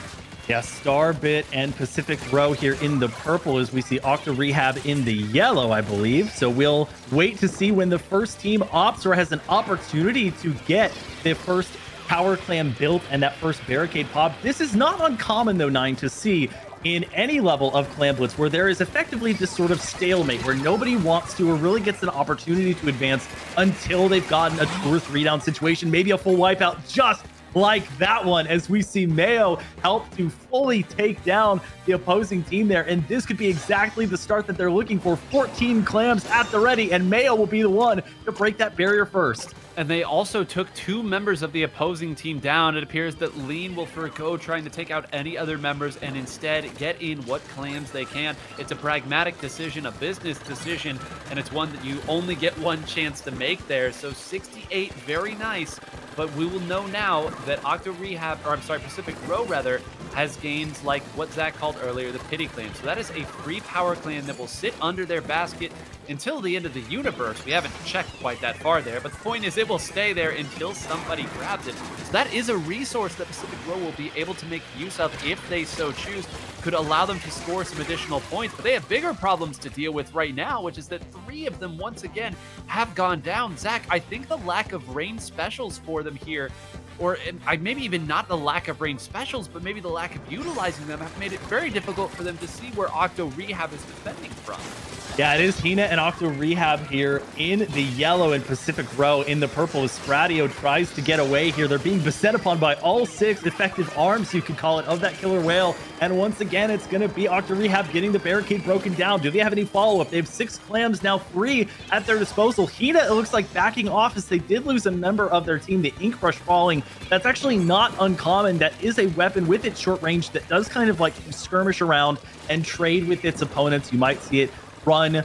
Yes, Starbit and Pacific Row here in the purple as we see Octo Rehab in the yellow, I believe. So we'll wait to see when the first team opts or has an opportunity to get the first power clam built and that first barricade pop. This is not uncommon, though, Nine, to see in any level of Clam Blitz where there is effectively this sort of stalemate where nobody wants to or really gets an opportunity to advance until they've gotten a 2 or 3 down situation, maybe a full wipeout, just like that one, as we see Mayo help to fully take down the opposing team there. And this could be exactly the start that they're looking for. 14 clams at the ready, and Mayo will be the one to break that barrier first. And they also took 2 members of the opposing team down. It appears that Lean will forgo trying to take out any other members and instead get in what clams they can. It's a pragmatic decision, a business decision, and it's one that you only get one chance to make there. So 68, very nice. But we will know now that Octo Rehab, or I'm sorry, Pacific Row rather, has gains like what Zach called earlier, the pity clam. So that is a free power clam that will sit under their basket until the end of the universe. We haven't checked quite that far there, but the point is it will stay there until somebody grabs it. So that is a resource that Pacific Row will be able to make use of if they so choose. Could allow them to score some additional points, but they have bigger problems to deal with right now, which is that 3 of them once again have gone down. Zach, I think the lack of rain specials for them here, or maybe even not the lack of range specials, but maybe the lack of utilizing them, have made it very difficult for them to see where Octo Rehab is defending from. Yeah, it is Hina and Octo Rehab here in the yellow and Pacific Row in the purple as Stradio tries to get away here. They're being beset upon by all 6 effective arms, you could call it, of that killer whale. And once again, it's going to be Octo Rehab getting the barricade broken down. Do they have any follow-up? They have 6 clams, now 3 at their disposal. Hina, it looks like, backing off as they did lose a member of their team, the Ink Rush falling. That's actually not uncommon. That is a weapon with its short range that does kind of like skirmish around and trade with its opponents. You might see it run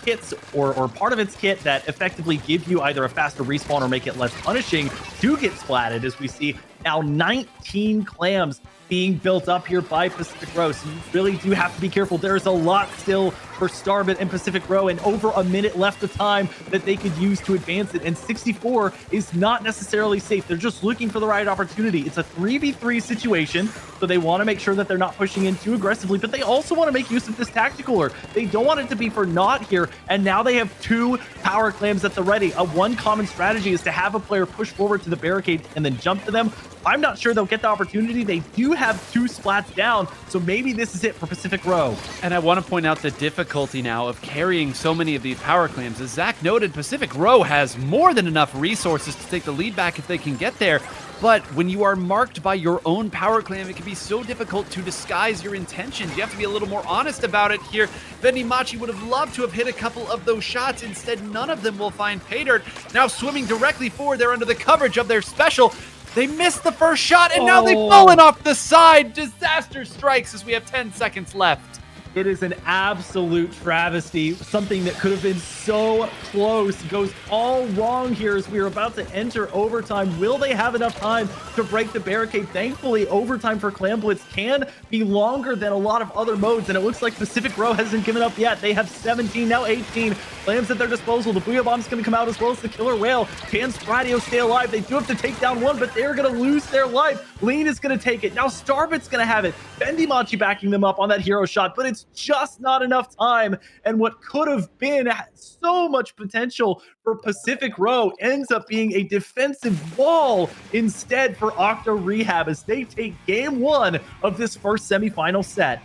kits or part of its kit that effectively give you either a faster respawn or make it less punishing to get splatted, as we see now 19 clams being built up here by Pacific Row. So you really do have to be careful. There's a lot still for Starbit and Pacific Row, and over a minute left of time that they could use to advance it. And 64 is not necessarily safe. They're just looking for the right opportunity. It's a 3v3 situation, so they want to make sure that they're not pushing in too aggressively, but they also want to make use of this tacticaler. They don't want it to be for naught here, and now they have 2 power clams at the ready. One common strategy is to have a player push forward to the barricade and then jump to them. I'm not sure they'll get the opportunity. They do have 2 splats down, so maybe this is it for Pacific Row. And I want to point out the difficulty now of carrying so many of these power clams. As Zach noted, Pacific Row has more than enough resources to take the lead back if they can get there. But when you are marked by your own power clam, it can be so difficult to disguise your intentions. You have to be a little more honest about it here. vendiMachi would have loved to have hit a couple of those shots. Instead, none of them will find pay dirt. Now swimming directly forward, they're under the coverage of their special. They missed the first shot, and now they've fallen off the side. Disaster strikes as we have 10 seconds left. It is an absolute travesty. Something that could have been so close goes all wrong here as we are about to enter overtime. Will they have enough time to break the barricade? Thankfully, overtime for Clam Blitz can be longer than a lot of other modes, and it looks like Pacific Row hasn't given up yet. They have 17, now 18 clams at their disposal. The Booyah Bomb's going to come out as well as the Killer Whale. Can Spradio stay alive? They do have to take down one, but they're going to lose their life. Lean is going to take it. Now Starbit's going to have it. vendiMachi backing them up on that hero shot, but it's just not enough time. And what could have been so much potential for Pacific Row ends up being a defensive wall instead for Octo Rehab as they take game 1 of this first semifinal set.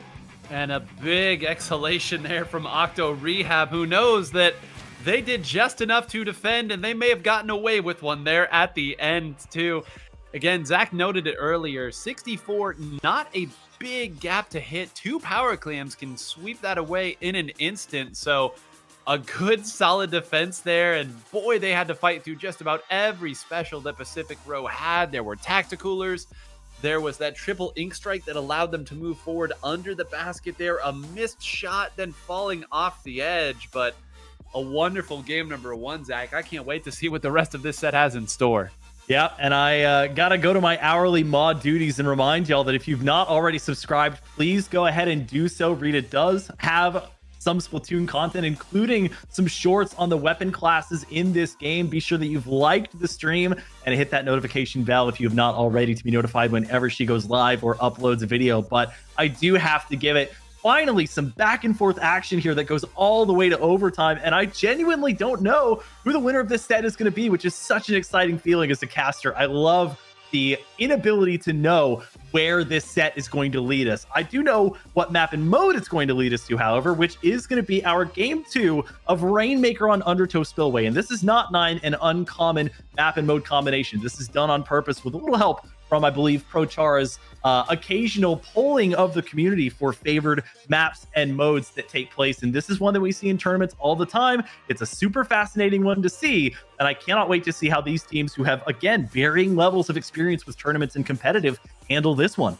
And a big exhalation there from Octo Rehab, who knows that they did just enough to defend, and they may have gotten away with one there at the end, too. Again, Zach noted it earlier, 64, not a big gap to hit. 2 power clams can sweep that away in an instant, so a good solid defense there, and boy, they had to fight through just about every special that Pacific Row had. There were tacticoolers. There was that triple ink strike that allowed them to move forward under the basket there. A missed shot, then falling off the edge. But a wonderful game number 1, Zach. I can't wait to see what the rest of this set has in store. Yeah, and I got to go to my hourly mod duties and remind y'all that if you've not already subscribed, please go ahead and do so. Rita does have some Splatoon content, including some shorts on the weapon classes in this game. Be sure that you've liked the stream and hit that notification bell if you have not already to be notified whenever she goes live or uploads a video. But I do have to give it finally some back and forth action here that goes all the way to overtime. And I genuinely don't know who the winner of this set is going to be, which is such an exciting feeling as a caster. I love the inability to know where this set is going to lead us. I do know what map and mode it's going to lead us to, however, which is going to be our game 2 of Rainmaker on Undertow Spillway. And this is not 9 an uncommon map and mode combination. This is done on purpose with a little help from, I believe, ProChara's occasional polling of the community for favored maps and modes that take place. And this is one that we see in tournaments all the time. It's a super fascinating one to see. And I cannot wait to see how these teams who have, again, varying levels of experience with tournaments and competitive handle this one.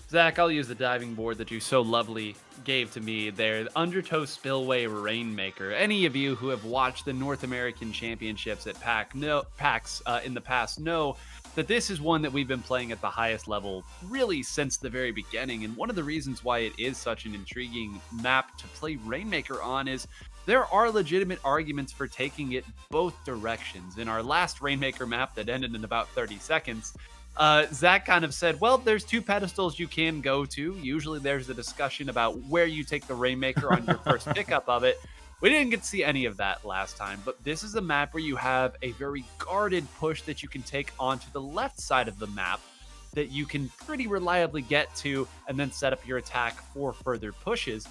Zach, I'll use the diving board that you so lovely gave to me there. The Undertow Spillway Rainmaker. Any of you who have watched the North American Championships at PAX in the past know that this is one that we've been playing at the highest level really since the very beginning. And one of the reasons why it is such an intriguing map to play Rainmaker on is there are legitimate arguments for taking it both directions. In our last Rainmaker map that ended in about 30 seconds, Zach kind of said, well, there's 2 pedestals you can go to. Usually there's a discussion about where you take the Rainmaker on your first pickup of it. We didn't get to see any of that last time, but this is a map where you have a very guarded push that you can take onto the left side of the map that you can pretty reliably get to and then set up your attack for further pushes.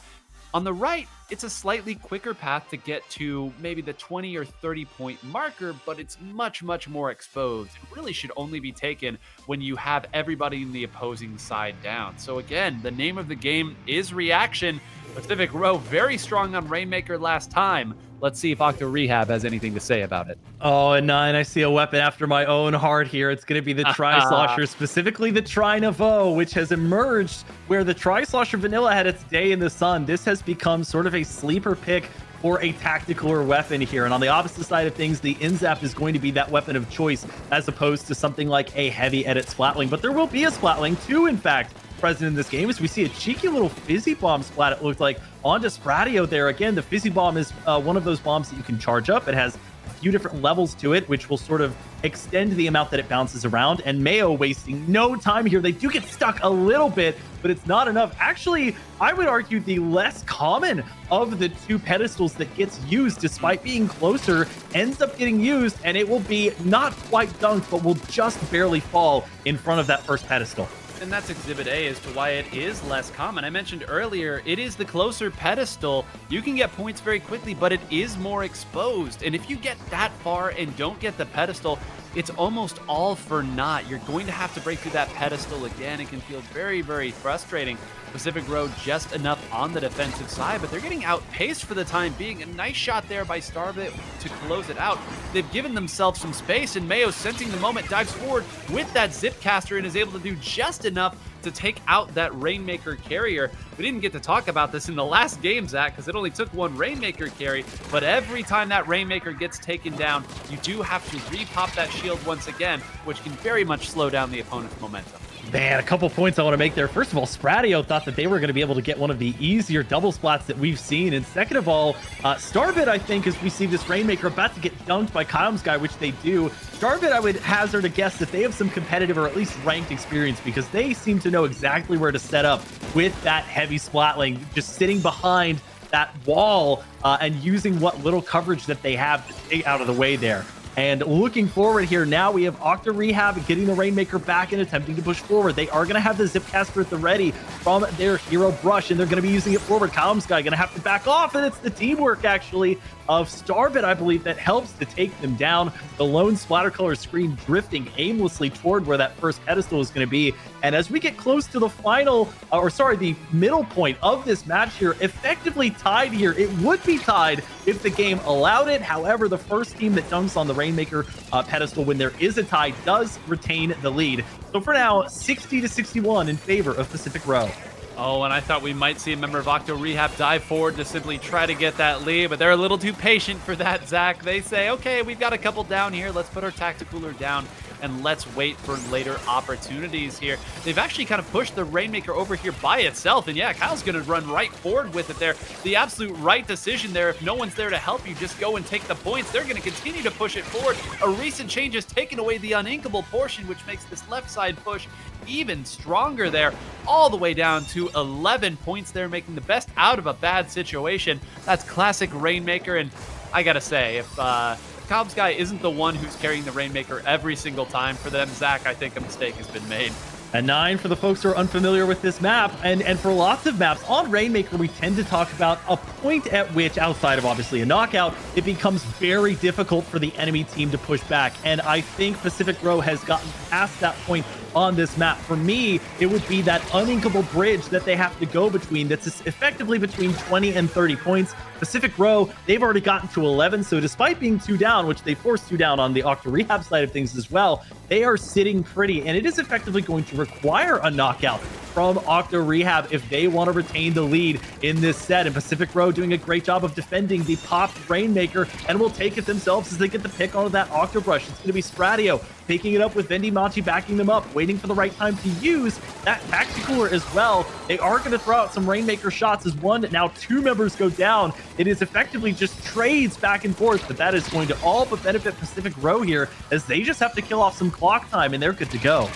On the right, it's a slightly quicker path to get to maybe the 20 or 30 point marker, but it's much, much more exposed. It really should only be taken when you have everybody in the opposing side down. So again, the name of the game is reaction. Pacific Row very strong on Rainmaker last time. Let's see if Octo Rehab has anything to say about it. Oh, and 9, I see a weapon after my own heart here. It's going to be the Tri-Slosher, specifically the Tri-Navo, which has emerged where the Tri-Slosher Vanilla had its day in the sun. This has become sort of a sleeper pick for a tactical or weapon here. And on the opposite side of things, the Inzap is going to be that weapon of choice as opposed to something like a heavy edit Splatling. But there will be a Splatling, 2, in fact, present in this game as we see a cheeky little Fizzy Bomb splat, it looked like, onto Spradio there. Again, the Fizzy Bomb is one of those bombs that you can charge up. It has a few different levels to it, which will sort of extend the amount that it bounces around. And Mayo wasting no time here. They do get stuck a little bit, but it's not enough. Actually, I would argue the less common of the two pedestals that gets used, despite being closer, ends up getting used, and it will be not quite dunked, but will just barely fall in front of that first pedestal. And that's Exhibit A as to why it is less common. I mentioned earlier, it is the closer pedestal. You can get points very quickly, but it is more exposed. And if you get that far and don't get the pedestal, it's almost all for naught. You're going to have to break through that pedestal again. It can feel very, very frustrating. Pacific Road just enough on the defensive side, but they're getting outpaced for the time being. A nice shot there by Starbit to close it out. They've given themselves some space, and Mayo, sensing the moment, dives forward with that Zipcaster and is able to do just enough to take out that Rainmaker carrier. We didn't get to talk about this in the last game, Zach, because it only took one Rainmaker carry, but every time that Rainmaker gets taken down, you do have to repop that shield once again, which can very much slow down the opponent's momentum. Man, a couple points I want to make there. First of all, Spratio thought that they were going to be able to get one of the easier double splats that we've seen. And second of all, Starbit, I think, as we see this Rainmaker about to get dunked by Kylemsguy, which they do. Starbit, I would hazard a guess that they have some competitive or at least ranked experience, because they seem to know exactly where to set up with that heavy splatling, just sitting behind that wall and using what little coverage that they have to stay out of the way there. And looking forward here, now we have Octo Rehab getting the Rainmaker back and attempting to push forward. They are going to have the Zipcaster at the ready from their hero Brush, and they're going to be using it forward. Kylemsguy going to have to back off, and it's the teamwork, actually, of Starbit, I believe, that helps to take them down. The lone splatter color screen drifting aimlessly toward where that first pedestal is going to be. And as we get close to the final, the middle point of this match here, effectively tied here. It would be tied if the game allowed it. However, the first team that dunks on the Rainmaker pedestal when there is a tie does retain the lead. So for now, 60-61 in favor of Pacific Row. Oh, and I thought we might see a member of Octo Rehab dive forward to simply try to get that lead, but they're a little too patient for that, Zach. They say, okay, we've got a couple down here. Let's put our Tacticooler down and let's wait for later opportunities here. They've actually kind of pushed the Rainmaker over here by itself, and yeah, Kyle's going to run right forward with it there. The absolute right decision there. If no one's there to help you, just go and take the points. They're going to continue to push it forward. A recent change has taken away the uninkable portion, which makes this left side push even stronger there, all the way down to 11 points there, making the best out of a bad situation. That's classic Rainmaker, and I gotta say, if Kylemsguy isn't the one who's carrying the Rainmaker every single time for them, Zach, I think a mistake has been made. A 9 for the folks who are unfamiliar with this map, and for lots of maps on Rainmaker, we tend to talk about a point at which, outside of obviously a knockout, it becomes very difficult for the enemy team to push back. And I think Pacific Row has gotten past that point on this map. For me, it would be that uninkable bridge that they have to go between that's effectively between 20 and 30 points. Pacific Row, they've already gotten to 11, so despite being 2 down, which they forced 2 down on the Octo Rehab side of things as well, they are sitting pretty, and it is effectively going to require a knockout from Octo Rehab if they want to retain the lead in this set. And Pacific Row doing a great job of defending the popped Rainmaker, and will take it themselves as they get the pick onto that Octo Brush. It's going to be Spratio picking it up with vendiMachi backing them up, waiting for the right time to use that Tacticooler as well. They are going to throw out some Rainmaker shots as now 2 members go down. It is effectively just trades back and forth, but that is going to all but benefit Pacific Row here, as they just have to kill off some clock time and they're good to go.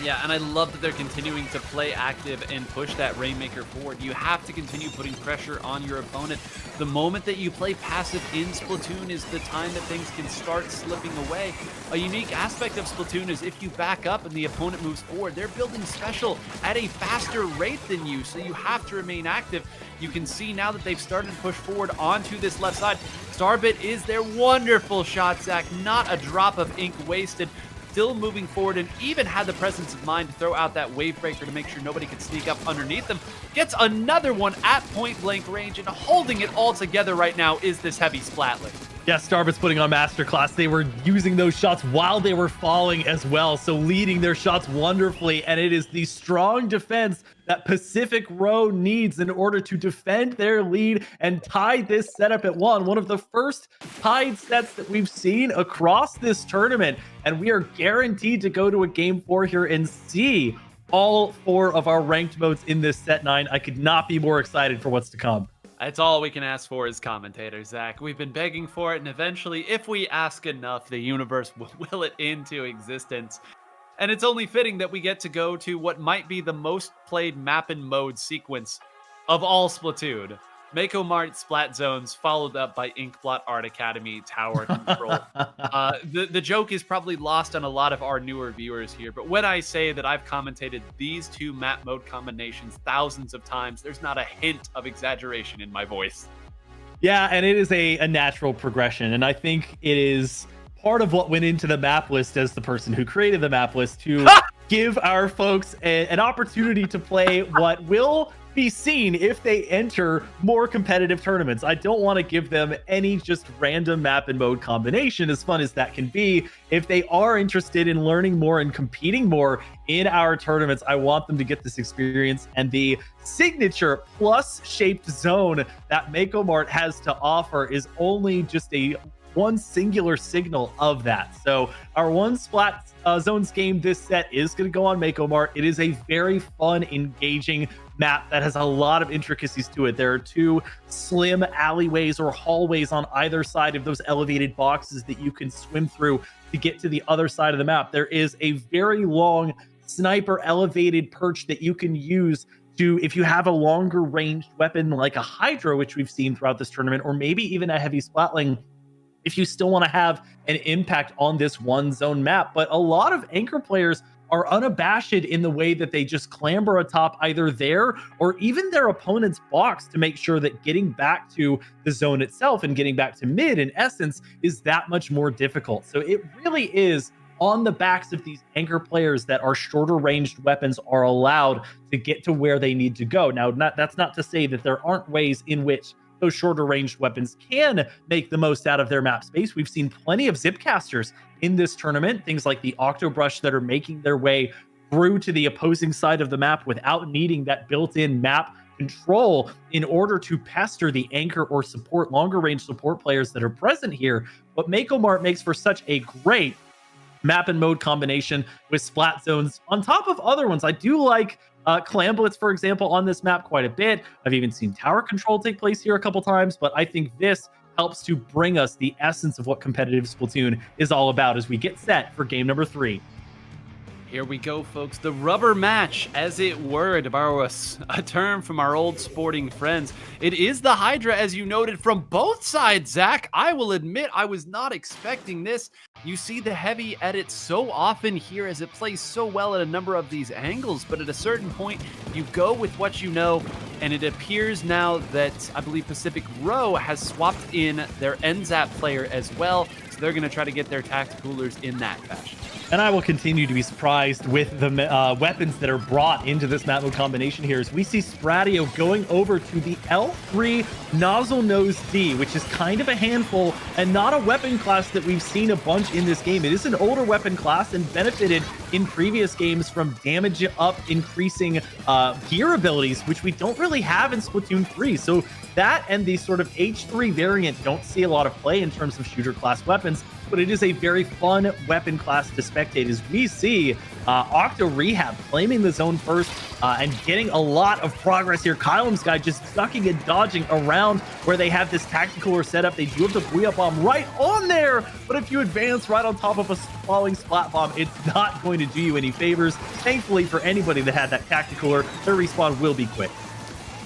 Yeah, and I love that they're continuing to play active and push that Rainmaker forward. You have to continue putting pressure on your opponent. The moment that you play passive in Splatoon is the time that things can start slipping away. A unique aspect of Splatoon is if you back up and the opponent moves forward, they're building special at a faster rate than you, so you have to remain active. You can see now that they've started to push forward onto this left side. Starbit is their wonderful shot, Zach. Not a drop of ink wasted. Still moving forward, and even had the presence of mind to throw out that wave breaker to make sure nobody could sneak up underneath them. Gets another one at point blank range, and holding it all together right now is this heavy Splatling. Yeah, Starbit's putting on masterclass. They were using those shots while they were falling as well, so leading their shots wonderfully, and it is the strong defense that Pacific Row needs in order to defend their lead and tie this setup at 1. One of the first tied sets that we've seen across this tournament, and we are guaranteed to go to a Game 4 here and see all 4 of our ranked modes in this set 9. I could not be more excited for what's to come. That's all we can ask for as commentators, Zach. We've been begging for it, and eventually, if we ask enough, the universe will will it into existence. And it's only fitting that we get to go to what might be the most played map and mode sequence of all Splatoon. Mako Mart Splat Zones, followed up by Inkblot Art Academy Tower Control. The joke is probably lost on a lot of our newer viewers here, but when I say that I've commentated these two map mode combinations thousands of times, there's not a hint of exaggeration in my voice. Yeah, and it is a natural progression, and I think it is part of what went into the map list as the person who created the map list to give our folks an opportunity to play what will be seen if they enter more competitive tournaments. I don't want to give them any just random map and mode combination, as fun as that can be. If they are interested in learning more and competing more in our tournaments, I want them to get this experience. And the signature plus shaped zone that Mako Mart has to offer is only just one singular signal of that. So our one Splat Zones game this set is going to go on Mako Mart. It is a very fun, engaging map that has a lot of intricacies to it. There are two slim alleyways or hallways on either side of those elevated boxes that you can swim through to get to the other side of the map. There is a very long sniper elevated perch that you can use to, if you have a longer ranged weapon like a Hydra, which we've seen throughout this tournament, or maybe even a heavy Splatling, if you still want to have an impact on this one zone map. But a lot of Anchor players are unabashed in the way that they just clamber atop either their or even their opponent's box to make sure that getting back to the zone itself and getting back to mid, in essence, is that much more difficult. So it really is on the backs of these Anchor players that our shorter ranged weapons are allowed to get to where they need to go. Now, that's not to say that there aren't ways in which those shorter ranged weapons can make the most out of their map space. We've seen plenty of Zipcasters in this tournament, things like the Octo Brush that are making their way through to the opposing side of the map without needing that built-in map control in order to pester the Anchor or support, longer range support players that are present here. But Mako Mart makes for such a great map and mode combination with Splat Zones on top of other ones. I do like Clamblitz, for example, on this map quite a bit. I've even seen Tower Control take place here a couple times, but I think this helps to bring us the essence of what competitive Splatoon is all about as we get set for game number 3. Here we go, folks. The rubber match, as it were, to borrow a term from our old sporting friends. It is the Hydra, as you noted, from both sides, Zach. I will admit I was not expecting this. You see the heavy edit so often here as it plays so well at a number of these angles, but at a certain point, you go with what you know, and it appears now that I believe Pacific Row has swapped in their NZAP player as well, so they're going to try to get their tacticalers in that fashion. And I will continue to be surprised with the weapons that are brought into this map mode combination here as we see Spratio going over to the L3 Nozzle Nose D, which is kind of a handful and not a weapon class that we've seen a bunch in this game. It is an older weapon class and benefited in previous games from damage up increasing gear abilities, which we don't really have in Splatoon 3. So that and the sort of H3 variant don't see a lot of play in terms of shooter class weapons, but it is a very fun weapon class to spectate as we see Octo Rehab claiming the zone first and getting a lot of progress here. Kylemsguy just ducking and dodging around where they have this tactical set up. They do have the Booyah Bomb right on there, but if you advance right on top of a falling Splat Bomb, it's not going to do you any favors. Thankfully for anybody that had that tactical, their respawn will be quick.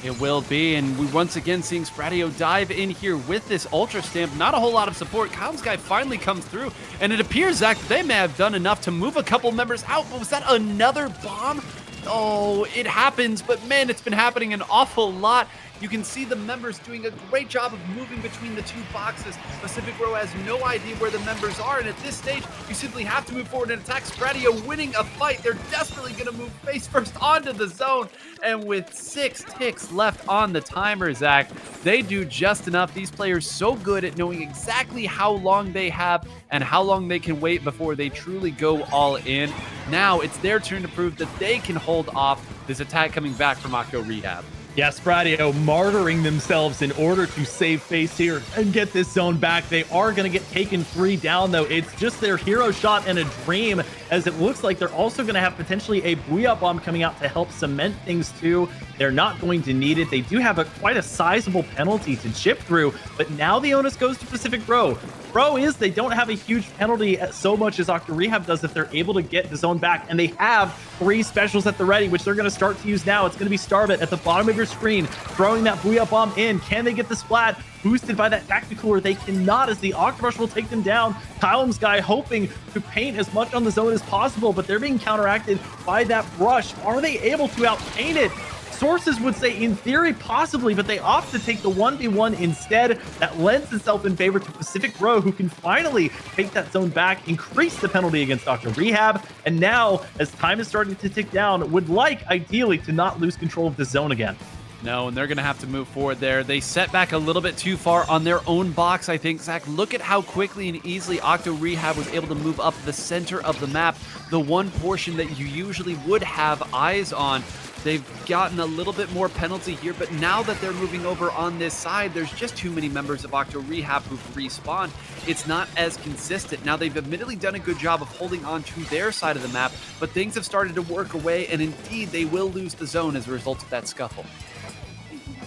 It will be, and we once again seeing Spratio dive in here with this Ultra Stamp. Not a whole lot of support. Kylemsguy finally comes through, and it appears, Zach, they may have done enough to move a couple members out, but was that another bomb? Oh, it happens, but man, it's been happening an awful lot. You can see the members doing a great job of moving between the two boxes. Pacific Row has no idea where the members are, and at this stage, you simply have to move forward and attack. Spratio winning a fight. They're desperately going to move face first onto the zone, and with 6 ticks left on the timer, Zach, they do just enough. These players so good at knowing exactly how long they have and how long they can wait before they truly go all in. Now, it's their turn to prove that they can hold off this attack coming back from Octo Rehab. Yeah, Spradio martyring themselves in order to save face here and get this zone back. They are going to get taken 3 down, though. It's just their hero shot and a dream, as it looks like they're also going to have potentially a Booyah Bomb coming out to help cement things, too. They're not going to need it. They do have quite a sizable penalty to chip through, but now the onus goes to Pacific Bro. Pro is they don't have a huge penalty so much as Octo Rehab does if they're able to get the zone back, and they have 3 specials at the ready, which they're going to start to use now. It's going to be Starbit at the bottom of your screen, throwing that Booyah Bomb in. Can they get the splat? Boosted by that tactical, or they cannot, as the Octobrush will take them down. Kylemsguy hoping to paint as much on the zone as possible, but they're being counteracted by that brush. Are they able to outpaint it? Sources would say in theory possibly, but they opt to take the 1v1 instead. That lends itself in favor to Pacific Bro, who can finally take that zone back, increase the penalty against Octo Rehab, and now, as time is starting to tick down, would like ideally to not lose control of the zone again. No, and they're going to have to move forward there. They set back a little bit too far on their own box, I think. Zach, look at how quickly and easily Octo Rehab was able to move up the center of the map, the one portion that you usually would have eyes on. They've gotten a little bit more penalty here, but now that they're moving over on this side, there's just too many members of Octo Rehab who've respawned. It's not as consistent. Now, they've admittedly done a good job of holding on to their side of the map, but things have started to work away, and indeed, they will lose the zone as a result of that scuffle.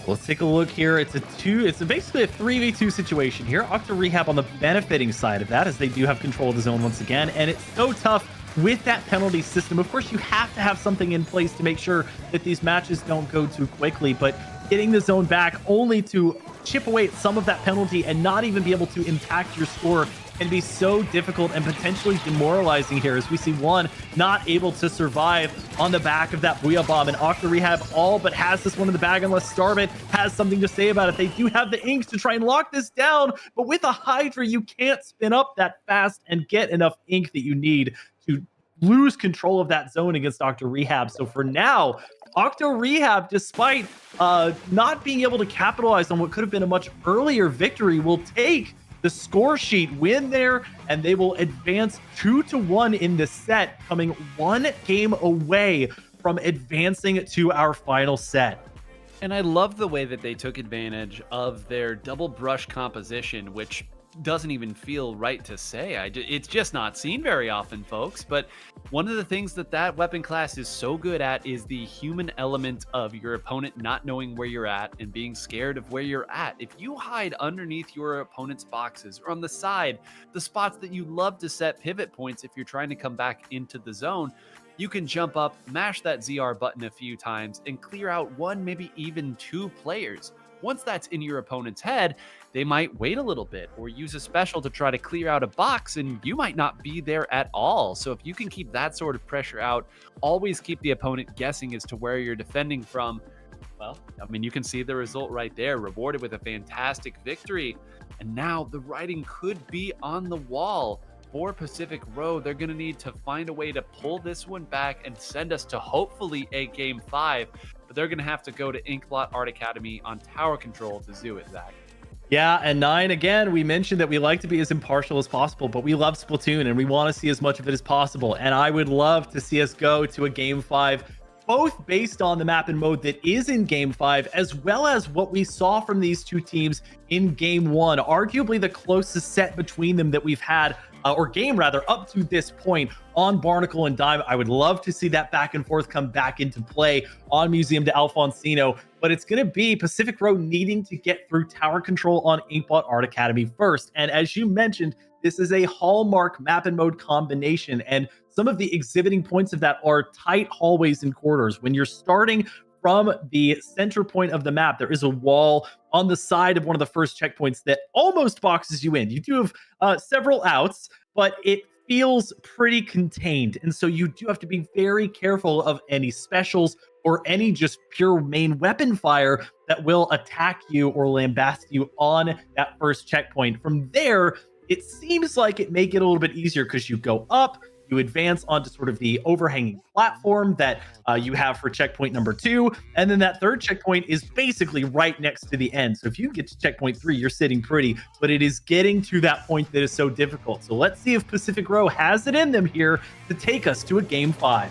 Let's take a look here. It's basically a 3v2 situation here. Octo Rehab on the benefiting side of that, as they do have control of the zone once again, and it's so tough with that penalty system. Of course, you have to have something in place to make sure that these matches don't go too quickly, but getting the zone back only to chip away at some of that penalty and not even be able to impact your score can be so difficult and potentially demoralizing here, as we see one not able to survive on the back of that Booyah Bomb, and Octo Rehab all but has this one in the bag unless Starbit has something to say about it. They do have the inks to try and lock this down, but with a Hydra, you can't spin up that fast and get enough ink that you need to lose control of that zone against Octo Rehab. So for now, Octo Rehab, despite not being able to capitalize on what could have been a much earlier victory, will take the score sheet win there, and they will advance 2-1 in the set, coming 1 game away from advancing to our final set. And I love the way that they took advantage of their double brush composition, which doesn't even feel right to say. It's just not seen very often, folks. But one of the things that weapon class is so good at is the human element of your opponent not knowing where you're at and being scared of where you're at. If you hide underneath your opponent's boxes or on the side, the spots that you love to set pivot points if you're trying to come back into the zone, you can jump up, mash that ZR button a few times, and clear out 1, maybe even 2 players. Once that's in your opponent's head, they might wait a little bit or use a special to try to clear out a box, and you might not be there at all. So if you can keep that sort of pressure out, always keep the opponent guessing as to where you're defending from, well, I mean, you can see the result right there, rewarded with a fantastic victory. And now the writing could be on the wall for Pacific Bro. They're going to need to find a way to pull this one back and send us to hopefully a Game 5. But they're going to have to go to Inkblot Art Academy on tower control to do it, Zach. Yeah, and 9, again, we mentioned that we like to be as impartial as possible, but we love Splatoon and we want to see as much of it as possible. And I would love to see us go to a Game 5, both based on the map and mode that is in Game 5, as well as what we saw from these two teams in Game 1, arguably the closest set between them that we've had, or game rather, up to this point on Barnacle and Dime. I would love to see that back and forth come back into play on Museum de Alfonsino, but it's going to be Pacific Bro needing to get through tower control on Inkblot Art Academy first. And as you mentioned, this is a hallmark map and mode combination, and some of the exhibiting points of that are tight hallways and corridors. When you're starting from the center point of the map, there is a wall on the side of one of the first checkpoints that almost boxes you in. You do have several outs, but it feels pretty contained. And so you do have to be very careful of any specials or any just pure main weapon fire that will attack you or lambast you on that first checkpoint. From there, it seems like it may get a little bit easier because you go up, you advance onto sort of the overhanging platform that you have for checkpoint number 2. And then that third checkpoint is basically right next to the end. So if you get to checkpoint 3, you're sitting pretty, but it is getting to that point that is so difficult. So let's see if Pacific Bro has it in them here to take us to a Game 5.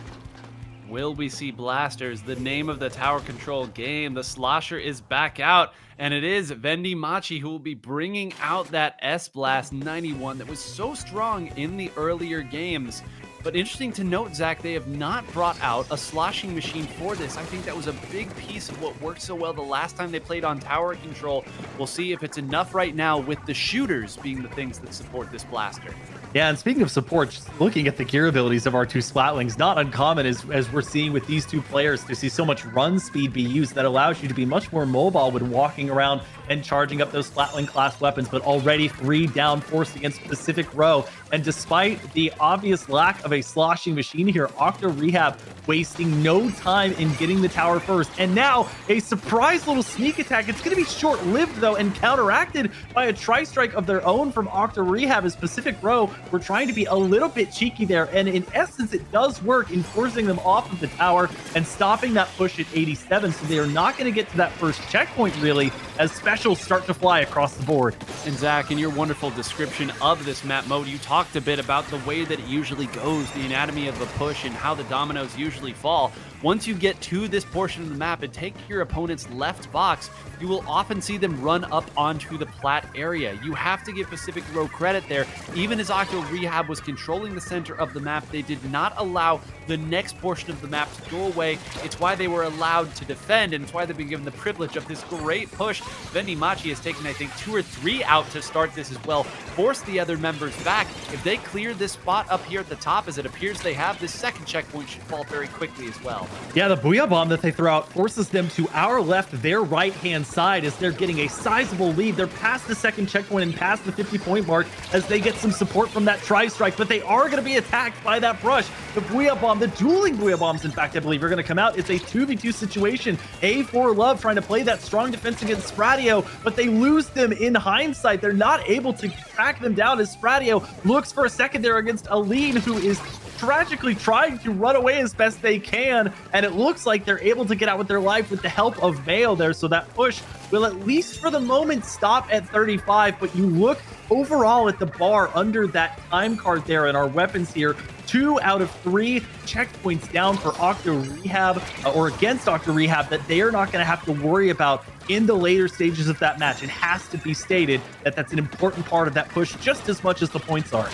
Will we see blasters? The name of the tower control game. The slosher is back out, and it is vendiMachi who will be bringing out that S-Blast 91 that was so strong in the earlier games. But interesting to note, Zach, they have not brought out a sloshing machine for this. I think that was a big piece of what worked so well the last time they played on tower control. We'll see if it's enough right now with the shooters being the things that support this blaster. Yeah, and speaking of support, just looking at the gear abilities of our two Splatlings, not uncommon as we're seeing with these two players to see so much run speed be used that allows you to be much more mobile when walking around and charging up those Splatling class weapons, but already 3 down forced against Pacific Row. And despite the obvious lack of a sloshing machine here, Octo Rehab wasting no time in getting the tower first. And now a surprise little sneak attack. It's going to be short-lived though and counteracted by a tri-strike of their own from Octo Rehab as Pacific Row were trying to be a little bit cheeky there. And in essence, it does work in forcing them off of the tower and stopping that push at 87. So they are not going to get to that first checkpoint really as specials start to fly across the board. And Zach, in your wonderful description of this map mode, you talked a bit about the way that it usually goes, the anatomy of a push and how the dominoes usually fall. Once you get to this portion of the map and take your opponent's left box, you will often see them run up onto the plat area. You have to give Pacific Row credit there. Even as Octo Rehab was controlling the center of the map, they did not allow the next portion of the map to go away. It's why they were allowed to defend, and it's why they've been given the privilege of this great push. vendiMachi has taken, I think, 2 or 3 out to start this as well, force the other members back. If they clear this spot up here at the top, as it appears they have, this second checkpoint should fall very quickly as well. Yeah, the Booyah Bomb that they throw out forces them to our left, their right-hand side as they're getting a sizable lead. They're past the second checkpoint and past the 50-point mark as they get some support from that tri-strike, but they are going to be attacked by that brush. The Booyah Bomb, the dueling Booyah Bombs, in fact, I believe are going to come out. It's a 2v2 situation. A4Love trying to play that strong defense against Spradio, but they lose them in hindsight. They're not able to track them down as Spradio looks for a second there against Aline, who is tragically trying to run away as best they can, and it looks like they're able to get out with their life with the help of Vale there, so that push will at least for the moment stop at 35. But you look overall at the bar under that time card there and our weapons here, 2 out of 3 checkpoints down for Octo Rehab or against Octo Rehab that they are not going to have to worry about in the later stages of that match. It has to be stated that that's an important part of that push just as much as the points are.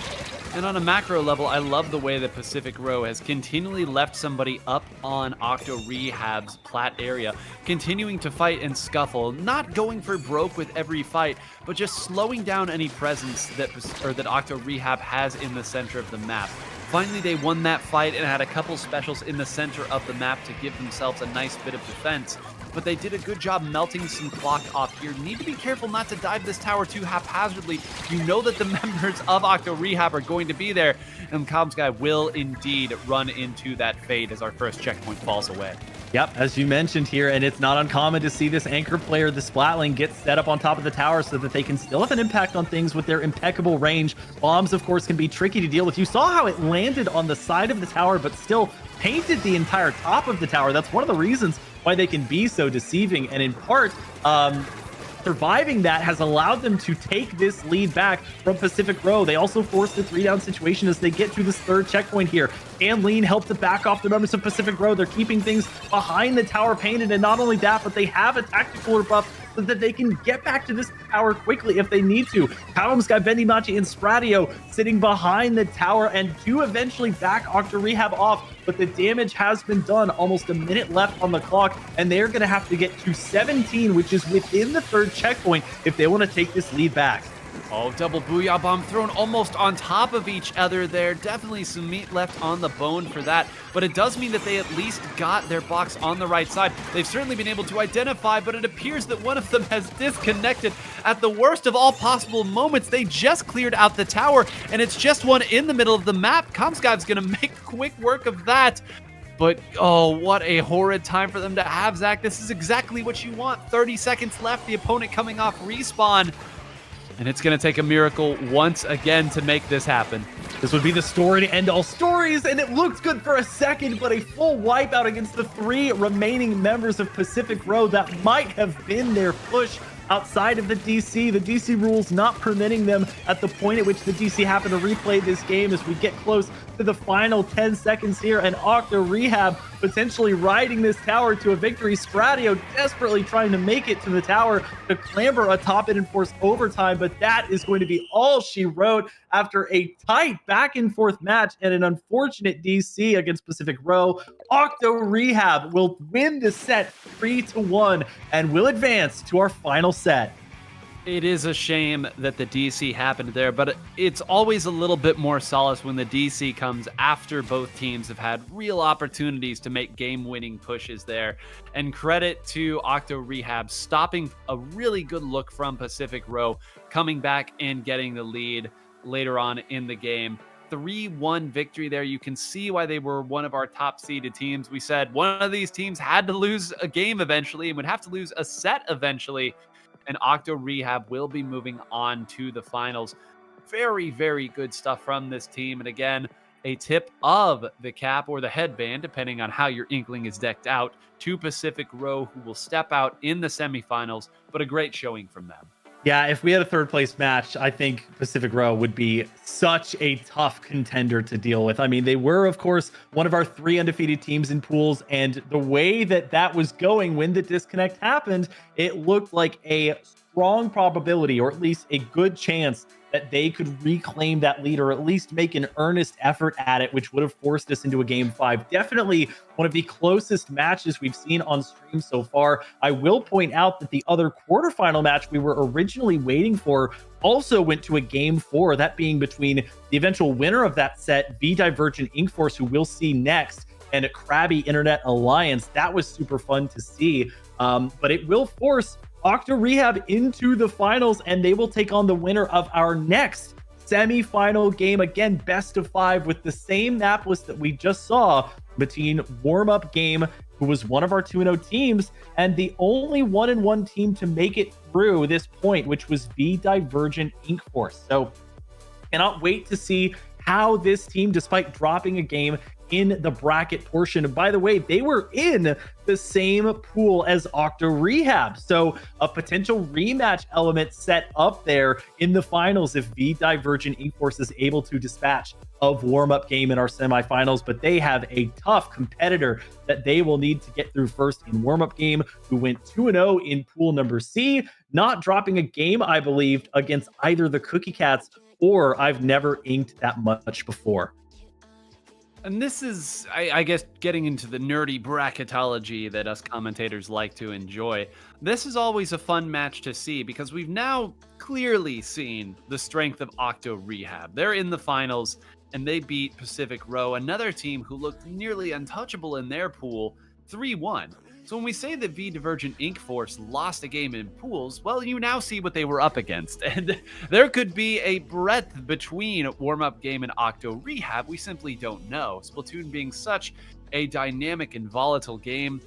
And on a macro level, I love the way that Pacific Row has continually left somebody up on Octo Rehab's plat area, continuing to fight and scuffle, not going for broke with every fight, but just slowing down any presence that Octo Rehab has in the center of the map. Finally, they won that fight and had a couple specials in the center of the map to give themselves a nice bit of defense. But they did a good job melting some clock off here. Need to be careful not to dive this tower too haphazardly. You know that the members of Octo Rehab are going to be there, and Kylemsguy will indeed run into that fade as our first checkpoint falls away. Yep, as you mentioned here, and it's not uncommon to see this anchor player, the Splatling, get set up on top of the tower so that they can still have an impact on things with their impeccable range. Bombs, of course, can be tricky to deal with. You saw how it landed on the side of the tower, but still painted the entire top of the tower. That's one of the reasons why they can be so deceiving, and in part, surviving that has allowed them to take this lead back from Pacific Row. They also forced the 3-down situation as they get to this third checkpoint here. And Lean helped to back off the members of Pacific Row. They're keeping things behind the tower painted, and not only that, but they have a tactical rebuff so that they can get back to this tower quickly if they need to. Kylemsguy, vendiMachi, and Spradio sitting behind the tower and to eventually back Octo Rehab off, but the damage has been done. Almost a minute left on the clock, and they're going to have to get to 17, which is within the third checkpoint, if they want to take this lead back. Oh, double Booyah Bomb thrown almost on top of each other there. Definitely some meat left on the bone for that. But it does mean that they at least got their box on the right side. They've certainly been able to identify, but it appears that one of them has disconnected at the worst of all possible moments. They just cleared out the tower, and it's just one in the middle of the map. Kylemsguy's going to make quick work of that. But, oh, what a horrid time for them to have, Zach. This is exactly what you want. 30 seconds left, the opponent coming off respawn. And it's going to take a miracle once again to make this happen. This would be the story to end all stories, and it looked good for a second, but a full wipeout against the 3 remaining members of Pacific Row that might have been their push outside of the DC. The DC rules not permitting them at the point at which the DC happen to replay this game as we get close to the final 10 seconds here, and Octo Rehab potentially riding this tower to a victory. Spratio desperately trying to make it to the tower to clamber atop it and force overtime, but that is going to be all she wrote after a tight back and forth match and an unfortunate DC against Pacific Row. Octo Rehab will win the set 3-1 and will advance to our final set. It is a shame that the DC happened there, but it's always a little bit more solace when the DC comes after both teams have had real opportunities to make game-winning pushes there. And credit to Octo Rehab stopping a really good look from Pacific Row, coming back and getting the lead later on in the game. 3-1 victory there. You can see why they were one of our top seeded teams. We said one of these teams had to lose a game eventually and would have to lose a set eventually. And Octo Rehab will be moving on to the finals. Very, very good stuff from this team. And again, a tip of the cap or the headband, depending on how your Inkling is decked out, to Pacific Row, who will step out in the semifinals, but a great showing from them. Yeah, if we had a third place match, I think Pacific Row would be such a tough contender to deal with. I mean, they were, of course, one of our 3 undefeated teams in pools, and the way that was going when the disconnect happened, it looked like a strong probability, or at least a good chance, that they could reclaim that lead or at least make an earnest effort at it, which would have forced us into a game 5. Definitely one of the closest matches we've seen on stream so far. I will point out that the other quarterfinal match we were originally waiting for also went to a game 4, that being between the eventual winner of that set, V-Divergent Ink Force, who we'll see next, and a Crabby Internet Alliance. That was super fun to see, but it will force Octo Rehab into the finals, and they will take on the winner of our next semi-final game. Again, best of 5 with the same map list that we just saw between Warmup Game, who was one of our 2-0 teams, and the only 1-1 team to make it through this point, which was V-Divergent Ink Force. So cannot wait to see how this team, despite dropping a game in the bracket portion. And by the way, they were in the same pool as Octo Rehab. So a potential rematch element set up there in the finals if V-Divergent Ink Force is able to dispatch of Warmup Game in our semifinals. But they have a tough competitor that they will need to get through first in Warmup Game, who went 2-0 in pool number C, not dropping a game, I believe, against either the Cookie Cats or I've never inked that much before. And this is, I guess, getting into the nerdy bracketology that us commentators like to enjoy. This is always a fun match to see because we've now clearly seen the strength of Octo Rehab. They're in the finals and they beat Pacific Row, another team who looked nearly untouchable in their pool, 3-1. So when we say that V-Divergent Ink Force lost a game in pools, well, you now see what they were up against. And there could be a breadth between Warmup Game and Octo Rehab. We simply don't know. Splatoon being such a dynamic and volatile game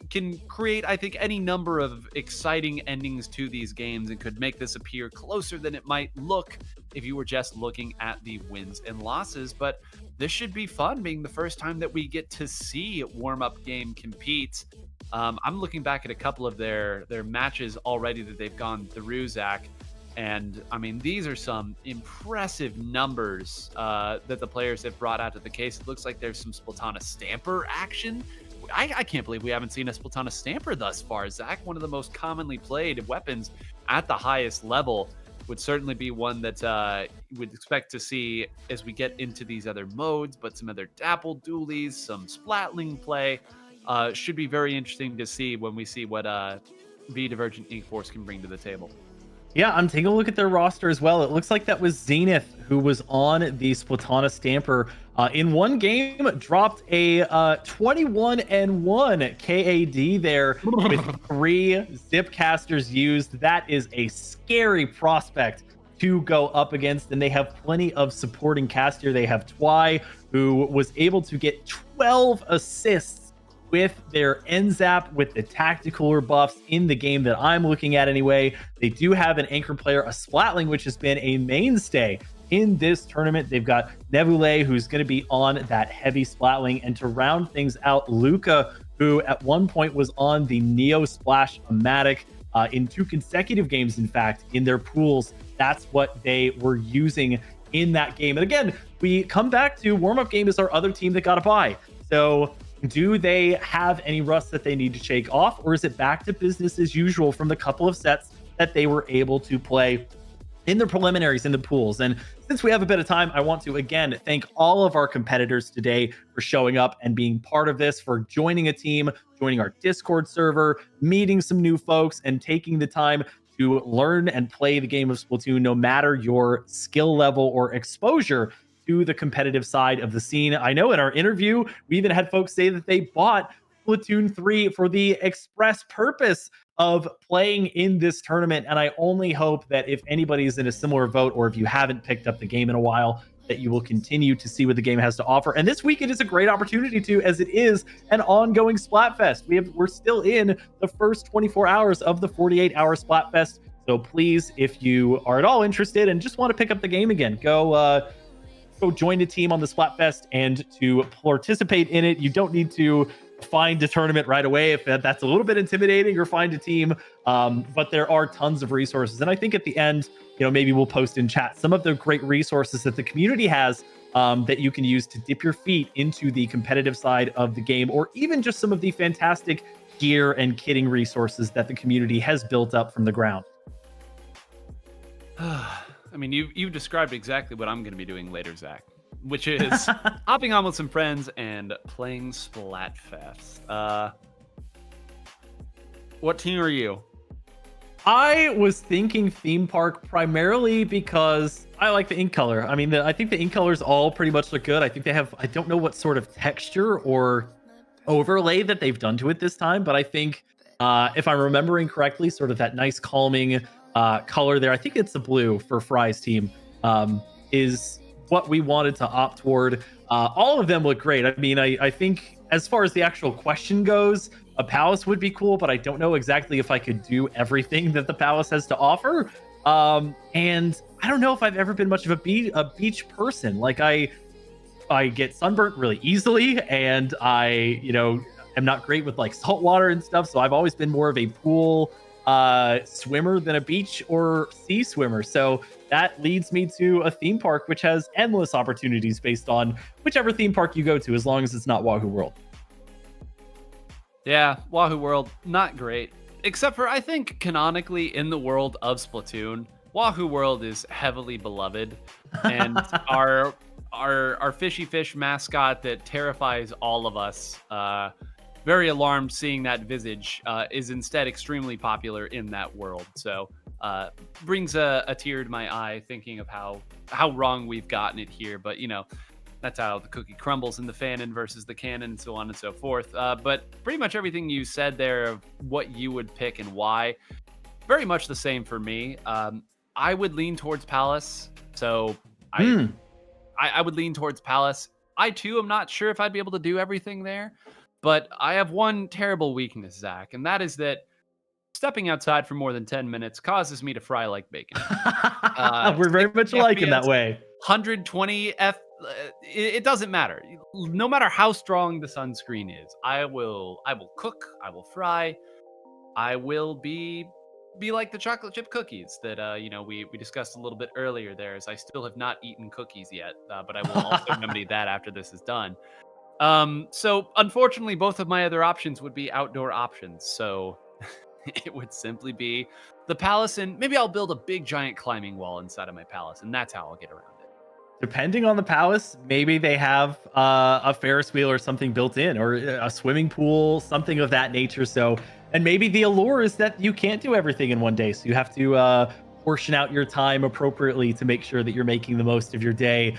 can create, I think, any number of exciting endings to these games and could make this appear closer than it might look if you were just looking at the wins and losses. But this should be fun, being the first time that we get to see Warmup Game compete. I'm looking back at a couple of their matches already that they've gone through, Zach. And I mean, these are some impressive numbers that the players have brought out of the case. It looks like there's some Splatana Stamper action. I can't believe we haven't seen a Splatana Stamper thus far, Zach. One of the most commonly played weapons at the highest level. Would certainly be one that would expect to see as we get into these other modes, but some other Dapple Dualies, some Splatling play. Should be very interesting to see when we see what V-Divergent Ink Force can bring to the table. Yeah, I'm taking a look at their roster as well. It looks like that was Zenith who was on the Splatana Stamper. In one game, dropped a 21-1 KAD there with 3 Zipcasters used. That is a scary prospect to go up against, and they have plenty of supporting cast here. They have Twy, who was able to get 12 assists with their NZAP, with the tactical buffs in the game that I'm looking at anyway. They do have an anchor player, a Splatling, which has been a mainstay in this tournament. They've got Nebule, who's going to be on that heavy Splatling, and to round things out, Luca, who at one point was on the Neo Splash Amatic in 2 consecutive games, in fact, in their pools. That's what they were using in that game. And again, we come back to Warmup Game is our other team that got a bye. So Do they have any rust that they need to shake off, or is it back to business as usual from the couple of sets that they were able to play in the preliminaries, in the pools? And since we have a bit of time, I want to again thank all of our competitors today for showing up and being part of this, for joining a team, joining our Discord server, meeting some new folks, and taking the time to learn and play the game of Splatoon, no matter your skill level or exposure to the competitive side of the scene. I know in our interview, we even had folks say that they bought Splatoon 3 for the express purpose of playing in this tournament. And I only hope that if anybody's in a similar vote, or if you haven't picked up the game in a while, that you will continue to see what the game has to offer. And this weekend is a great opportunity to, as it is an ongoing Splatfest. We're still in the first 24 hours of the 48-hour Splatfest. So please, if you are at all interested and just want to pick up the game again, go join a team on the Splatfest. And to participate in it, you don't need to find a tournament right away if that's a little bit intimidating, or find a team, but there are tons of resources. And I think at the end, maybe we'll post in chat some of the great resources that the community has, that you can use to dip your feet into the competitive side of the game, or even just some of the fantastic gear and kitting resources that the community has built up from the ground. I mean, you've described exactly what I'm going to be doing later, Zach, which is hopping on with some friends and playing Splatfest. What team are you? I was thinking theme park primarily because I like the ink color. I mean, I think the ink colors all pretty much look good. I think they have, I don't know what sort of texture or overlay that they've done to it this time, but I think if I'm remembering correctly, sort of that nice calming color there. I think it's the blue for Fry's team, is what we wanted to opt toward. All of them look great. I mean, I think as far as the actual question goes, a palace would be cool, but I don't know exactly if I could do everything that the palace has to offer. And I don't know if I've ever been much of a beach person. Like I get sunburnt really easily, and I, am not great with like salt water and stuff. So I've always been more of a pool swimmer than a beach or sea swimmer. So that leads me to a theme park which has endless opportunities based on whichever theme park you go to, as long as it's not Wahoo World. Yeah, Wahoo World, not great. Except for, I think, canonically in the world of Splatoon, Wahoo World is heavily beloved. And our fishy fish mascot that terrifies all of us, very alarmed seeing that visage, is instead extremely popular in that world. So brings a tear to my eye thinking of how wrong we've gotten it here. But, that's how the cookie crumbles in the fanon versus the cannon, and so on and so forth. But pretty much everything you said there of what you would pick and why, very much the same for me. I would lean towards Palace. So I would lean towards Palace. I, too, am not sure if I'd be able to do everything there. But I have one terrible weakness, Zach, and that is that stepping outside for more than 10 minutes causes me to fry like bacon. We're very much alike in that way. 120 it doesn't matter. No matter how strong the sunscreen is, I will cook, I will fry, I will be like the chocolate chip cookies that we discussed a little bit earlier there, as I still have not eaten cookies yet, but I will also remedy that after this is done. So unfortunately, both of my other options would be outdoor options. So it would simply be the palace, and maybe I'll build a big giant climbing wall inside of my palace, and that's how I'll get around it. Depending on the palace, maybe they have a Ferris wheel or something built in, or a swimming pool, something of that nature. So, and maybe the allure is that you can't do everything in one day. So you have to portion out your time appropriately to make sure that you're making the most of your day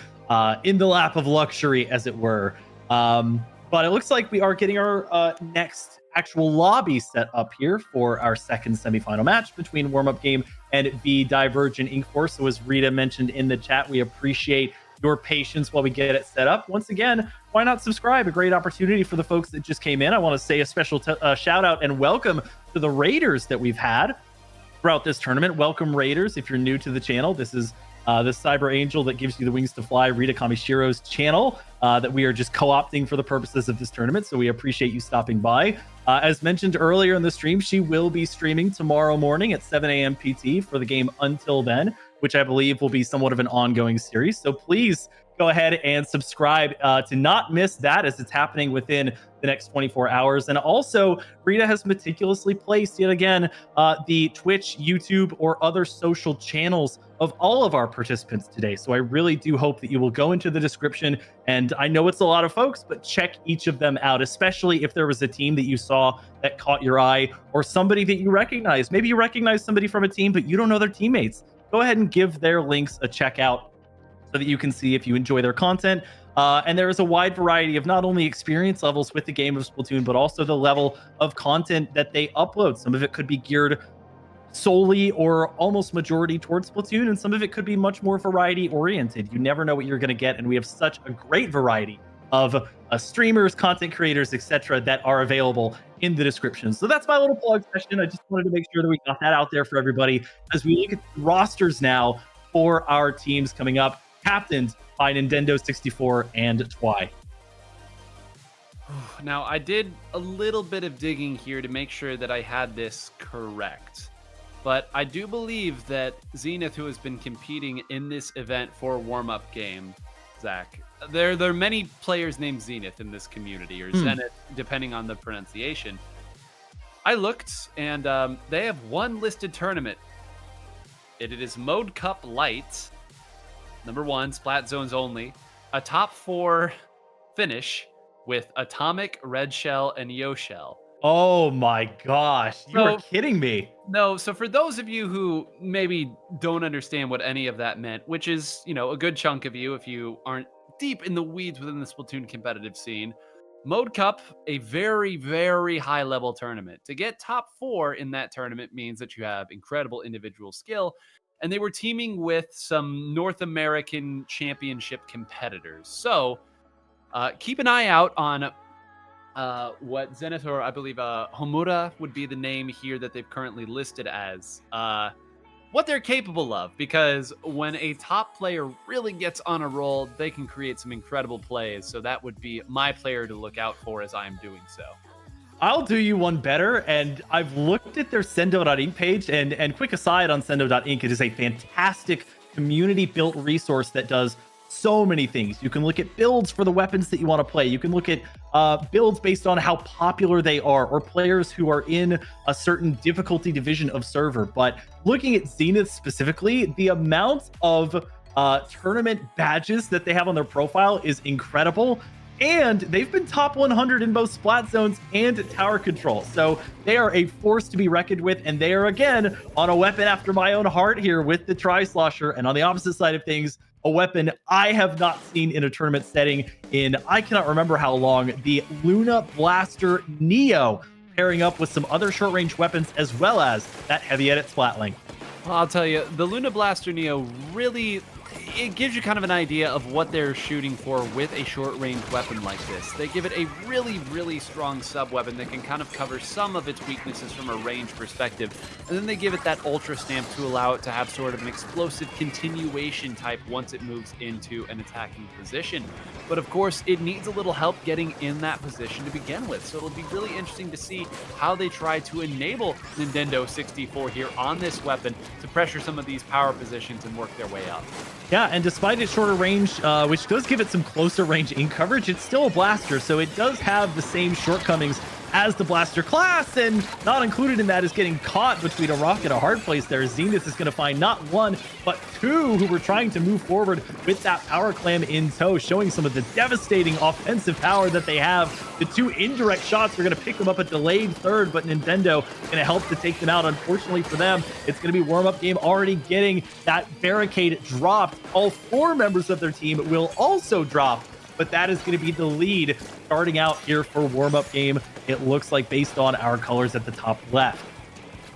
in the lap of luxury, as it were. But it looks like we are getting our next actual lobby set up here for our second semifinal match between Warmup Game and V-Divergent Ink Force. So as Rita mentioned in the chat, we appreciate your patience while we get it set up. Once again, why not subscribe? A great opportunity for the folks that just came in. I want to say a special shout out and welcome to the Raiders that we've had throughout this tournament. Welcome, Raiders. If you're new to the channel, this is the Cyber Angel that gives you the wings to fly, Rita Kamishiro's channel that we are just co-opting for the purposes of this tournament. So we appreciate you stopping by. As mentioned earlier in the stream, she will be streaming tomorrow morning at 7 a.m. PT for the game Until Then, which I believe will be somewhat of an ongoing series. So please go ahead and subscribe to not miss that, as it's happening within the next 24 hours. And also, Rita has meticulously placed, yet again, the Twitch, YouTube, or other social channels of all of our participants today. So I really do hope that you will go into the description, and I know it's a lot of folks, but check each of them out, especially if there was a team that you saw that caught your eye, or somebody that you recognize. Maybe you recognize somebody from a team, but you don't know their teammates. Go ahead and give their links a check out so that you can see if you enjoy their content. And there is a wide variety of not only experience levels with the game of Splatoon, but also the level of content that they upload. Some of it could be geared solely or almost majority towards Splatoon, and some of it could be much more variety oriented. You never know what you're going to get, and we have such a great variety of streamers, content creators, etc. that are available in the description. So that's my little plug session. I just wanted to make sure that we got that out there for everybody as we look at the rosters now for our teams coming up, captained by Nintendo 64 and Twy. Now, I did a little bit of digging here to make sure that I had this correct. But I do believe that Zenith, who has been competing in this event for a warm-up game, Zach, there are many players named Zenith in this community, or Zenith, depending on the pronunciation. I looked, and they have one listed tournament. It is Mode Cup Light, number 1, Splat Zones only, a top 4 finish with Atomic, Red Shell, and Yo Shell. Oh my gosh, you are kidding me. No, so for those of you who maybe don't understand what any of that meant, which is, a good chunk of you if you aren't deep in the weeds within the Splatoon competitive scene, Mode Cup, a very, very high level tournament. To get top 4 in that tournament means that you have incredible individual skill, and they were teaming with some North American championship competitors. So keep an eye out on what Zenith, or I believe Homura would be the name here that they've currently listed as, what they're capable of, because when a top player really gets on a roll, they can create some incredible plays. So that would be my player to look out for as I'm doing so. I'll do you one better, and I've looked at their Sendo.ink page, and quick aside on Sendo.ink, it is a fantastic community-built resource that does so many things. You can look at builds for the weapons that you want to play. You can look at builds based on how popular they are, or players who are in a certain difficulty division of server. But looking at Zenith specifically, the amount of tournament badges that they have on their profile is incredible. And they've been top 100 in both Splat Zones and Tower Control. So they are a force to be reckoned with. And they are, again, on a weapon after my own heart here with the Tri-Slosher. And on the opposite side of things, a weapon I have not seen in a tournament setting in, I cannot remember how long, the Luna Blaster Neo, pairing up with some other short-range weapons, as well as that heavy edit Splatling. Well, I'll tell you, the Luna Blaster Neo really, it gives you kind of an idea of what they're shooting for with a short-range weapon like this. They give it a really, really strong sub-weapon that can kind of cover some of its weaknesses from a range perspective. And then they give it that Ultra Stamp to allow it to have sort of an explosive continuation type once it moves into an attacking position. But of course, it needs a little help getting in that position to begin with. So it'll be really interesting to see how they try to enable Nintendo 64 here on this weapon to pressure some of these power positions and work their way up. Yeah, and despite its shorter range, which does give it some closer range ink coverage, it's still a blaster, so it does have the same shortcomings as the blaster class, and not included in that is getting caught between a rock and a hard place there. Zenith is going to find not one, but two who were trying to move forward with that power clam in tow, showing some of the devastating offensive power that they have. The two indirect shots are going to pick them up a delayed third, but Nintendo going to help to take them out. Unfortunately for them, it's going to be warm-up game already getting that barricade dropped. All 4 members of their team will also drop, but that is going to be the lead starting out here for warm-up game, it looks like, based on our colors at the top left.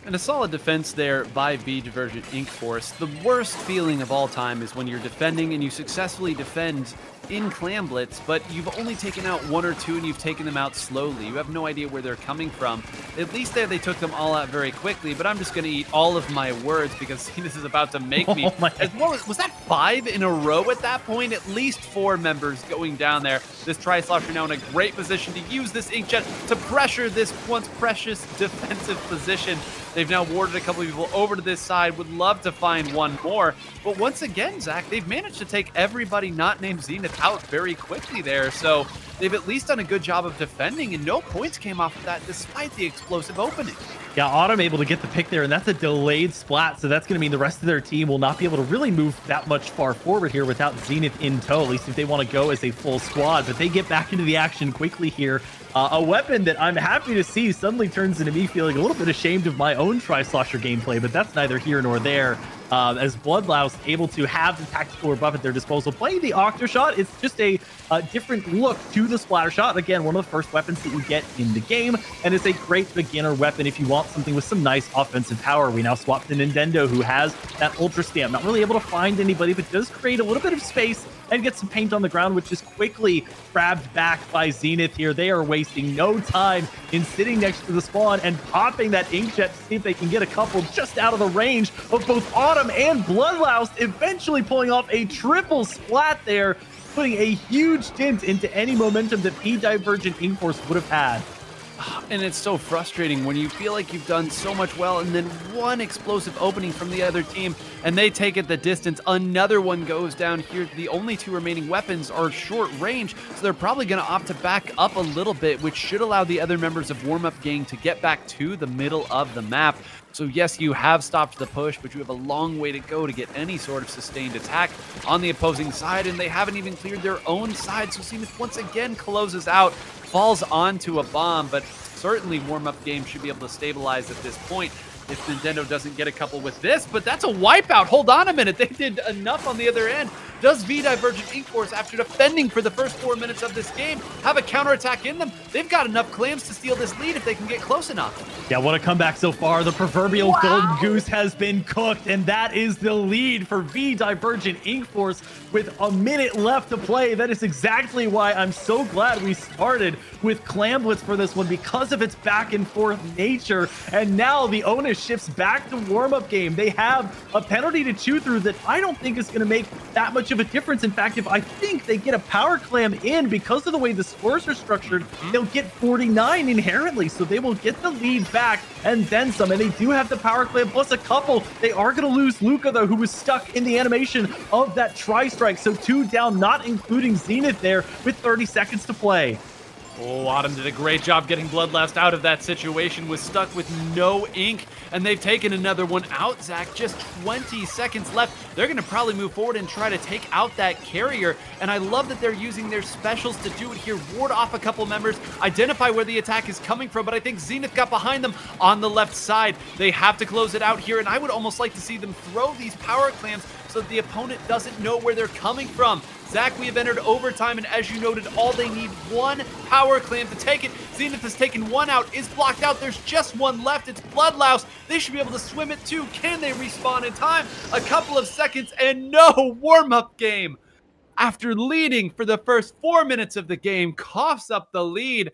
And a solid defense there by V-Divergent Ink Force. The worst feeling of all time is when you're defending and you successfully defend in Clam Blitz, but you've only taken out 1 or 2 and you've taken them out slowly. You have no idea where they're coming from. At least there they took them all out very quickly, but I'm just going to eat all of my words because this is about to make me. Was that 5 in a row at that point? At least 4 members going down there. This Tri-Slosher now in a great position to use this Inkjet to pressure this once precious defensive position. They've now warded a couple of people over to this side. Would love to find one more. But once again, Zach, they've managed to take everybody not named Zenith out very quickly there. So they've at least done a good job of defending, and no points came off of that despite the explosive opening. Yeah, Autumn able to get the pick there, and that's a delayed splat, so that's going to mean the rest of their team will not be able to really move that much far forward here without Zenith in tow, at least if they want to go as a full squad. But they get back into the action quickly here. A weapon that I'm happy to see suddenly turns into me feeling a little bit ashamed of my own Tri-Slosher gameplay, but that's neither here nor there. As Bloodlouse able to have the tactical buff at their disposal. Playing the Octo Shot, it's just a different look to the Splatter Shot. Again, one of the first weapons that you get in the game, and it's a great beginner weapon if you want something with some nice offensive power. We now swap to Nintendo, who has that Ultra Stamp. Not really able to find anybody, but does create a little bit of space and get some paint on the ground, which is quickly grabbed back by Zenith here. They are wasting no time in sitting next to the spawn and popping that Inkjet to see if they can get a couple just out of the range of both Autumn and Bloodlouse, eventually pulling off a triple splat there, putting a huge dent into any momentum that V-Divergent Ink Force would have had. And it's so frustrating when you feel like you've done so much well and then one explosive opening from the other team and they take it the distance. Another one goes down here. The only 2 remaining weapons are short range, so they're probably going to opt to back up a little bit, which should allow the other members of Warmup Gang to get back to the middle of the map. So yes, you have stopped the push, but you have a long way to go to get any sort of sustained attack on the opposing side, and they haven't even cleared their own side. So Zenith once again closes out, falls onto a bomb, but certainly Warmup Game should be able to stabilize at this point if Nintendo doesn't get a couple with this, but that's a wipeout. Hold on a minute. They did enough on the other end. Does V-Divergent Ink Force, after defending for the first 4 minutes of this game, have a counterattack in them? They've got enough clams to steal this lead if they can get close enough. Yeah, what a comeback so far. The proverbial golden goose has been cooked, and that is the lead for V-Divergent Ink Force with a minute left to play. That is exactly why I'm so glad we started with Clam Blitz for this one, because of its back and forth nature. And now the onus shifts back to Warmup Game. They have a penalty to chew through that I don't think is going to make that much of a difference. In fact, if I think they get a power clam in, because of the way the scores are structured, they'll get 49 inherently, so they will get the lead back and then some. And they do have the power clam plus a couple. They are going to lose Luca, though, who was stuck in the animation of that tri-strike. So 2 down, not including Zenith there, with 30 seconds to play. Oh, Autumn did a great job getting Bloodlust out of that situation, was stuck with no ink, and they've taken another one out, Zach. Just 20 seconds left. They're going to probably move forward and try to take out that carrier, and I love that they're using their specials to do it here. Ward off a couple members, identify where the attack is coming from, but I think Zenith got behind them on the left side. They have to close it out here, and I would almost like to see them throw these power clams so that the opponent doesn't know where they're coming from. Zach, we have entered overtime, and as you noted, all they need one power clam to take it. Zenith has taken one out, is blocked out. There's just one left. It's Bloodlouse. They should be able to swim it too. Can they respawn in time? A couple of seconds, and no warm-up game. After leading for the first 4 minutes of the game, coughs up the lead,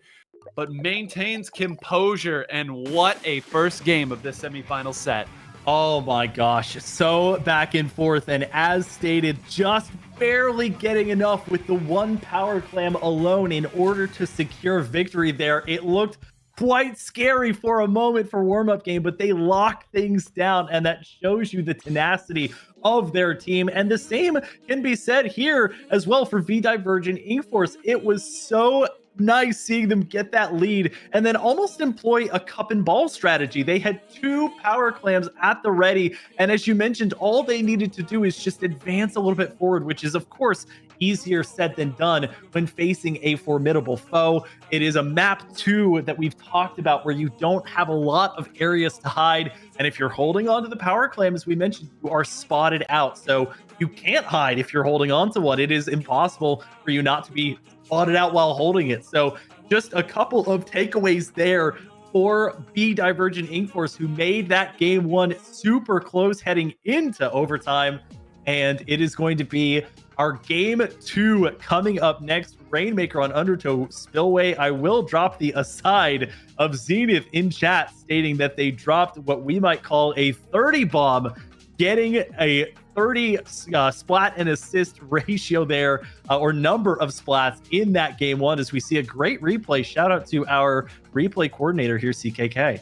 but maintains composure, and what a first game of this semifinal set. Oh my gosh, so back and forth, and as stated, just barely getting enough with the one power clam alone in order to secure victory there. It looked quite scary for a moment for warm-up game, but they locked things down, and that shows you the tenacity of their team. And the same can be said here as well for V-Divergent Ink Force. It was so nice seeing them get that lead and then almost employ a cup and ball strategy. They had 2 power clams at the ready, and as you mentioned, all they needed to do is just advance a little bit forward, which is of course easier said than done when facing a formidable foe. It is a map 2 that we've talked about where you don't have a lot of areas to hide, and if you're holding on to the power clam, as we mentioned, you are spotted out, so you can't hide if you're holding on to one. It is impossible for you not to be spotted out while holding it. So just a couple of takeaways there for V-Divergent Ink Force, who made that game 1 super close heading into overtime. And it is going to be our game 2 coming up next. Rainmaker on Undertow Spillway. I will drop the aside of Zenith in chat stating that they dropped what we might call a 30 bomb, getting a 30 splat and assist ratio there, or number of splats in that game 1, as we see a great replay. Shout out to our replay coordinator here, CKK.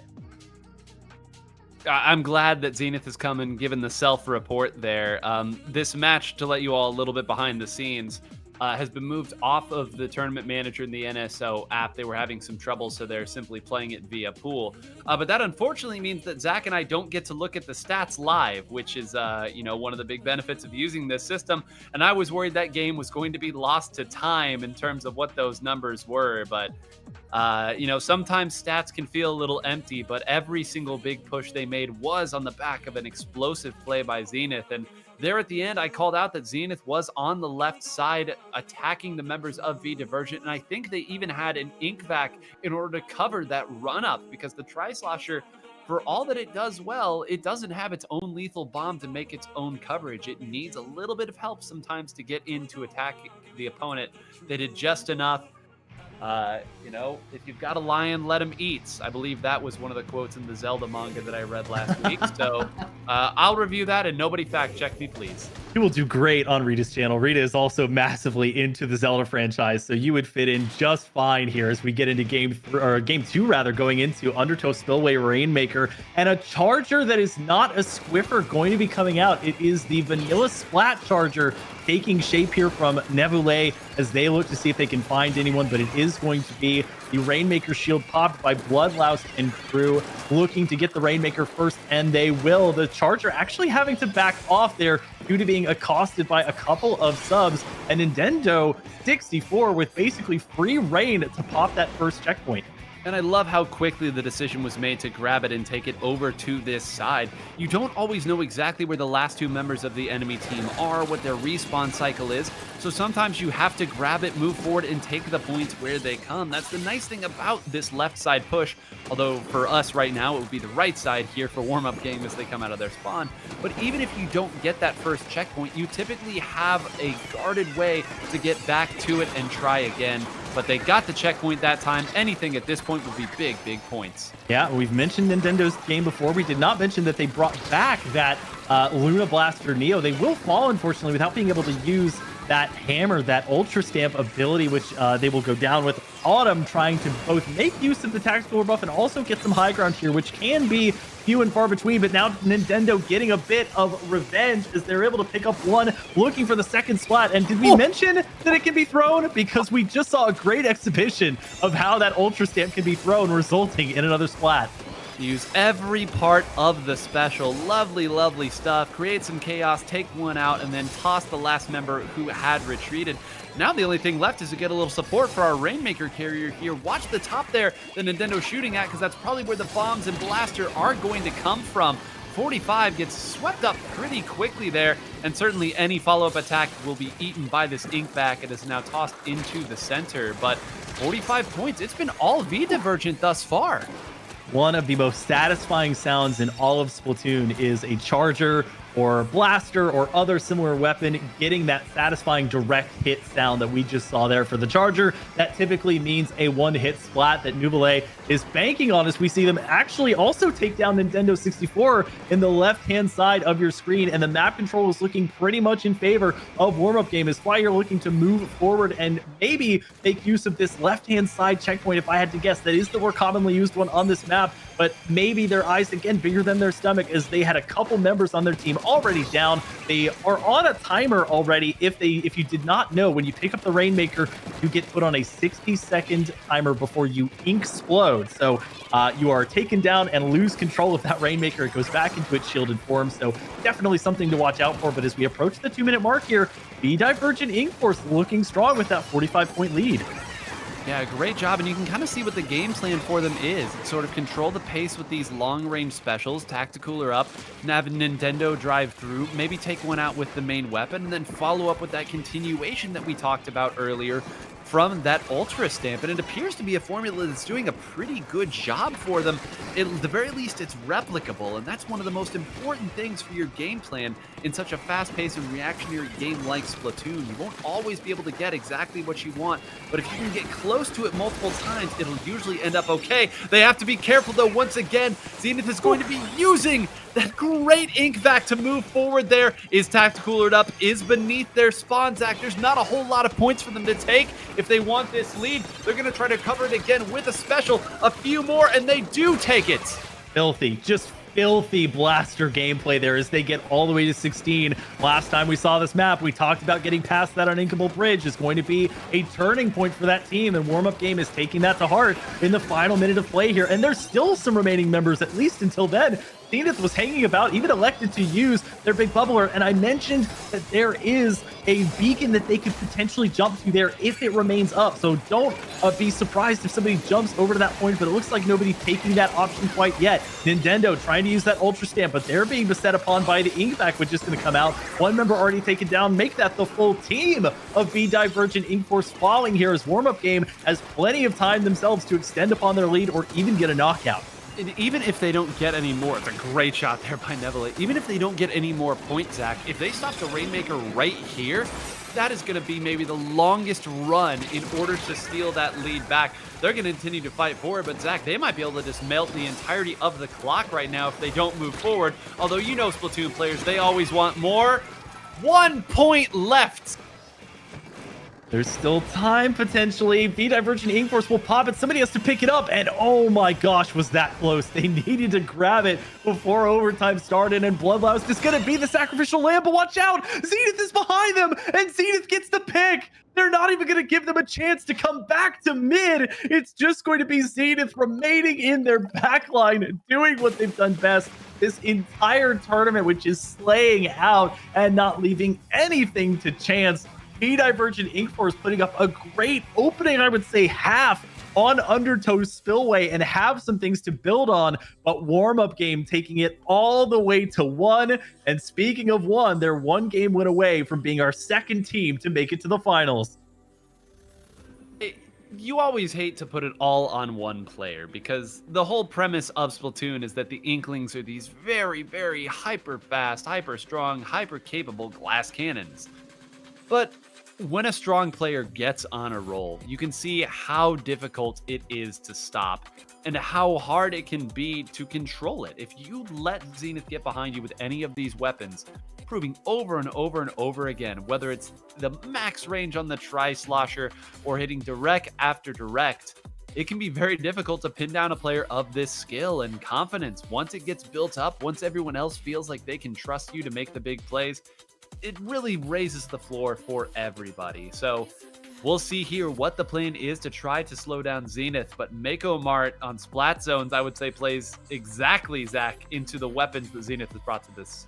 I'm glad that Zenith has come and given the self-report there. This match, to let you all a little bit behind the scenes, has been moved off of the tournament manager in the NSO app. They were having some trouble, so they're simply playing it via pool. But that unfortunately means that Zach and I don't get to look at the stats live, which is, one of the big benefits of using this system. And I was worried that game was going to be lost to time in terms of what those numbers were. But, sometimes stats can feel a little empty, but every single big push they made was on the back of an explosive play by Zenith. And there at the end, I called out that Zenith was on the left side attacking the members of V-Divergent, and I think they even had an ink vac in order to cover that run-up, because the Tri-Slosher, for all that it does well, it doesn't have its own lethal bomb to make its own coverage. It needs a little bit of help sometimes to get in to attack the opponent. They did just enough. If you've got a lion, let him eat. I believe that was one of the quotes in the Zelda manga that I read last week. So I'll review that, and nobody fact check me, please. You will do great on Rita's channel. Rita is also massively into the Zelda franchise, so you would fit in just fine here as we get into game 2, going into Undertow Spillway Rainmaker, and a charger that is not a squiffer going to be coming out. It is the Vanilla Splat charger taking shape here from Nebule as they look to see if they can find anyone, but it is going to be the Rainmaker shield popped by Bloodlouse and crew, looking to get the Rainmaker first, and they will. The charger actually having to back off there due to being accosted by a couple of subs, and Nintendo 64 with basically free reign to pop that first checkpoint. And I love how quickly the decision was made to grab it and take it over to this side. You don't always know exactly where the last 2 members of the enemy team are, what their respawn cycle is, so sometimes you have to grab it, move forward, and take the points where they come. That's the nice thing about this left side push, although for us right now it would be the right side here for warm-up game as they come out of their spawn. But even if you don't get that first checkpoint, you typically have a guarded way to get back to it and try again. But they got the checkpoint that time. Anything at this point would be big, big points. Yeah, we've mentioned Nintendo's game before. We did not mention that they brought back that Luna Blaster Neo. They will fall, unfortunately, without being able to use that hammer, that Ultra Stamp ability, which they will go down with. Autumn trying to both make use of the tactical rebuff and also get some high ground here, which can be few and far between, but now Nintendo getting a bit of revenge as they're able to pick up one, looking for the second splat. And did we mention that it can be thrown? Because we just saw a great exhibition of how that Ultra Stamp can be thrown, resulting in another splat. Use every part of the special. Lovely, lovely stuff. Create some chaos, take one out, and then toss the last member who had retreated. Now the only thing left is to get a little support for our Rainmaker carrier here. Watch the top there that Nintendo's shooting at, because that's probably where the bombs and blaster are going to come from. 45 gets swept up pretty quickly there, and certainly any follow-up attack will be eaten by this ink back. It is now tossed into the center, but 45 points. It's been all V-Divergent thus far. One of the most satisfying sounds in all of Splatoon is a charger or blaster or other similar weapon getting that satisfying direct hit sound that we just saw there for the charger. That typically means a one-hit splat that Nubile is banking on, as we see them actually also take down Nintendo 64 in the left-hand side of your screen, and the map control is looking pretty much in favor of warm-up game. Is why you're looking to move forward and maybe make use of this left-hand side checkpoint. If I had to guess, that is the more commonly used one on this map, but maybe their eyes again bigger than their stomach, as they had a couple members on their team already down. They are on a timer already. If you did not know, when you pick up the Rainmaker, you get put on a 60-second timer before you ink-splode. So you are taken down and lose control of that Rainmaker. It goes back into its shielded form. So definitely something to watch out for. But as we approach the 2-minute mark here, V-Divergent Ink Force looking strong with that 45-point lead. Yeah, great job, and you can kind of see what the game plan for them is. It's sort of control the pace with these long-range specials, tactical or up, and have Nintendo drive through, maybe take one out with the main weapon, and then follow up with that continuation that we talked about earlier. from that Ultra Stamp, and it appears to be a formula that's doing a pretty good job for them. At the very least, it's replicable, and that's one of the most important things for your game plan in such a fast-paced and reactionary game like Splatoon. You won't always be able to get exactly what you want, but if you can get close to it multiple times, it'll usually end up okay. They have to be careful, though. Once again, Zenith is going to be using that great ink vac to move forward there. Is Tacticoolered up, is beneath their spawn, Zach. There's not a whole lot of points for them to take if they want this lead. They're going to try to cover it again with a special. A few more, and they do take it. Filthy, just filthy blaster gameplay there as they get all the way to 16. Last time we saw this map, we talked about getting past that uninkable bridge is going to be a turning point for that team, and Warmup Game is taking that to heart in the final minute of play here. And there's still some remaining members, at least until then. Zenith was hanging about, even elected to use their big bubbler, and I mentioned that there is a beacon that they could potentially jump to there if it remains up, so don't be surprised if somebody jumps over to that point, but it looks like nobody's taking that option quite yet. Nintendo trying to use that Ultra Stamp, but they're being beset upon by the ink vac, which is going to come out. One member already taken down, make that the full team of V-Divergent Ink Force falling here as Warmup Game has plenty of time themselves to extend upon their lead or even get a knockout. And even if they don't get any more, it's a great shot there by Neville. Even if they don't get any more points, Zach, if they stop the Rainmaker right here, that is going to be maybe the longest run in order to steal that lead back. They're going to continue to fight for it, but Zach, they might be able to just melt the entirety of the clock right now if they don't move forward. Although, you know, Splatoon players, they always want more. 1 point left. There's still time, potentially. V-Divergent Ink Force will pop it. Somebody has to pick it up. And oh my gosh, was that close. They needed to grab it before overtime started. And Bloodlouse is going to be the sacrificial lamb. But watch out. Zenith is behind them. And Zenith gets the pick. They're not even going to give them a chance to come back to mid. It's just going to be Zenith remaining in their backline, doing what they've done best this entire tournament, which is slaying out and not leaving anything to chance. V-Divergent Ink Force putting up a great opening, I would say, half on Undertow's Spillway and have some things to build on, but Warmup Game taking it all the way to 1. And speaking of 1, they're 1 game win away from being our second team to make it to the finals. You always hate to put it all on one player because the whole premise of Splatoon is that the Inklings are these very, very hyper fast, hyper strong, hyper capable glass cannons. But when a strong player gets on a roll, you can see how difficult it is to stop and how hard it can be to control it. If you let Zenith get behind you with any of these weapons, proving over and over and over again, whether it's the max range on the Tri-Slosher or hitting direct after direct, it can be very difficult to pin down a player of this skill and confidence. Once it gets built up, once everyone else feels like they can trust you to make the big plays, it really raises the floor for everybody. So we'll see here what the plan is to try to slow down Zenith, but Mako Mart on Splat Zones, I would say, plays exactly, Zach, into the weapons that Zenith has brought to this.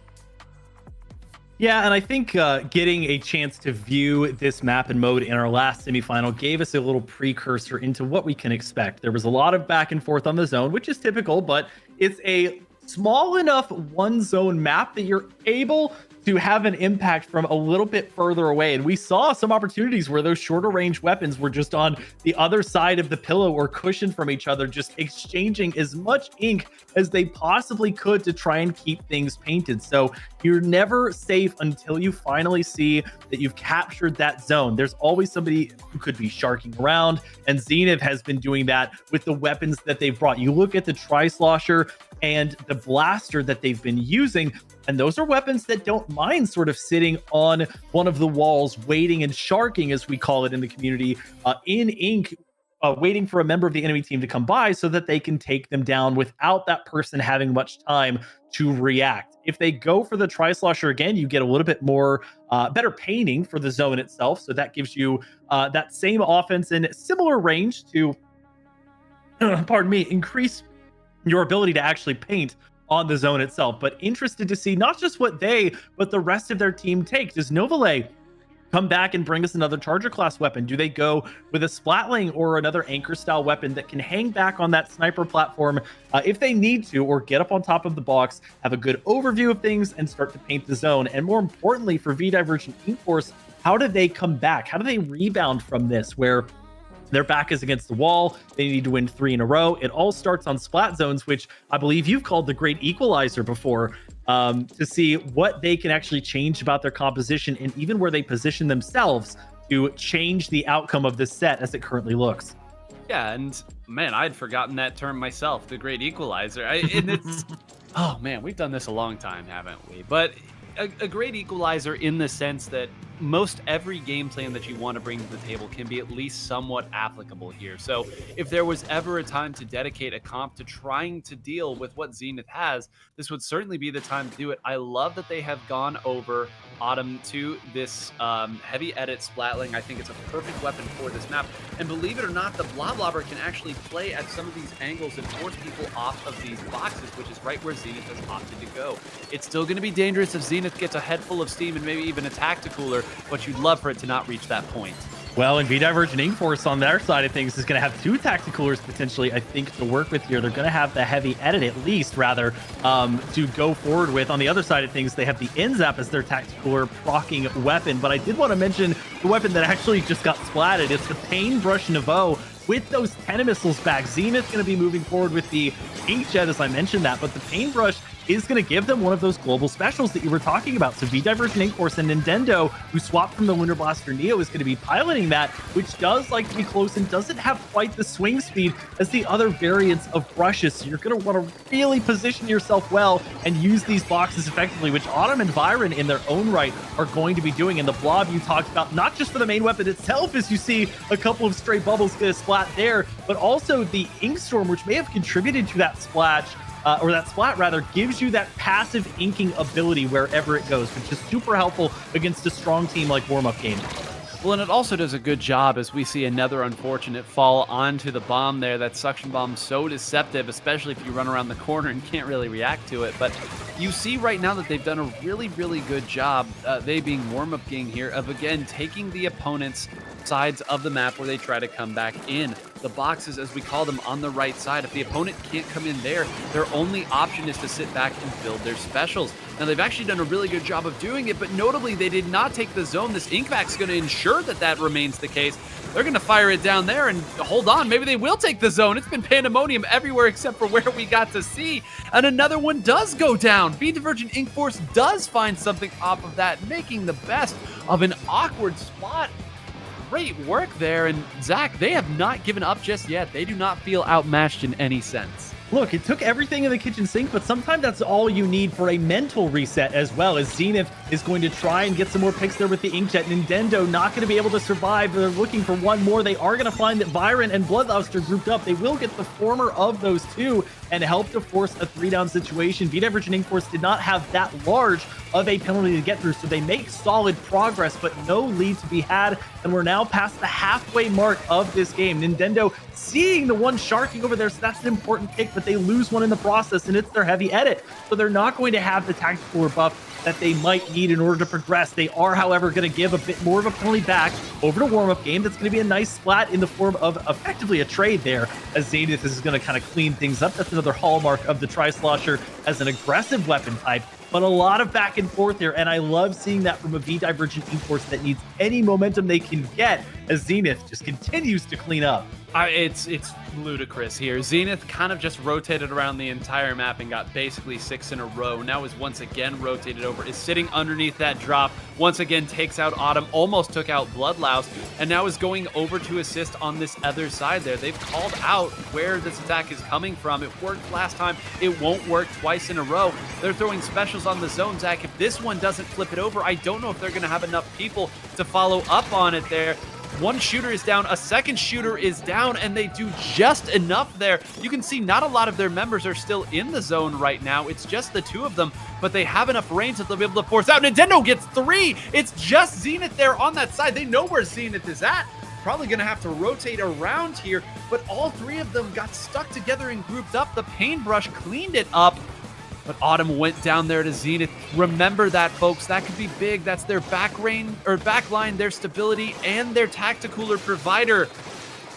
Yeah, and I think getting a chance to view this map and mode in our last semifinal gave us a little precursor into what we can expect. There was a lot of back and forth on the zone, which is typical, but it's a small enough one zone map that you're able to have an impact from a little bit further away. And we saw some opportunities where those shorter range weapons were just on the other side of the pillow or cushion from each other, just exchanging as much ink as they possibly could to try and keep things painted. So you're never safe until you finally see that you've captured that zone. There's always somebody who could be sharking around, and Zenith has been doing that with the weapons that they've brought. You look at the Tri-Slosher and the blaster that they've been using, and those are weapons that don't mind sort of sitting on one of the walls, waiting and sharking, as we call it in the community, in ink, waiting for a member of the enemy team to come by so that they can take them down without that person having much time to react. If they go for the Tri-Slosher again, you get a little bit more better painting for the zone itself. So that gives you that same offense and similar range to, pardon me, increase your ability to actually paint on the zone itself. But interested to see not just what they, but the rest of their team take. Does Novale come back and bring us another Charger class weapon? Do they go with a Splatling or another Anchor style weapon that can hang back on that sniper platform if they need to, or get up on top of the box, have a good overview of things, and start to paint the zone? And more importantly for V-Divergent Ink Force, how do they come back? How do they rebound from this where their back is against the wall? They need to win 3 in a row. It all starts on splat zones, which I believe you've called the great equalizer before, to see what they can actually change about their composition and even where they position themselves to change the outcome of this set as it currently looks. Yeah, and man, I'd forgotten that term myself, the great equalizer. And it's, oh man, we've done this a long time, haven't we? But a great equalizer in the sense that most every game plan that you want to bring to the table can be at least somewhat applicable here. So if there was ever a time to dedicate a comp to trying to deal with what Zenith has, this would certainly be the time to do it. I love that they have gone over Autumn to this heavy edit splatling. I think it's a perfect weapon for this map. And believe it or not, the Bloblobber can actually play at some of these angles and force people off of these boxes, which is right where Zenith has opted to go. It's still going to be dangerous if Zenith gets a head full of steam and maybe even a Tacticooler, but you'd love for it to not reach that point. Well, and V-Divergent Ink Force on their side of things is going to have 2 Tacticoolers potentially, I think, to work with here. They're going to have the heavy edit, at least, rather, to go forward with. On the other side of things, they have the Inzap as their Tacticooler procking weapon. But I did want to mention the weapon that actually just got splatted. It's the Paintbrush Nouveau. With those 10 missiles back, Zenith's going to be moving forward with the Inkjet, as I mentioned that. But the Paintbrush is going to give them one of those global specials that you were talking about. So V-Divergent Ink Force and Nintendo, who swapped from the Lunar Blaster Neo, is going to be piloting that, which does like to be close and doesn't have quite the swing speed as the other variants of brushes. So you're going to want to really position yourself well and use these boxes effectively, which Autumn and Byron in their own right are going to be doing. And the blob you talked about, not just for the main weapon itself, as you see a couple of stray bubbles get a splat there, but also the Ink Storm, which may have contributed to that splash. Or that splat rather, gives you that passive inking ability wherever it goes, which is super helpful against a strong team like Warmup Game. Well, and it also does a good job as we see another unfortunate fall onto the bomb there. That suction bomb so deceptive, especially if you run around the corner and can't really react to it. But you see right now that they've done a really, really good job, they being Warmup Gang here, of again taking the opponent's sides of the map where they try to come back in. The boxes, as we call them, on the right side. If the opponent can't come in there, their only option is to sit back and build their specials. Now, they've actually done a really good job of doing it, but notably, they did not take the zone. This Inkvac is going to ensure that that remains the case. They're going to fire it down there, and hold on, maybe they will take the zone. It's been pandemonium everywhere except for where we got to see. And another one does go down. V-Divergent Ink Force does find something off of that, making the best of an awkward spot. Great work there, and Zach, they have not given up just yet. They do not feel outmatched in any sense. Look, it took everything in the kitchen sink, but sometimes that's all you need for a mental reset as well, as Zenith is going to try and get some more picks there with the Inkjet. Nintendo not going to be able to survive. They're looking for one more. They are going to find that Byron and Bloodluster grouped up. They will get the former of those two and help to force a 3-down situation. V-Divergent Ink Force did not have that large of a penalty to get through, so they make solid progress, but no lead to be had, and we're now past the halfway mark of this game. Nintendo seeing the one sharking over there, so that's an important pick, but they lose one in the process, and it's their heavy edit, so they're not going to have the tactical buff that they might need in order to progress. They are, however, going to give a bit more of a penalty back over to Warmup Game. That's going to be a nice splat in the form of effectively a trade there, as Zenith is going to kind of clean things up. That's another hallmark of the Tri-Slosher as an aggressive weapon type, but a lot of back and forth here, and I love seeing that from a V-Divergent Ink Force that needs any momentum they can get, as Zenith just continues to clean up. It's ludicrous here. Zenith kind of just rotated around the entire map and got basically 6 in a row. Now is once again rotated over, is sitting underneath that drop, once again takes out Autumn, almost took out Bloodlouse, and now is going over to assist on this other side there. They've called out where this attack is coming from. It worked last time. It won't work twice in a row. They're throwing specials on the zone, Zach. If this one doesn't flip it over, I don't know if they're going to have enough people to follow up on it there. One shooter is down, a second shooter is down, and they do just enough there. You can see not a lot of their members are still in the zone right now. It's just the two of them, but they have enough range that they'll be able to force out. Nintendo gets 3. It's just Zenith there on that side. They know where Zenith is at. Probably going to have to rotate around here, but all 3 of them got stuck together and grouped up. The Paintbrush cleaned it up. But Autumn went down there to Zenith. Remember that, folks. That could be big. That's their back line, their stability, and their tacticooler provider.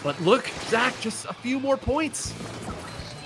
But look, Zach, just a few more points.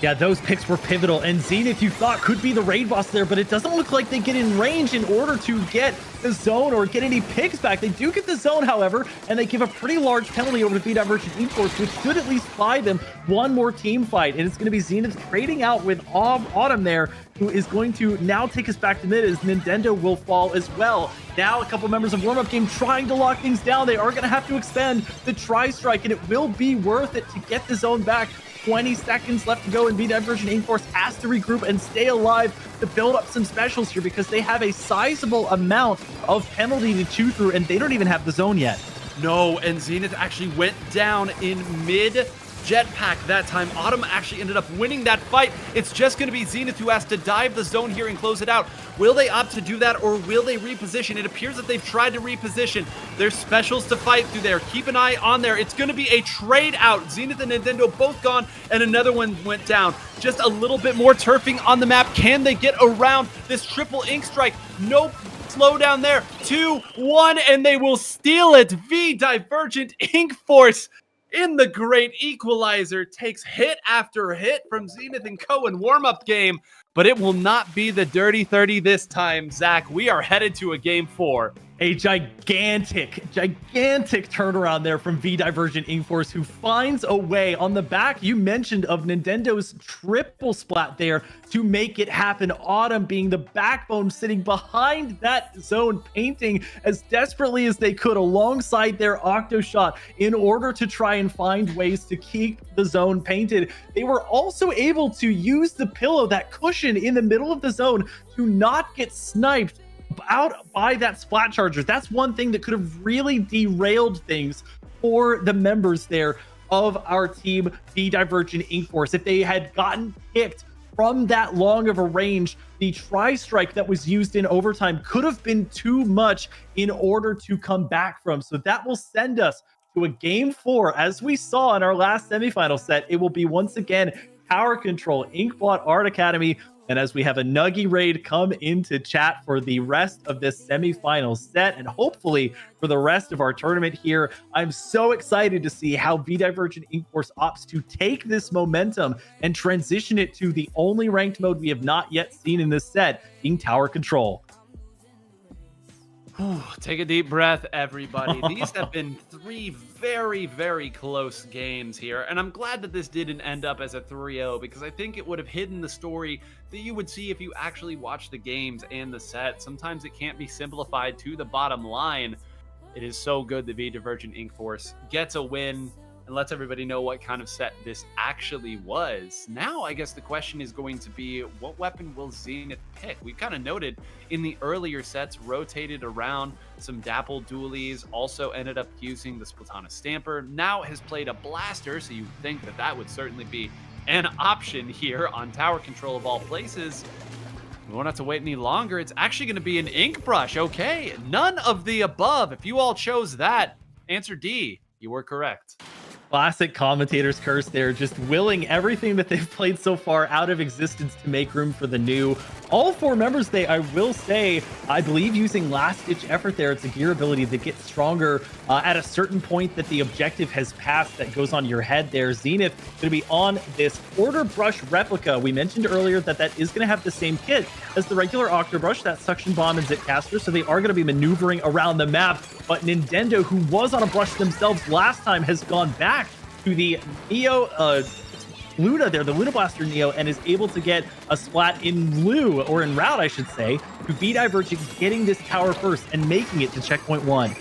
Yeah, those picks were pivotal, and Zenith, you thought, could be the raid boss there, but it doesn't look like they get in range in order to get the zone or get any picks back. They do get the zone, however, and they give a pretty large penalty over to V-Divergent Ink Force, which should at least buy them one more team fight, and it's going to be Zenith trading out with Autumn there, who is going to now take us back to mid as Nintendo will fall as well. Now a couple members of Warmup game trying to lock things down. They are going to have to expend the Tri-Strike, and it will be worth it to get the zone back. 20 seconds left to go, and V-Divergent Ink Force has to regroup and stay alive to build up some specials here because they have a sizable amount of penalty to chew through, and they don't even have the zone yet. No, and Zenith actually went down in mid jetpack that time. Autumn actually ended up winning that fight. It's just going to be Zenith who has to dive the zone here and close it out. Will they opt to do that, or will they reposition? It appears that they've tried to reposition. There's specials to fight through there. Keep an eye on there. It's going to be a trade out. Zenith and Nintendo both gone, and another one went down. Just a little bit more turfing on the map. Can they get around this triple ink strike? Nope. Slow down there. 2-1, and they will steal it. V-Divergent Ink Force in the great equalizer takes hit after hit from Zenith and Co. in warm-up game, but it will not be the dirty 30 this time, Zach. We are headed to a game 4. A gigantic turnaround there from V-Divergent Ink Force, who finds a way on the back, you mentioned, of Nintendo's triple splat there to make it happen. Autumn being the backbone, sitting behind that zone, painting as desperately as they could alongside their Octo shot in order to try and find ways to keep the zone painted. They were also able to use the pillow, that cushion in the middle of the zone, to not get sniped out by that splat charger. That's one thing that could have really derailed things for the members there of our team, V-Divergent Ink Force. If they had gotten picked from that long of a range, the Tri-Strike that was used in overtime could have been too much in order to come back from. So that will send us to a game 4. As we saw in our last semifinal set, it will be once again Tower Control, Inkblot Art Academy. And as we have a Nuggy Raid come into chat for the rest of this semifinal set, and hopefully for the rest of our tournament here, I'm so excited to see how V-Divergent Ink Force opts to take this momentum and transition it to the only ranked mode we have not yet seen in this set, being Tower Control. Take a deep breath, everybody. These have been 3 very, very close games here, and I'm glad that this didn't end up as a 3-0, because I think it would have hidden the story that you would see if you actually watch the games and the set. Sometimes it can't be simplified to the bottom line. It is so good that V-Divergent Ink Force gets a win and lets everybody know what kind of set this actually was. Now, I guess the question is going to be, what weapon will Zenith pick? We've kind of noted in the earlier sets, rotated around some Dapple dualies, also ended up using the Splatana Stamper, now has played a Blaster, so you think that that would certainly be an option here on Tower Control of all places. We won't have to wait any longer. It's actually going to be an Ink Brush. Okay, none of the above. If you all chose that, answer D, you were correct. Classic commentator's curse there, just willing everything that they've played so far out of existence to make room for the new. All 4 members, I will say, I believe using last-ditch effort there. It's a gear ability that gets stronger at a certain point that the objective has passed that goes on your head there. Zenith going to be on this Order Brush replica. We mentioned earlier that that is going to have the same kit as the regular Octo Brush, that Suction Bomb and Zit Caster, so they are going to be maneuvering around the map. But Nintendo, who was on a brush themselves last time, has gone back to the Neo Luna there, the Luna Blaster Neo, and is able to get a splat in lieu, or en route, I should say, to V-Divergent getting this tower first and making it to checkpoint 1.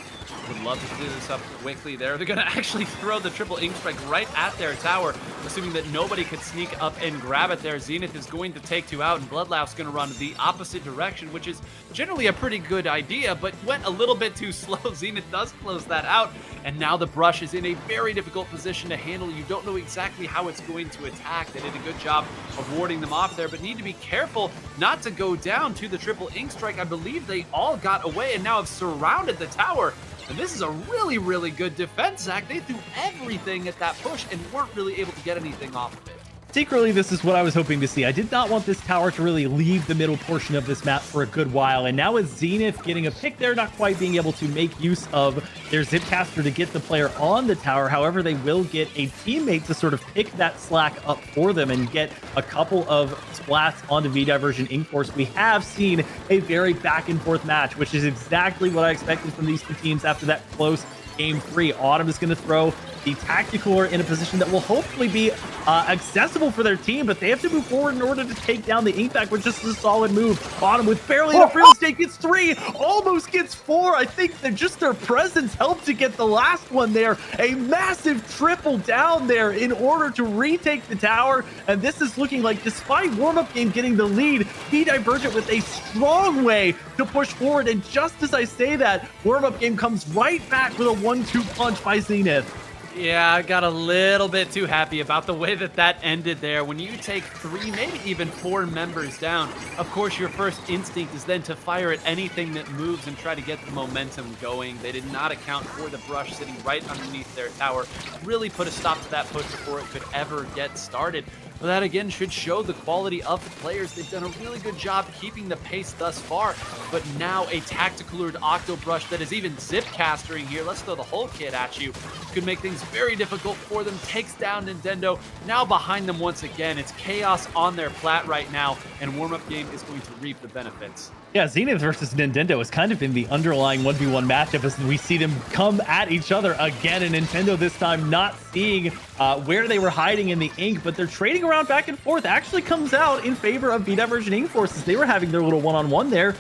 Would love to do this up quickly there. They're going to actually throw the triple ink strike right at their tower, assuming that nobody could sneak up and grab it there. Zenith is going to take 2 out, and Bloodlouse going to run the opposite direction, which is generally a pretty good idea, but went a little bit too slow. Zenith does close that out, and now the brush is in a very difficult position to handle. You don't know exactly how it's going to attack. They did a good job of warding them off there, but need to be careful not to go down to the triple ink strike. I believe they all got away and now have surrounded the tower. And this is a really, really good defense, Zach. They threw everything at that push and weren't really able to get anything off of it. Secretly, this is what I was hoping to see. I did not want this tower to really leave the middle portion of this map for a good while. And now with Zenith getting a pick there, not quite being able to make use of their Zipcaster to get the player on the tower. However, they will get a teammate to sort of pick that slack up for them and get a couple of splats onto V-Divergent Ink Force. We have seen a very back and forth match, which is exactly what I expected from these two teams after that close Game 3. Autumn is going to throw the Tactical in a position that will hopefully be accessible for their team, but they have to move forward in order to take down the Inkback, which is a solid move. Autumn with barely enough real estate gets 3, almost gets 4. I think that just their presence helped to get the last one there. A massive triple down there in order to retake the tower, and this is looking like, despite Warmup Game getting the lead, V-Divergent with a strong way to push forward, and just as I say that, Warmup Game comes right back with a 1-2 punch by Zenith. Yeah, I got a little bit too happy about the way that that ended there. When you take 3, maybe even 4 members down, of course, your first instinct is then to fire at anything that moves and try to get the momentum going. They did not account for the brush sitting right underneath their tower. Really put a stop to that push before it could ever get started. But that again should show the quality of the players. They've done a really good job keeping the pace thus far. But now a tactical Octo Brush that is even zipcastering here. Let's throw the whole kit at you. Could make things very difficult for them. Takes down Nintendo. Now behind them once again. It's chaos on their plat right now. And Warmup Game is going to reap the benefits. Yeah, Zenith versus Nintendo has kind of been the underlying 1v1 matchup as we see them come at each other again, and Nintendo this time not seeing where they were hiding in the ink, but they're trading around back and forth. Actually comes out in favor of V-Divergent Ink Force as they were having their little one-on-one there.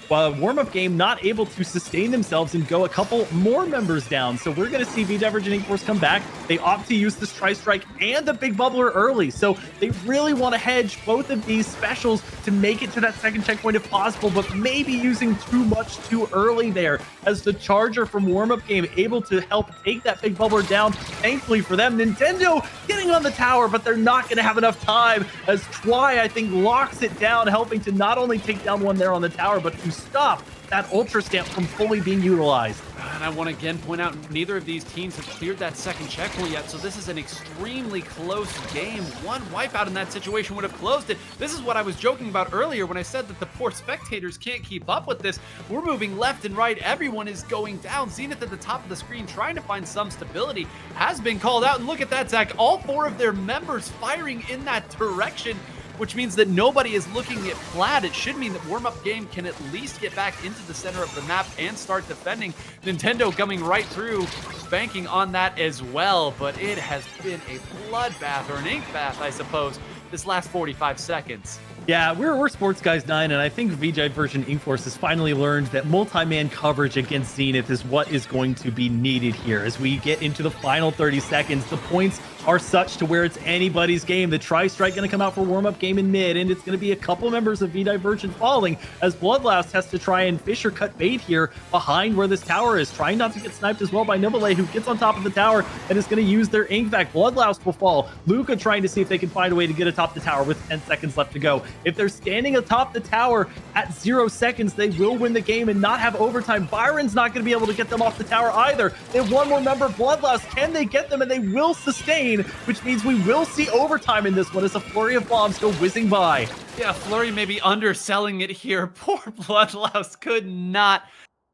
While Warmup Game not able to sustain themselves and go a couple more members down. So we're going to see V-Divergent Ink Force come back. They opt to use this Tri-Strike and the Big Bubbler early. So they really want to hedge both of these specials to make it to that second checkpoint if possible, but maybe using too much too early there as the Charger from Warmup Game able to help take that Big Bubbler down. Thankfully for them, Nintendo getting on the tower, but they're not going to have enough time as Twy, I think, locks it down, helping to not only take down one there on the tower, but to stop that Ultra Stamp from fully being utilized. And I want to again point out, neither of these teams have cleared that second checkpoint yet, so this is an extremely close game. One wipeout in that situation would have closed it. This is what I was joking about earlier when I said that the poor spectators can't keep up with this. We're moving left and right. Everyone is going down. Zenith at the top of the screen trying to find some stability has been called out. And look at that, Zach. All 4 of their members firing in that direction, which means that nobody is looking at plat. It should mean that Warmup Game can at least get back into the center of the map and start defending. Nintendo coming right through, banking on that as well, but it has been a bloodbath, or an ink bath, I suppose, this last 45 seconds. Yeah, we're Sports Guys 9, and I think V-Divergent Ink Force has finally learned that multi-man coverage against Zenith is what is going to be needed here. As we get into the final 30 seconds, the points are such to where it's anybody's game. The Tri-Strike going to come out for Warmup Game in mid, and it's going to be a couple members of V-Divergent falling as Bloodloust has to try and fish or cut bait here behind where this tower is, trying not to get sniped as well by Novale, who gets on top of the tower and is going to use their ink back. Bloodloust will fall. Luca trying to see if they can find a way to get atop the tower with 10 seconds left to go. If they're standing atop the tower at 0 seconds, they will win the game and not have overtime. Byron's not going to be able to get them off the tower either. They have one more member, Bloodloust. Can they get them? And they will sustain, which means we will see overtime in this one as a flurry of bombs go whizzing by. Yeah, Flurry may be underselling it here. Poor Bloodloust could not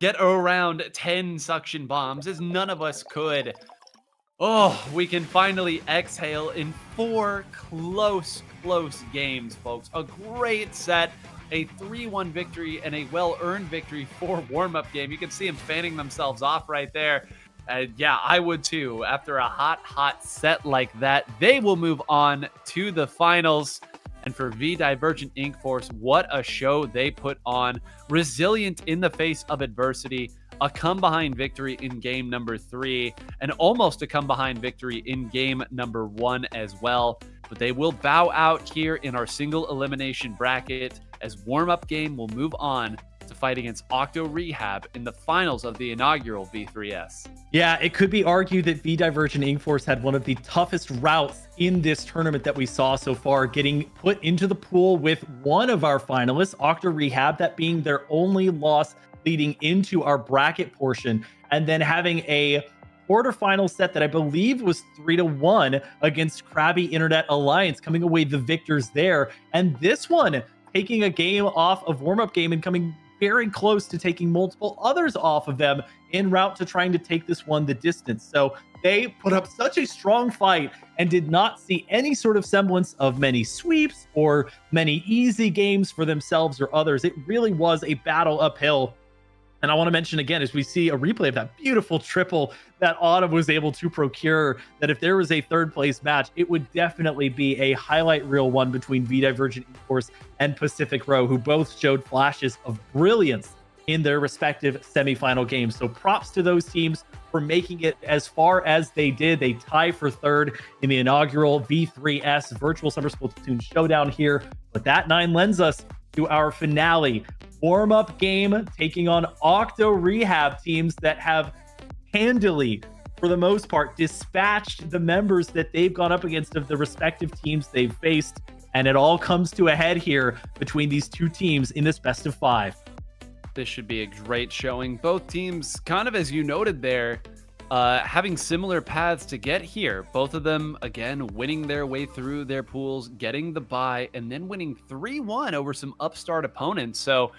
get around 10 suction bombs, as none of us could. Oh, we can finally exhale in 4 close games, folks. A great set, a 3-1 victory, and a well-earned victory for Warmup Game. You can see them fanning themselves off right there. Yeah, I would too. After a hot set like that, they will move on to the finals. And for V-Divergent Ink Force, what a show they put on. Resilient in the face of adversity. A come-behind victory in game number 3, and almost a come-behind victory in game number 1 as well. But they will bow out here in our single elimination bracket as Warmup Game will move on to fight against Octo Rehab in the finals of the inaugural V3S. Yeah, it could be argued that V-Divergent Ink Force had one of the toughest routes in this tournament that we saw so far, getting put into the pool with one of our finalists, Octo Rehab, that being their only loss leading into our bracket portion, and then having a quarterfinal set that I believe was 3-1 against Crabby Internet Alliance, coming away the victors there. And this one taking a game off of warm-up game and coming very close to taking multiple others off of them en route to trying to take this one the distance. So they put up such a strong fight and did not see any sort of semblance of many sweeps or many easy games for themselves or others. It really was a battle uphill. And I want to mention again, as we see a replay of that beautiful triple that Autumn was able to procure, that if there was a third place match, it would definitely be a highlight reel one between V-Divergent Ink Force and Pacific Row, who both showed flashes of brilliance in their respective semifinal games. So props to those teams for making it as far as they did. They tie for third in the inaugural V3S Virtual Summer Splatoon Showdown here. But that 9 lends us to our finale warm-up game, taking on Octo Rehab, teams that have handily, for the most part, dispatched the members that they've gone up against of the respective teams they've faced. And it all comes to a head here between these two teams in this best of 5. This should be a great showing. Both teams, kind of as you noted there, having similar paths to get here. Both of them, again, winning their way through their pools, getting the bye, and then winning 3-1 over some upstart opponents. So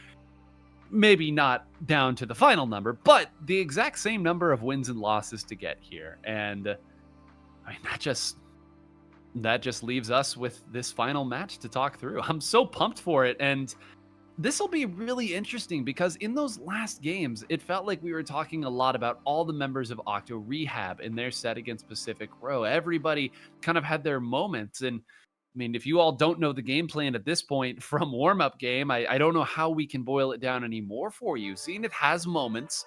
maybe not down to the final number, but the exact same number of wins and losses to get here. And I mean, that just leaves us with this final match to talk through. I'm so pumped for it. And this will be really interesting because in those last games, it felt like we were talking a lot about all the members of Octo Rehab in their set against Pacific Row. Everybody kind of had their moments. And I mean, if you all don't know the game plan at this point from warm-up game, I don't know how we can boil it down anymore for you. Zenith has moments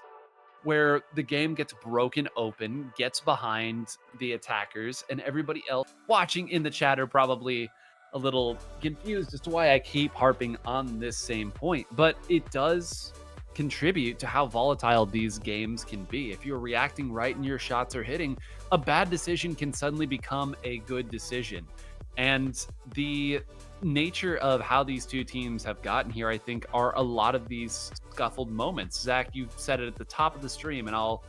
where the game gets broken open, gets behind the attackers, and everybody else watching in the chat are probably a little confused as to why I keep harping on this same point, but it does contribute to how volatile these games can be. If you're reacting right and your shots are hitting, a bad decision can suddenly become a good decision. And the nature of how these two teams have gotten here, I think, are a lot of these scuffled moments. Zach, you said it at the top of the stream, and I'll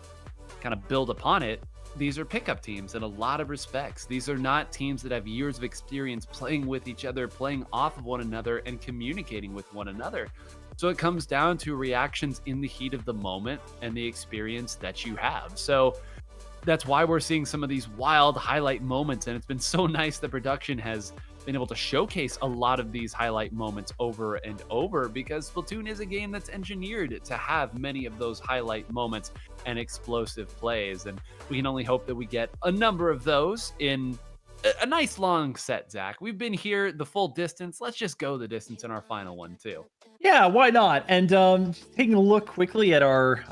kind of build upon it. These are pickup teams in a lot of respects. These are not teams that have years of experience playing with each other, playing off of one another, and communicating with one another. So it comes down to reactions in the heat of the moment and the experience that you have. So that's why we're seeing some of these wild highlight moments. And it's been so nice that production has been able to showcase a lot of these highlight moments over and over, because Splatoon is a game that's engineered to have many of those highlight moments and explosive plays. And we can only hope that we get a number of those in a nice long set, Zach. We've been here the full distance. Let's just go the distance in our final one too. Yeah, why not? And just taking a look quickly at our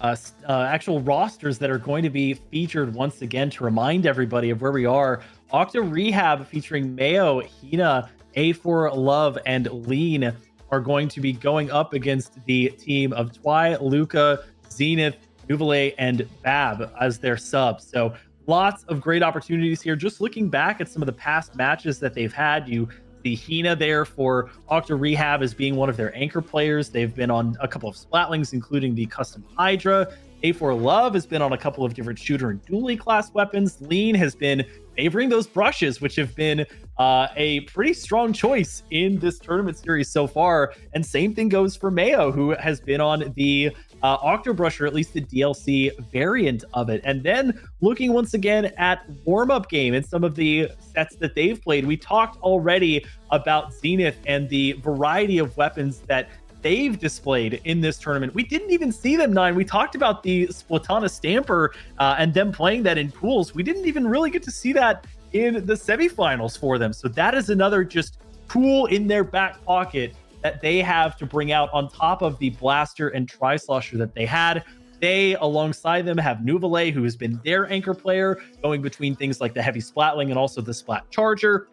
actual rosters that are going to be featured once again to remind everybody of where we are. Octo Rehab featuring Mayo, Hina, A4 Love, and Lean are going to be going up against the team of Twy, Luca, Zenith, Nuvele, and Bab as their subs. So lots of great opportunities here. Just looking back at some of the past matches that they've had, you see Hina there for Octo Rehab as being one of their anchor players. They've been on a couple of Splatlings, including the Custom Hydra. A4 Love has been on a couple of different shooter and dually class weapons. Lean has been favoring those brushes, which have been a pretty strong choice in this tournament series so far. And same thing goes for Mayo, who has been on the Octo Brush, or at least the DLC variant of it. And then looking once again at warm-up game and some of the sets that they've played, we talked already about Zenith and the variety of weapons that they've displayed in this tournament. We didn't even see them, Nine. We talked about the Splatana Stamper and them playing that in pools. We didn't even really get to see that in the semifinals for them. So that is another just tool in their back pocket that they have to bring out on top of the Blaster and Tri-Slosher that they had. They, alongside them, have Nuvele, who has been their anchor player, going between things like the Heavy Splatling and also the Splat Charger.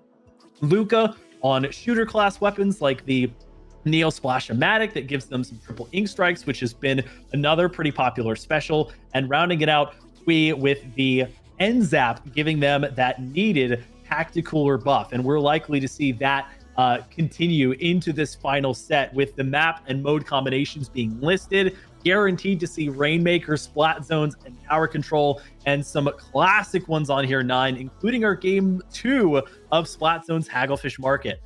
Luca on shooter class weapons like the Neo Splash-O-Matic that gives them some triple ink strikes, which has been another pretty popular special. And rounding it out, we with the N-Zap, giving them that needed tactical buff. And we're likely to see that continue into this final set with the map and mode combinations being listed. Guaranteed to see Rainmaker, Splat Zones, and Tower Control, and some classic ones on here, 9, including our Game 2 of Splat Zones Hagglefish Market.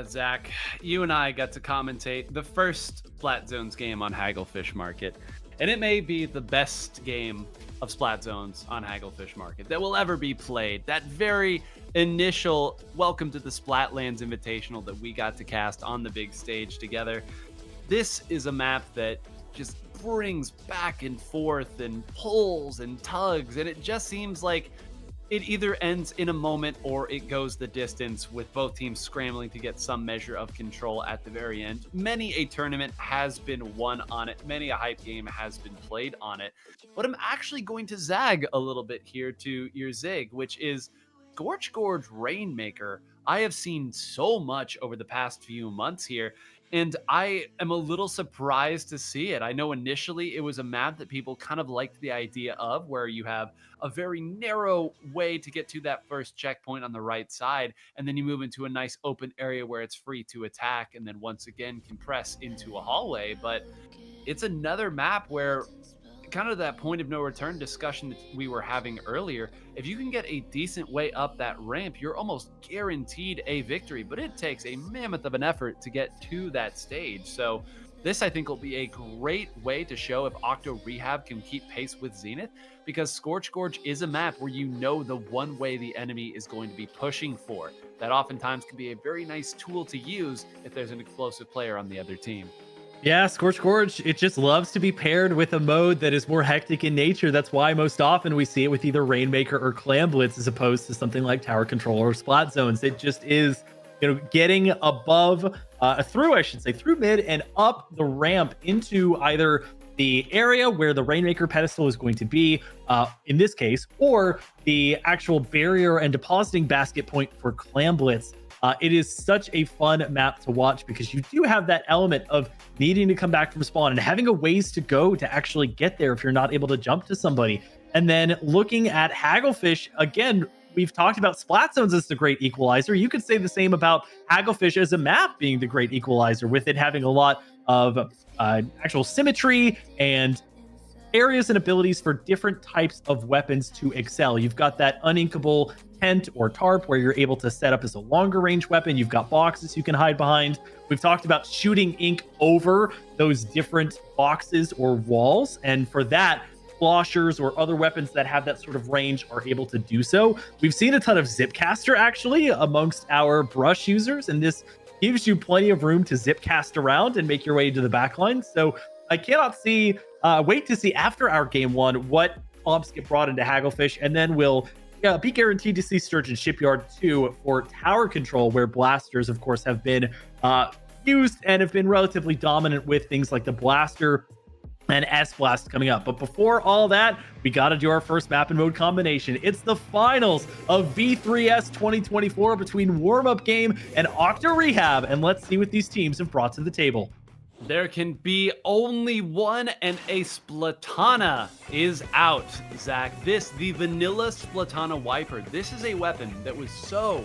Zach, you and I got to commentate the first Splat Zones game on Hagglefish Market, and it may be the best game of Splat Zones on Hagglefish Market that will ever be played. That very initial welcome to the Splatlands Invitational that we got to cast on the big stage together. This is a map that just brings back and forth and pulls and tugs, and it just seems like it either ends in a moment or it goes the distance, with both teams scrambling to get some measure of control at the very end. Many a tournament has been won on it. Many a hype game has been played on it. But I'm actually going to zag a little bit here to your zig, which is Scorch Gorge Rainmaker. I have seen so much over the past few months here, and I am a little surprised to see it. I know initially it was a map that people kind of liked the idea of, where you have a very narrow way to get to that first checkpoint on the right side, and then you move into a nice open area where it's free to attack, and then once again compress into a hallway. But it's another map where, kind of that point of no return discussion that we were having earlier, if you can get a decent way up that ramp, you're almost guaranteed a victory, but it takes a mammoth of an effort to get to that stage. So this, I think, will be a great way to show if Octo Rehab can keep pace with Zenith, because Scorch Gorge is a map where you know the one way the enemy is going to be pushing for. That oftentimes can be a very nice tool to use if there's an explosive player on the other team. Yeah, Scorch Gorge, it just loves to be paired with a mode that is more hectic in nature. That's why most often we see it with either Rainmaker or Clam Blitz as opposed to something like Tower Control or Splat Zones. It just is, getting above, through mid and up the ramp into either the area where the Rainmaker pedestal is going to be, in this case, or the actual barrier and depositing basket point for Clam Blitz. It is such a fun map to watch because you do have that element of needing to come back from spawn and having a ways to go to actually get there if you're not able to jump to somebody. And then looking at Hagglefish, again, we've talked about Splat Zones as the great equalizer. You could say the same about Hagglefish as a map being the great equalizer, with it having a lot of actual symmetry and areas and abilities for different types of weapons to excel. You've got that uninkable tent or tarp where you're able to set up as a longer range weapon. You've got boxes you can hide behind. We've talked about shooting ink over those different boxes or walls, and for that, sloshers or other weapons that have that sort of range are able to do so. We've seen a ton of Zipcaster actually amongst our brush users, and this gives you plenty of room to zipcast around and make your way to the backline. So I cannot wait to see after our game 1 what pumps get brought into Hagglefish, and then we'll be guaranteed to see Sturgeon Shipyard 2 for Tower Control, where blasters, of course, have been used and have been relatively dominant with things like the Blaster and S-Blast coming up. But before all that, we got to do our first map and mode combination. It's the finals of V3S 2024 between Warmup Game and Octo Rehab, and let's see what these teams have brought to the table. There can be only one, and a Splatana is out, Zach. The vanilla Splatana Wiper. This is a weapon that was so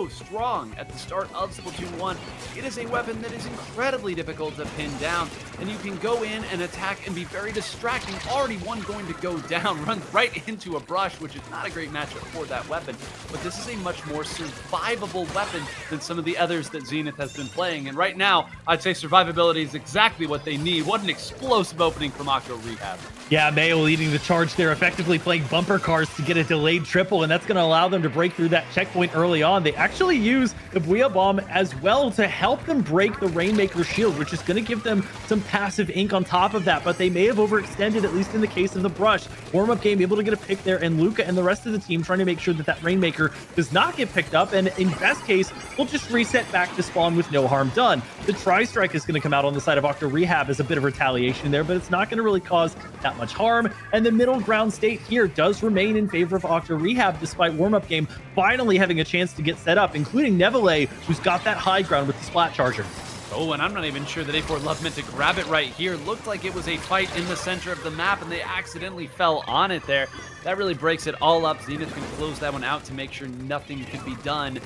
strong at the start of Splatoon 1. It is a weapon that is incredibly difficult to pin down, and you can go in and attack and be very distracting. Already one going to go down, runs right into a brush, which is not a great matchup for that weapon. But this is a much more survivable weapon than some of the others that Zenith has been playing. And right now, I'd say survivability is exactly what they need. What an explosive opening from Octo Rehab. Yeah, Mayo leading the charge there, effectively playing bumper cars to get a delayed triple, and that's going to allow them to break through that checkpoint early on. They actually use the Booyah Bomb as well to help them break the Rainmaker shield, which is going to give them some passive ink on top of that, but they may have overextended, at least in the case of the brush. Warm-up game able to get a pick there, and Luca and the rest of the team trying to make sure that that Rainmaker does not get picked up, and in best case, we'll just reset back to spawn with no harm done. The Tri-Strike is going to come out on the side of Octo Rehab as a bit of retaliation there, but it's not going to really cause that much harm, and the middle ground state here does remain in favor of Octo Rehab, despite Warm-Up Game finally having a chance to get set up, including Neville, who's got that high ground with the Splat Charger. Oh, and I'm not even sure that A4 Love meant to grab it right here. Looked like it was a fight in the center of the map, and they accidentally fell on it there. That really breaks it all up. Zenith can close that one out to make sure nothing could be done.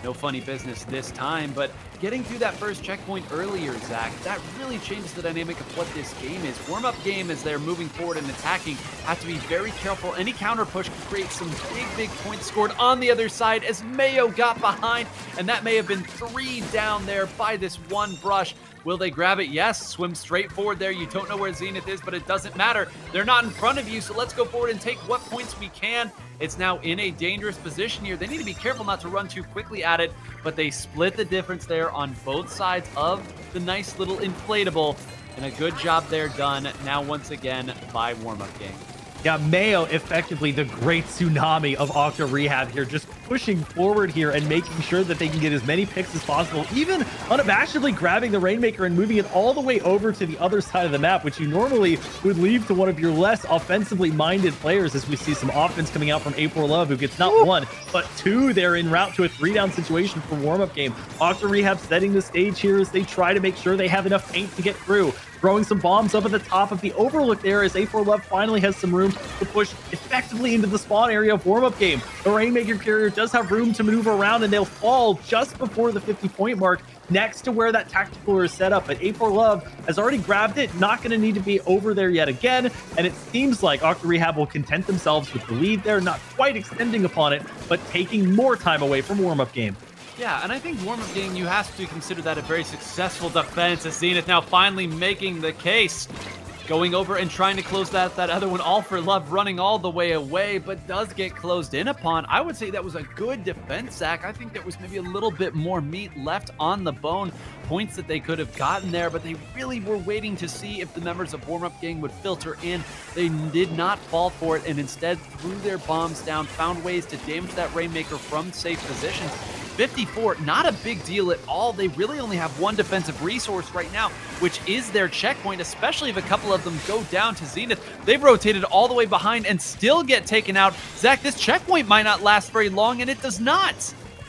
no funny business this time, but getting through that first checkpoint earlier, Zach, that really changes the dynamic of what this game is. Warm-up game, as they're moving forward and attacking, have to be very careful. Any counter push can create some big points scored on the other side as Mayo got behind, and that may have been 3 down there by this one brush. Will they grab it? Yes. Swim straight forward there. You don't know where Zenith is, but it doesn't matter. They're not in front of you, so let's go forward and take what points we can. It's now in a dangerous position here. They need to be careful not to run too quickly at it, but they split the difference there on both sides of the nice little inflatable, and a good job there done now once again by Warmup Gang. Yeah, Mayo effectively the great tsunami of Octo Rehab here, just pushing forward here and making sure that they can get as many picks as possible, even unabashedly grabbing the Rainmaker and moving it all the way over to the other side of the map, which you normally would leave to one of your less offensively minded players, as we see some offense coming out from April Love, who gets not 1, but 2 there en route to a 3-down situation for Warmup Game. Octo Rehab setting the stage here as they try to make sure they have enough paint to get through. Throwing some bombs up at the top of the overlook there as A4 Love finally has some room to push effectively into the spawn area of Warmup Game. The Rainmaker carrier does have room to maneuver around, and they'll fall just before the 50-point mark next to where that tactical is set up. But A4 Love has already grabbed it, not going to need to be over there yet again, and it seems like Octo Rehab will content themselves with the lead there, not quite extending upon it, but taking more time away from Warmup Game. Yeah, and I think Warmup Gang, you have to consider that a very successful defense, as Zenith now finally making the case. Going over and trying to close that other one, All for Love running all the way away, but does get closed in upon. I would say that was a good defense, Zach. I think there was maybe a little bit more meat left on the bone, points that they could have gotten there, but they really were waiting to see if the members of Warmup Gang would filter in. They did not fall for it, and instead threw their bombs down, found ways to damage that Rainmaker from safe positions. 54, not a big deal at all. They really only have one defensive resource right now, which is their checkpoint, especially if a couple of them go down to Zenith. They've rotated all the way behind and still get taken out. Zach, this checkpoint might not last very long, and it does not.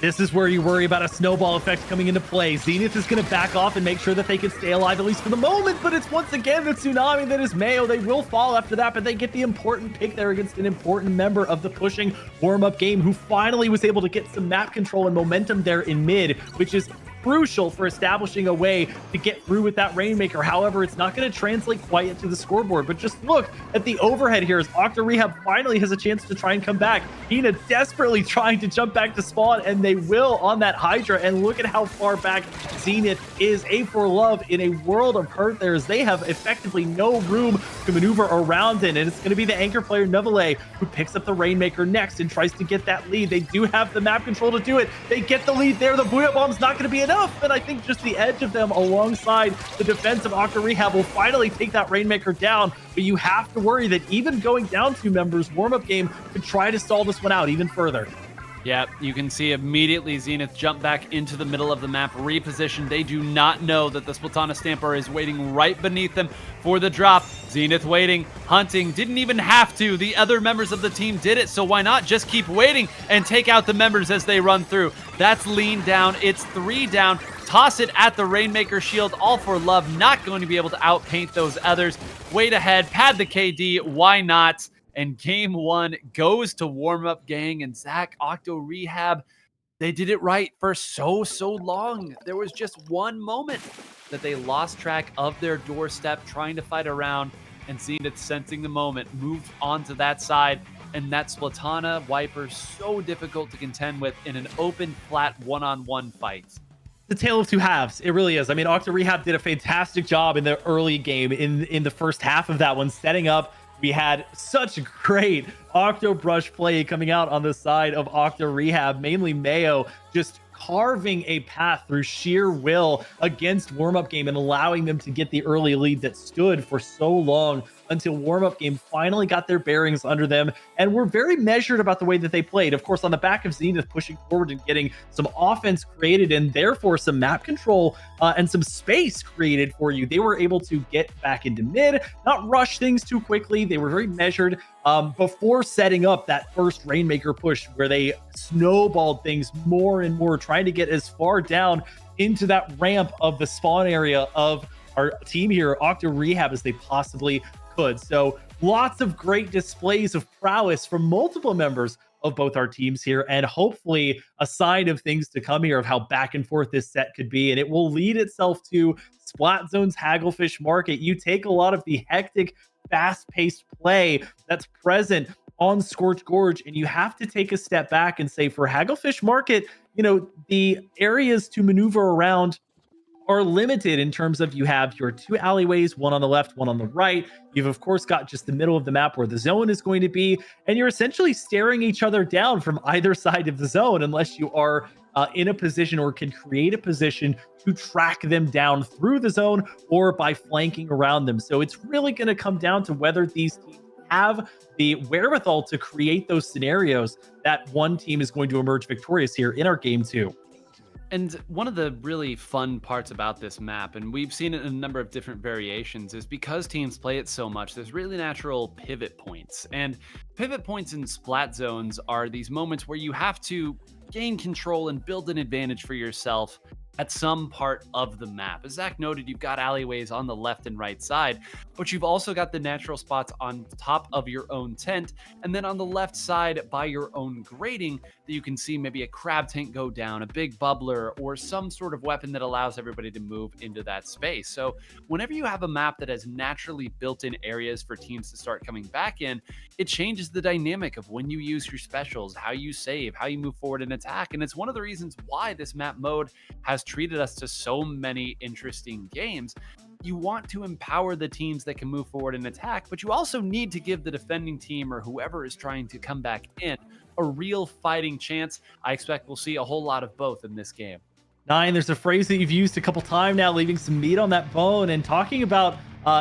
This is where you worry about a snowball effect coming into play. Zenith is going to back off and make sure that they can stay alive, at least for the moment, but it's once again the tsunami that is Mayo. They will fall after that, but they get the important pick there against an important member of the pushing Warmup Game, who finally was able to get some map control and momentum there in mid, which is crucial for establishing a way to get through with that Rainmaker. However, it's not going to translate quite yet to the scoreboard, but just look at the overhead here as Octo Rehab finally has a chance to try and come back. Hina desperately trying to jump back to spawn, and they will on that Hydra, and look at how far back Zenith is. A4 Love in a world of hurt there, as they have effectively no room to maneuver around in, and it's going to be the anchor player Neville who picks up the Rainmaker next and tries to get that lead. They do have the map control to do it. They get the lead there. The Booyah Bomb's not going to be enough, and I think just the edge of them alongside the defense of Octo Rehab will finally take that Rainmaker down. But you have to worry that even going down 2 members, Warmup Game could try to stall this one out even further. Yeah, you can see immediately Zenith jump back into the middle of the map, reposition. They do not know that the Splatana Stamper is waiting right beneath them for the drop. Zenith waiting, hunting, didn't even have to. The other members of the team did it, so why not just keep waiting and take out the members as they run through? That's lean down. It's 3 down. Toss it at the Rainmaker shield. All for Love, not going to be able to outpaint those others. Wait ahead, pad the KD, why not? And game 1 goes to Warmup Gang, and Zach, Octo Rehab, they did it right for so long. There was just one moment that they lost track of their doorstep, trying to fight around, and Zenith, sensing the moment, moved onto that side, and that Splatana Wiper so difficult to contend with in an open, flat, one-on-one fight. The tale of 2 halves. It really is. I mean, Octo Rehab did a fantastic job in the early game, in the first half of that one, setting up. We had such great Octo Brush play coming out on the side of Octo Rehab, mainly Mayo, just carving a path through sheer will against Warmup Game and allowing them to get the early lead that stood for so long until Warmup Game finally got their bearings under them and were very measured about the way that they played. Of course, on the back of Zenith pushing forward and getting some offense created and therefore some map control and some space created for you, they were able to get back into mid, not rush things too quickly. They were very measured before setting up that first Rainmaker push where they snowballed things more and more, trying to get as far down into that ramp of the spawn area of our team here, Octo Rehab, as they possibly could. So lots of great displays of prowess from multiple members of both our teams here, and hopefully a sign of things to come here of how back and forth this set could be. And it will lead itself to Splat Zone's Hagglefish Market. You take a lot of the hectic, fast-paced play that's present on Scorch Gorge, and you have to take a step back and say, for Hagglefish Market, you know, the areas to maneuver around are limited in terms of you have your 2 alleyways, one on the left, one on the right. You've, of course, got just the middle of the map where the zone is going to be, and you're essentially staring each other down from either side of the zone unless you are in a position or can create a position to track them down through the zone or by flanking around them. So it's really going to come down to whether these teams have the wherewithal to create those scenarios that one team is going to emerge victorious here in our game 2. And one of the really fun parts about this map, and we've seen it in a number of different variations, is because teams play it so much, there's really natural pivot points. And pivot points in Splat Zones are these moments where you have to gain control and build an advantage for yourself at some part of the map. As Zach noted, you've got alleyways on the left and right side, but you've also got the natural spots on top of your own tent, and then on the left side by your own grating that you can see maybe a crab tank go down, a big bubbler, or some sort of weapon that allows everybody to move into that space. So whenever you have a map that has naturally built-in areas for teams to start coming back in, it changes the dynamic of when you use your specials, how you save, how you move forward and attack. And it's one of the reasons why this map mode has treated us to so many interesting games. You want to empower the teams that can move forward and attack, but you also need to give the defending team or whoever is trying to come back in a real fighting chance. I expect we'll see a whole lot of both in this game. Nine, there's a phrase that you've used a couple times now, leaving some meat on that bone, and talking about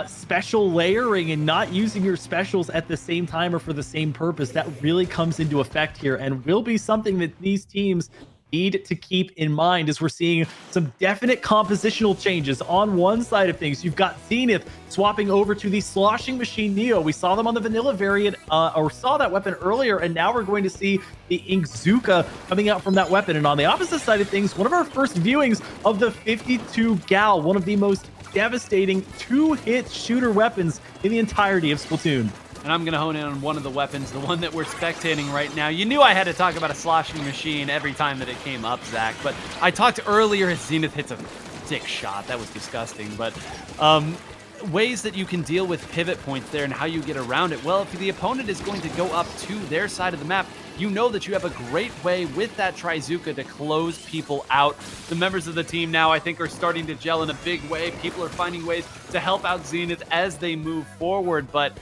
special layering and not using your specials at the same time or for the same purpose. That really comes into effect here and will be something that these teams need to keep in mind as we're seeing some definite compositional changes. On one side of things, you've got Zenith swapping over to the Sloshing Machine Neo. We saw them on the vanilla variant, or saw that weapon earlier, and now we're going to see the Inkzuka coming out from that weapon. And on the opposite side of things, one of our first viewings of the 52 Gal, one of the most devastating 2-hit shooter weapons in the entirety of Splatoon. And I'm going to hone in on one of the weapons, the one that we're spectating right now. You knew I had to talk about a sloshing machine every time that it came up, Zach. But I talked earlier as Zenith hits a dick shot. That was disgusting. But ways that you can deal with pivot points there and how you get around it. Well, if the opponent is going to go up to their side of the map, you know that you have a great way with that Trizuka to close people out. The members of the team now, I think, are starting to gel in a big way. People are finding ways to help out Zenith as they move forward. But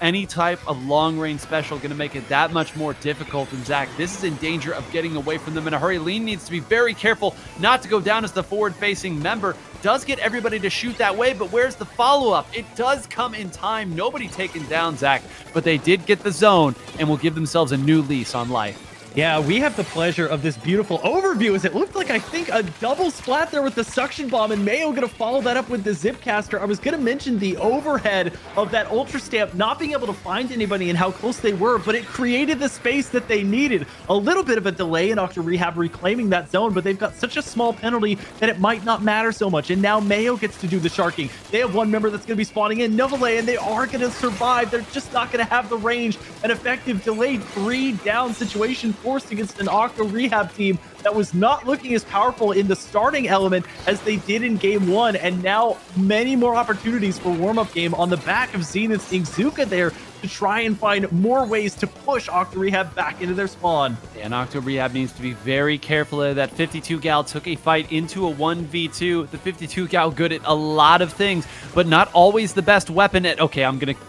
any type of long-range special going to make it that much more difficult. And Zach, this is in danger of getting away from them in a hurry. Lean needs to be very careful not to go down as the forward-facing member. Does get everybody to shoot that way, but where's the follow-up? It does come in time. Nobody taken down, Zach, but they did get the zone and will give themselves a new lease on life. Yeah, we have the pleasure of this beautiful overview as it looked like, I think, a double splat there with the suction bomb, and Mayo going to follow that up with the Zipcaster. I was going to mention the overhead of that Ultra Stamp not being able to find anybody and how close they were, but it created the space that they needed. A little bit of a delay in Octo Rehab reclaiming that zone, but they've got such a small penalty that it might not matter so much. And now Mayo gets to do the sharking. They have one member that's going to be spawning in, Novale, and they are going to survive. They're just not going to have the range. An effective delayed 3-down situation forced against an Octo Rehab team that was not looking as powerful in the starting element as they did in game 1, and now many more opportunities for warm-up game on the back of Zenith's Inkzuka there to try and find more ways to push Octo Rehab back into their spawn. And Octo Rehab needs to be very careful of that. 52 Gal took a fight into a 1v2. The 52 Gal good at a lot of things, but not always the best weapon at... Okay, I'm going to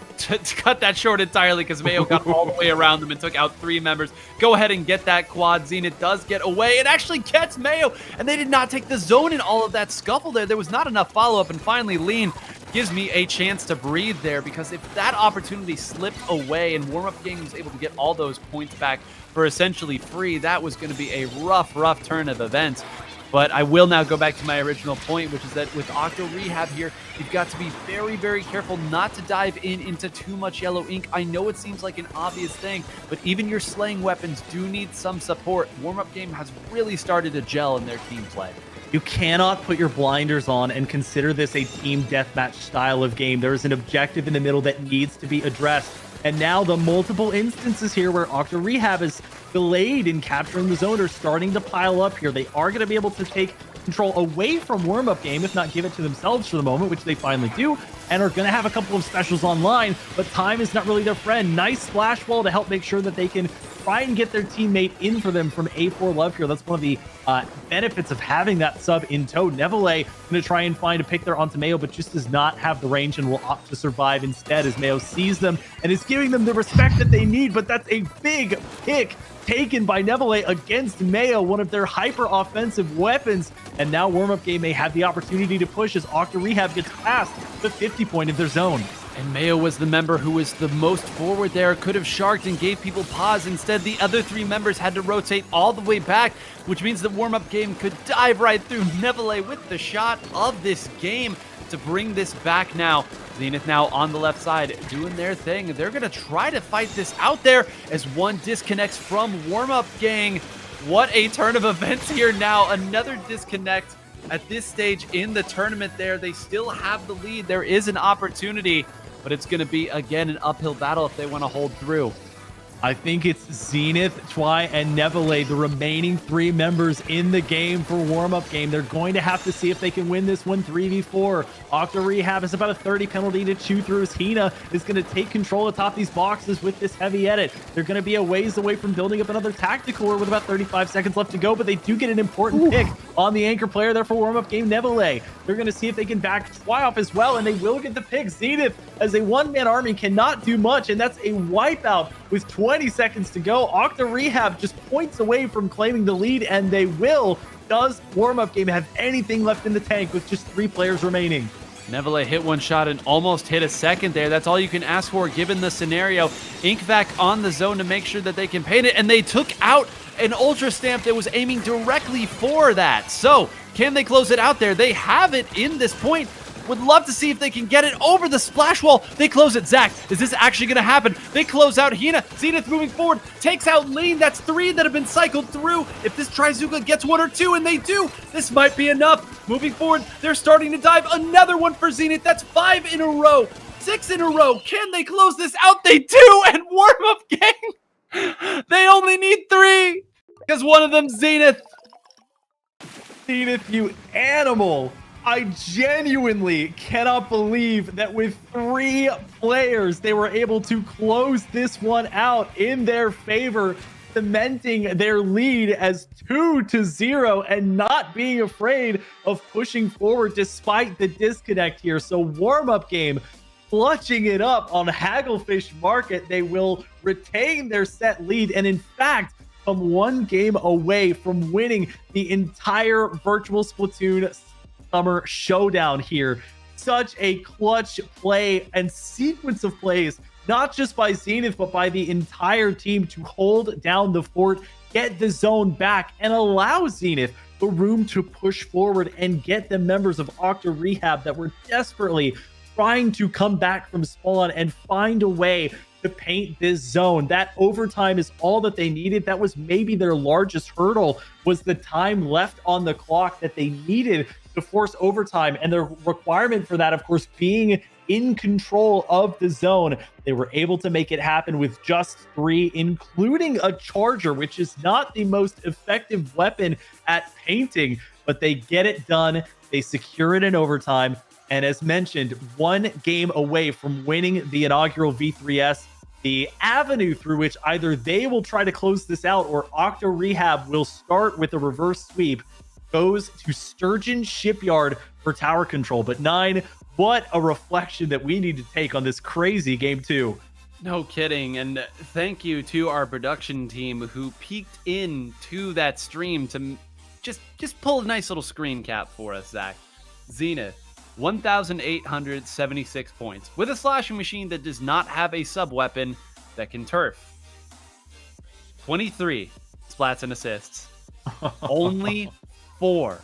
cut that short entirely because Mayo got all the way around them and took out 3 members. Go ahead and get that quad. Zenith does get away. It actually gets Mayo, and they did not take the zone in all of that scuffle there. There was not enough follow-up, and finally Lean gives me a chance to breathe there, because if that opportunity slipped away and warm-up game was able to get all those points back for essentially free, that was going to be a rough turn of events. But I will now go back to my original point, which is that with Octo Rehab here, you've got to be very careful not to dive into too much yellow ink. I know it seems like an obvious thing, but even your slaying weapons do need some support. Warm-up game has really started to gel in their team play. You cannot put your blinders on and consider this a team deathmatch style of game. There is an objective in the middle that needs to be addressed. And now the multiple instances here where Octo Rehab is delayed in capturing the zone are starting to pile up here. They are going to be able to take control away from Warmup game, if not give it to themselves for the moment, which they finally do, and are going to have a couple of specials online, but time is not really their friend. Nice splash wall to help make sure that they can try and get their teammate in for them from A4 love here. That's one of the benefits of having that sub in tow. Neville going to try and find a pick there onto Mayo, but just does not have the range and will opt to survive instead as Mayo sees them and is giving them the respect that they need, but that's a big pick taken by Neville against Mayo, one of their hyper-offensive weapons. And now Warmup game may have the opportunity to push as Octo Rehab gets past the 50 point of their zone. And Mayo was the member who was the most forward there, could have sharked and gave people pause. Instead, the other three members had to rotate all the way back, which means the warm-up game could dive right through Neville with the shot of this game to bring this back now. Zenith now on the left side doing their thing. They're going to try to fight this out there as one disconnects from warm-up gang. What a turn of events here now. Another disconnect at this stage in the tournament there. They still have the lead. There is an opportunity, but it's going to be, again, an uphill battle if they want to hold through. I think it's Zenith, Twy, and Neville, the remaining three members in the game for warm-up game. They're going to have to see if they can win this one 3v4. Octo Rehab is about a 30 penalty to chew through as Hina is going to take control atop these boxes with this heavy edit. They're going to be a ways away from building up another tactical core with about 35 seconds left to go, but they do get an important pick on the anchor player there for warm-up game, Neville. They're going to see if they can back Twy off as well, and they will get the pick. Zenith, as a one-man army, cannot do much, and that's a wipeout with 20 seconds to go. Octo Rehab just points away from claiming the lead, and they will. Does warm-up game have anything left in the tank with just 3 players remaining? Neville hit one shot and almost hit a second there. That's all you can ask for given the scenario. Inkvac on the zone to make sure that they can paint it, and they took out an Ultra Stamp that was aiming directly for that. So, can they close it out there? They have it in this point. Would love to see if they can get it over the splash wall. They close it. Zach, is this actually going to happen? They close out Hina. Zenith moving forward. Takes out Lean. That's 3 that have been cycled through. If this Trizuka gets 1 or 2, and they do, this might be enough. Moving forward, they're starting to dive. Another one for Zenith. That's 5 in a row. 6 in a row. Can they close this out? They do. And warm-up gang, they only need 3 because one of them Zenith. Zenith, you animal. I genuinely cannot believe that with 3 players, they were able to close this one out in their favor, cementing their lead as 2-0 and not being afraid of pushing forward despite the disconnect here. So warm-up game, clutching it up on Hagglefish Market. They will retain their set lead and, in fact, come 1 game away from winning the entire virtual Splatoon Summer Showdown here. Such a clutch play and sequence of plays, not just by Zenith, but by the entire team to hold down the fort, get the zone back, and allow Zenith the room to push forward and get the members of Octo Rehab that were desperately trying to come back from spawn and find a way to paint this zone. That overtime is all that they needed. That was maybe their largest hurdle, was the time left on the clock that they needed to force overtime, and the requirement for that, of course, being in control of the zone. They were able to make it happen with just 3, including a charger, which is not the most effective weapon at painting, but they get it done. They secure it in overtime, and as mentioned, 1 game away from winning the inaugural V3S. The avenue through which either they will try to close this out or Octo Rehab will start with a reverse sweep goes to Sturgeon Shipyard for tower control. But 9, what a reflection that we need to take on this crazy game 2. No kidding. And thank you to our production team who peeked into that stream to just pull a nice little screen cap for us, Zach. Zenith, 1,876 points with a slashing machine that does not have a sub weapon that can turf. 23 splats and assists. Only four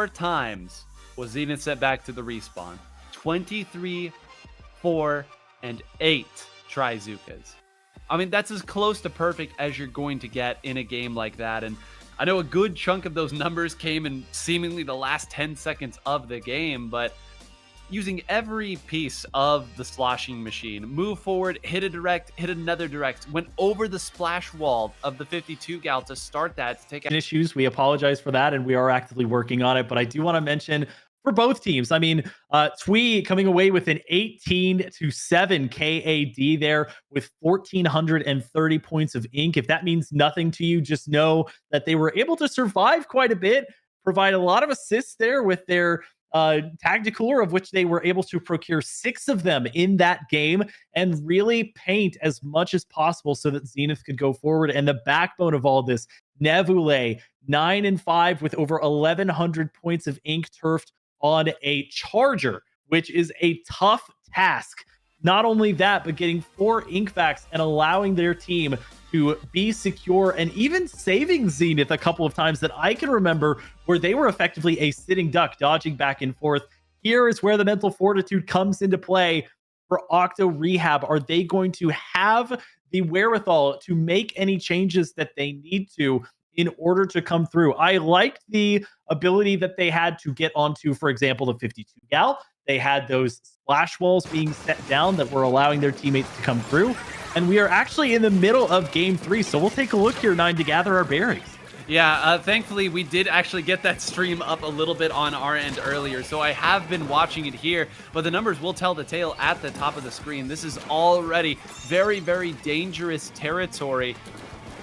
times was Zenith sent back to the respawn. 23, 4, and 8 Trizukas. I mean, that's as close to perfect as you're going to get in a game like that. And I know a good chunk of those numbers came in seemingly the last 10 seconds of the game, but using every piece of the sloshing machine. Move forward, hit a direct, hit another direct, went over the splash wall of the 52 gal to start that, to take out issues. We apologize for that, and we are actively working on it. But I do want to mention for both teams, I mean, Twee coming away with an 18-7 KAD there with 1,430 points of ink. If that means nothing to you, just know that they were able to survive quite a bit, provide a lot of assists there with their tactical, of which they were able to procure 6 of them in that game, and really paint as much as possible so that Zenith could go forward. And the backbone of all this, Nevule, 9-5 with over 1,100 points of ink turfed on a charger, which is a tough task. Not only that, but getting 4 ink facts and allowing their team to be secure, and even saving Zenith a couple of times that I can remember where they were effectively a sitting duck, dodging back and forth. Here is where the mental fortitude comes into play for Octo Rehab. Are they going to have the wherewithal to make any changes that they need to in order to come through? I liked the ability that they had to get onto, for example, the 52 gal. They had those splash walls being set down that were allowing their teammates to come through. And we are actually in the middle of game 3, so we'll take a look here, Nine, to gather our bearings. Yeah, thankfully we did actually get that stream up a little bit on our end earlier, so I have been watching it here, but the numbers will tell the tale at the top of the screen. This is already very, very dangerous territory.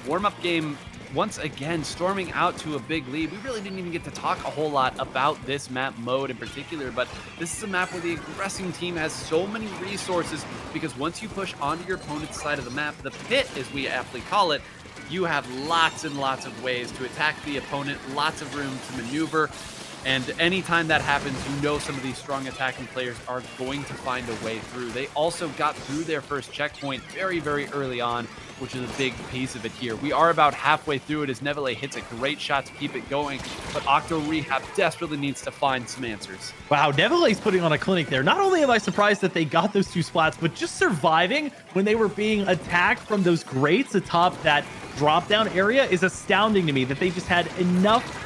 Warm-up game once again storming out to a big lead. We really didn't even get to talk a whole lot about this map mode in particular, but this is a map where the aggressing team has so many resources, because once you push onto your opponent's side of the map, the pit as we aptly call it, you have lots and lots of ways to attack the opponent, lots of room to maneuver. And anytime that happens, you know some of these strong attacking players are going to find a way through. They also got through their first checkpoint very, very early on, which is a big piece of it here. We are about halfway through it as Neville hits a great shot to keep it going, but Octo Rehab desperately needs to find some answers. Wow, Nevile's putting on a clinic there. Not only am I surprised that they got those 2 splats, but just surviving when they were being attacked from those grates atop that drop-down area is astounding to me, that they just had enough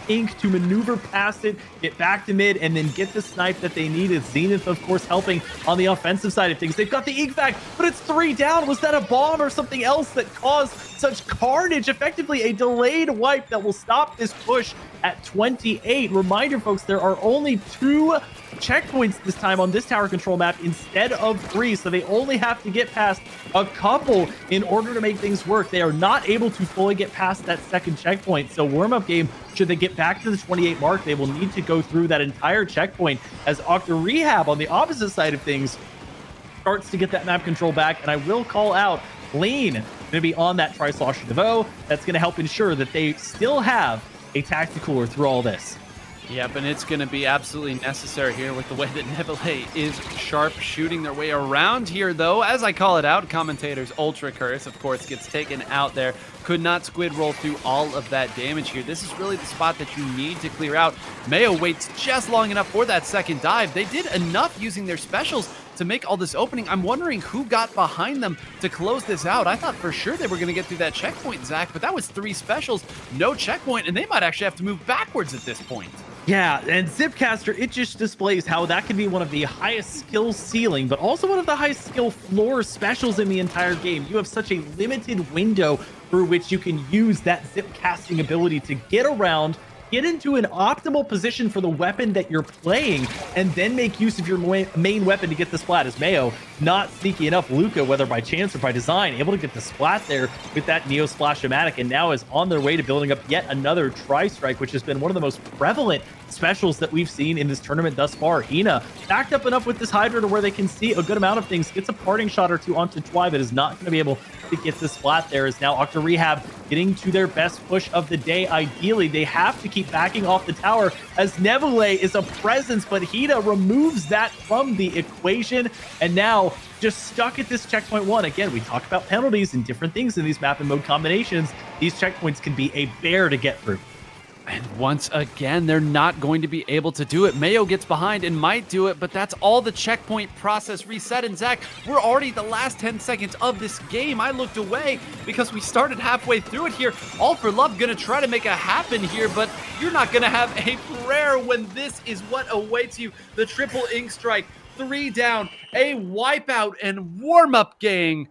ink to maneuver past it, get back to mid, and then get the snipe that they needed. Zenith, of course, helping on the offensive side of things. They've got the ink fact, but it's 3 down. Was that a bomb or something else that caused such carnage? Effectively a delayed wipe that will stop this push at 28. Reminder, folks, there are only 2 checkpoints this time on this tower control map instead of 3, so they only have to get past a couple in order to make things work. They are not able to fully get past that second checkpoint, so warm-up game, should they get back to the 28 mark, they will need to go through that entire checkpoint, as Octo Rehab on the opposite side of things starts to get that map control back. And I will call out Lean going to be on that Tri-Slosher Devo. That's going to help ensure that they still have a tactical through all this. Yep, and it's going to be absolutely necessary here with the way that Neville is sharp shooting their way around here, though. As I call it out, commentators Ultra Curse, of course, gets taken out there. Could not squid roll through all of that damage here. This is really the spot that you need to clear out. Mayo waits just long enough for that second dive. They did enough using their specials to make all this opening. I'm wondering who got behind them to close this out. I thought for sure they were going to get through that checkpoint, Zach, but that was 3 specials, no checkpoint, and they might actually have to move backwards at this point. Yeah, and Zipcaster, it just displays how that can be one of the highest skill ceiling, but also one of the highest skill floor specials in the entire game. You have such a limited window through which you can use that zip casting ability to get around, get into an optimal position for the weapon that you're playing, and then make use of your main weapon to get the splat. As Mayo, not sneaky enough, Luca, whether by chance or by design, able to get the splat there with that Neo Splash-O-Matic, and now is on their way to building up yet another Tri-Strike, which has been one of the most prevalent specials that we've seen in this tournament thus far. Hina backed up enough with this Hydra to where they can see a good amount of things, gets a parting shot or 2 onto Twy, but is not going to be able to get the splat there. Is now Octo Rehab getting to their best push of the day. Ideally, they have to keep backing off the tower, as Neville is a presence, but Hina removes that from the equation, and now just stuck at this checkpoint 1. Again, we talk about penalties and different things in these map and mode combinations. These checkpoints can be a bear to get through. And once again, they're not going to be able to do it. Mayo gets behind and might do it, but that's all the checkpoint process reset. And Zach, we're already the last 10 seconds of this game. I looked away because we started halfway through it here. All for Love gonna try to make it happen here, but you're not gonna have a prayer when this is what awaits you. The triple ink strike, 3 down, a wipeout, and Warmup gang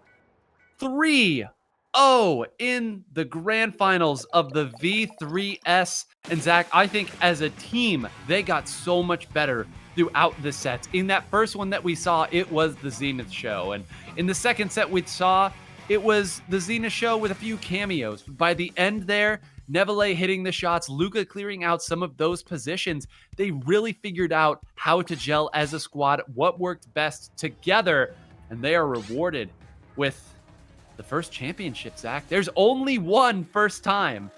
3-0 in the grand finals of the V3S. And Zach, I think as a team, they got so much better throughout the sets. In that first one that we saw, it was the Zenith show. And in the second set we saw, it was the Zenith show with a few cameos. By the end there, Neville hitting the shots, Luca clearing out some of those positions. They really figured out how to gel as a squad, what worked best together, and they are rewarded with the first championship, Zach. There's only one first time.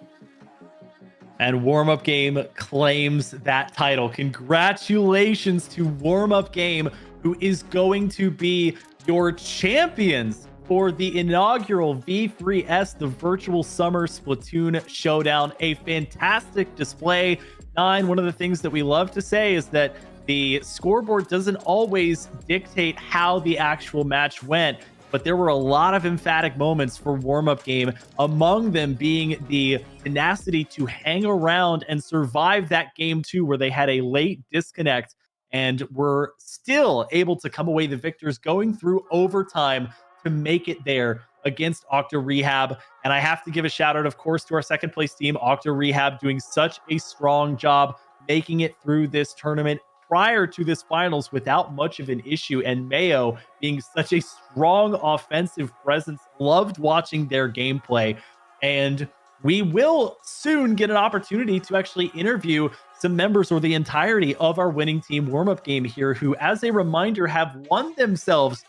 And Warmup Game claims that title. Congratulations to Warmup Game, who is going to be your champions for the inaugural V3S, the Virtual Summer Splatoon Showdown. A fantastic display. 9, one of the things that we love to say is that the scoreboard doesn't always dictate how the actual match went, but there were a lot of emphatic moments for Warmup Game, among them being the tenacity to hang around and survive that game too, where they had a late disconnect and were still able to come away the victors, going through overtime to make it there against Octo Rehab. And I have to give a shout out, of course, to our second place team, Octo Rehab, doing such a strong job making it through this tournament prior to this finals without much of an issue, and Mayo being such a strong offensive presence. Loved watching their gameplay, and we will soon get an opportunity to actually interview some members or the entirety of our winning team Warmup Game here, who, as a reminder, have won themselves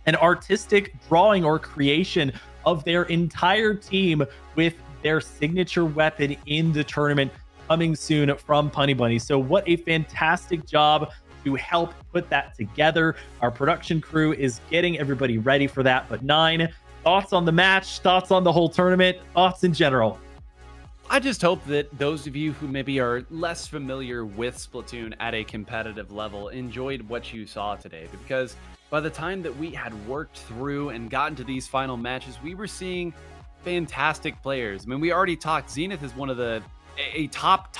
an artistic drawing or creation of their entire team with their signature weapon in the tournament, coming soon from Punny Bunny. So what a fantastic job to help put that together. Our production crew is getting everybody ready for that. But 9, thoughts on the match, thoughts on the whole tournament, thoughts in general? I just hope that those of you who maybe are less familiar with Splatoon at a competitive level enjoyed what you saw today, because by the time that we had worked through and gotten to these final matches, we were seeing fantastic players. I mean, we already talked, Zenith is one of a top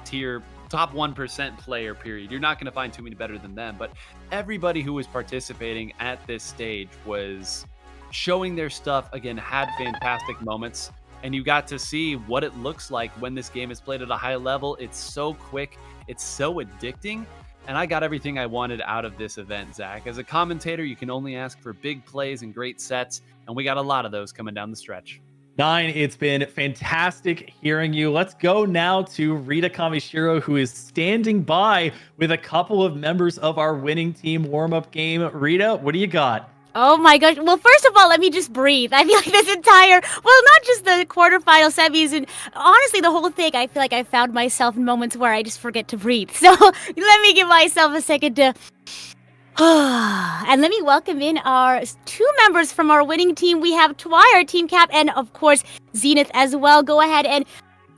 tier, top 1% player, period. You're not going to find too many better than them, but everybody who was participating at this stage was showing their stuff, again, had fantastic moments, and you got to see what it looks like when this game is played at a high level. It's so quick, it's so addicting, and I got everything I wanted out of this event, Zach. As a commentator, you can only ask for big plays and great sets, and we got a lot of those coming down the stretch. 9, it's been fantastic hearing you. Let's go now to Rita Kamishiro, who is standing by with a couple of members of our winning team Warmup Game. Rita, what do you got? Oh my gosh. Well, first of all, let me just breathe. I feel like this entire, well, not just the quarterfinal semis, and honestly, the whole thing, I feel like I found myself in moments where I just forget to breathe. So let me give myself a second to... and let me welcome in our 2 members from our winning team. We have Twy, our team cap, and of course, Zenith as well. Go ahead and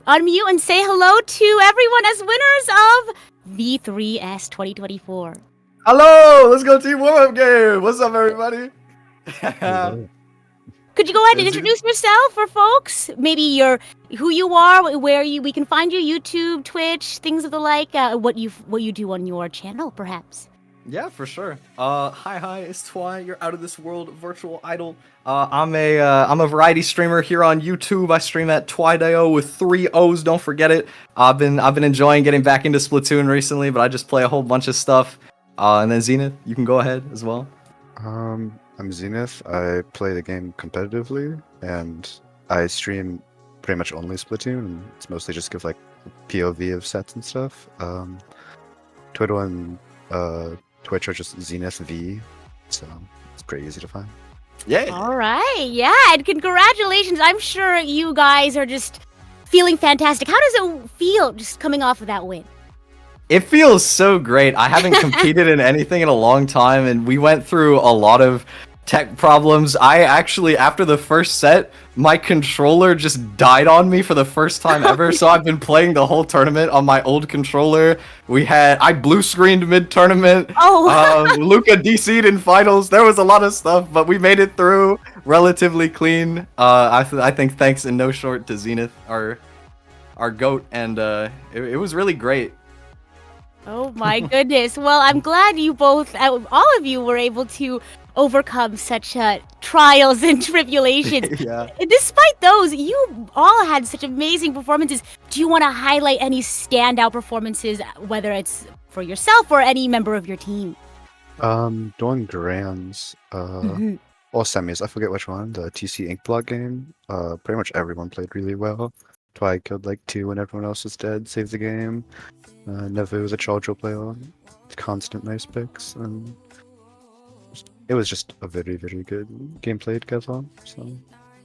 unmute and say hello to everyone as winners of V3S 2024. Hello, let's go team warm-up game. What's up, everybody? Could you go ahead and introduce yourself for folks? Maybe who you are, we can find you, YouTube, Twitch, things of the like, what you do on your channel, perhaps. Yeah, for sure. Hi, it's Twy, your out of this world virtual idol. I'm a variety streamer here on YouTube. I stream at Twy.io with 3 O's. Don't forget it. I've been enjoying getting back into Splatoon recently, but I just play a whole bunch of stuff. And then Zenith, you can go ahead as well. I'm Zenith. I play the game competitively, and I stream pretty much only Splatoon. It's mostly just give like POV of sets and stuff. Twitter and Twitch are just Zenith V, so it's pretty easy to find. Yeah. All right, yeah, and congratulations. I'm sure you guys are just feeling fantastic. How does it feel just coming off of that win? It feels so great. I haven't competed in anything in a long time, and we went through a lot of tech problems. I actually, after the first set, my controller just died on me for the first time ever. So I've been playing the whole tournament on my old controller. I blue screened mid tournament. Luca DC'd in finals. There was a lot of stuff, but we made it through relatively clean. I think thanks in no short to Zenith, our GOAT, and it was really great. Oh my goodness. Well, I'm glad you both, all of you, were able to overcome such trials and tribulations. Yeah. Despite those, you all had such amazing performances. Do you want to highlight any standout performances, whether it's for yourself or any member of your team? Doing grands, or semis, I forget which one, the TC Ink Block game. Pretty much everyone played really well. Twi killed like 2 when everyone else was dead, saved the game. Nevu was a Chojo player, constant nice picks, and it was just a very, very good game played together. So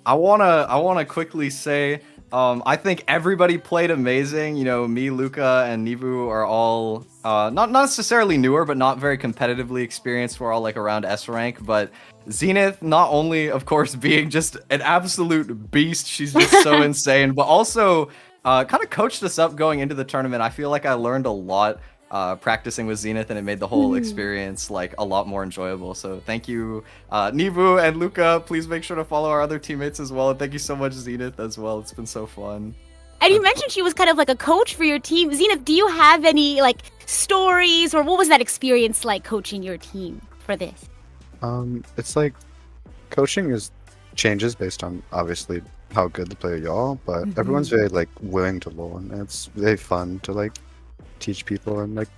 I wanna quickly say, I think everybody played amazing. You know, me, Luca, and Nivu are all not necessarily newer, but not very competitively experienced. We're all like around S rank, but Zenith, not only of course being just an absolute beast, she's just so insane, but also kind of coached us up going into the tournament. I feel like I learned a lot practicing with Zenith, and it made the whole experience like a lot more enjoyable. So thank you, Nivu and Luca. Please make sure to follow our other teammates as well. And thank you so much, Zenith, as well. It's been so fun. And you mentioned she was kind of like a coach for your team. Zenith, do you have any like stories, or what was that experience like coaching your team for this? It's like coaching changes based on obviously how good the player you are, but everyone's very like willing to learn. It's very fun to like teach people and like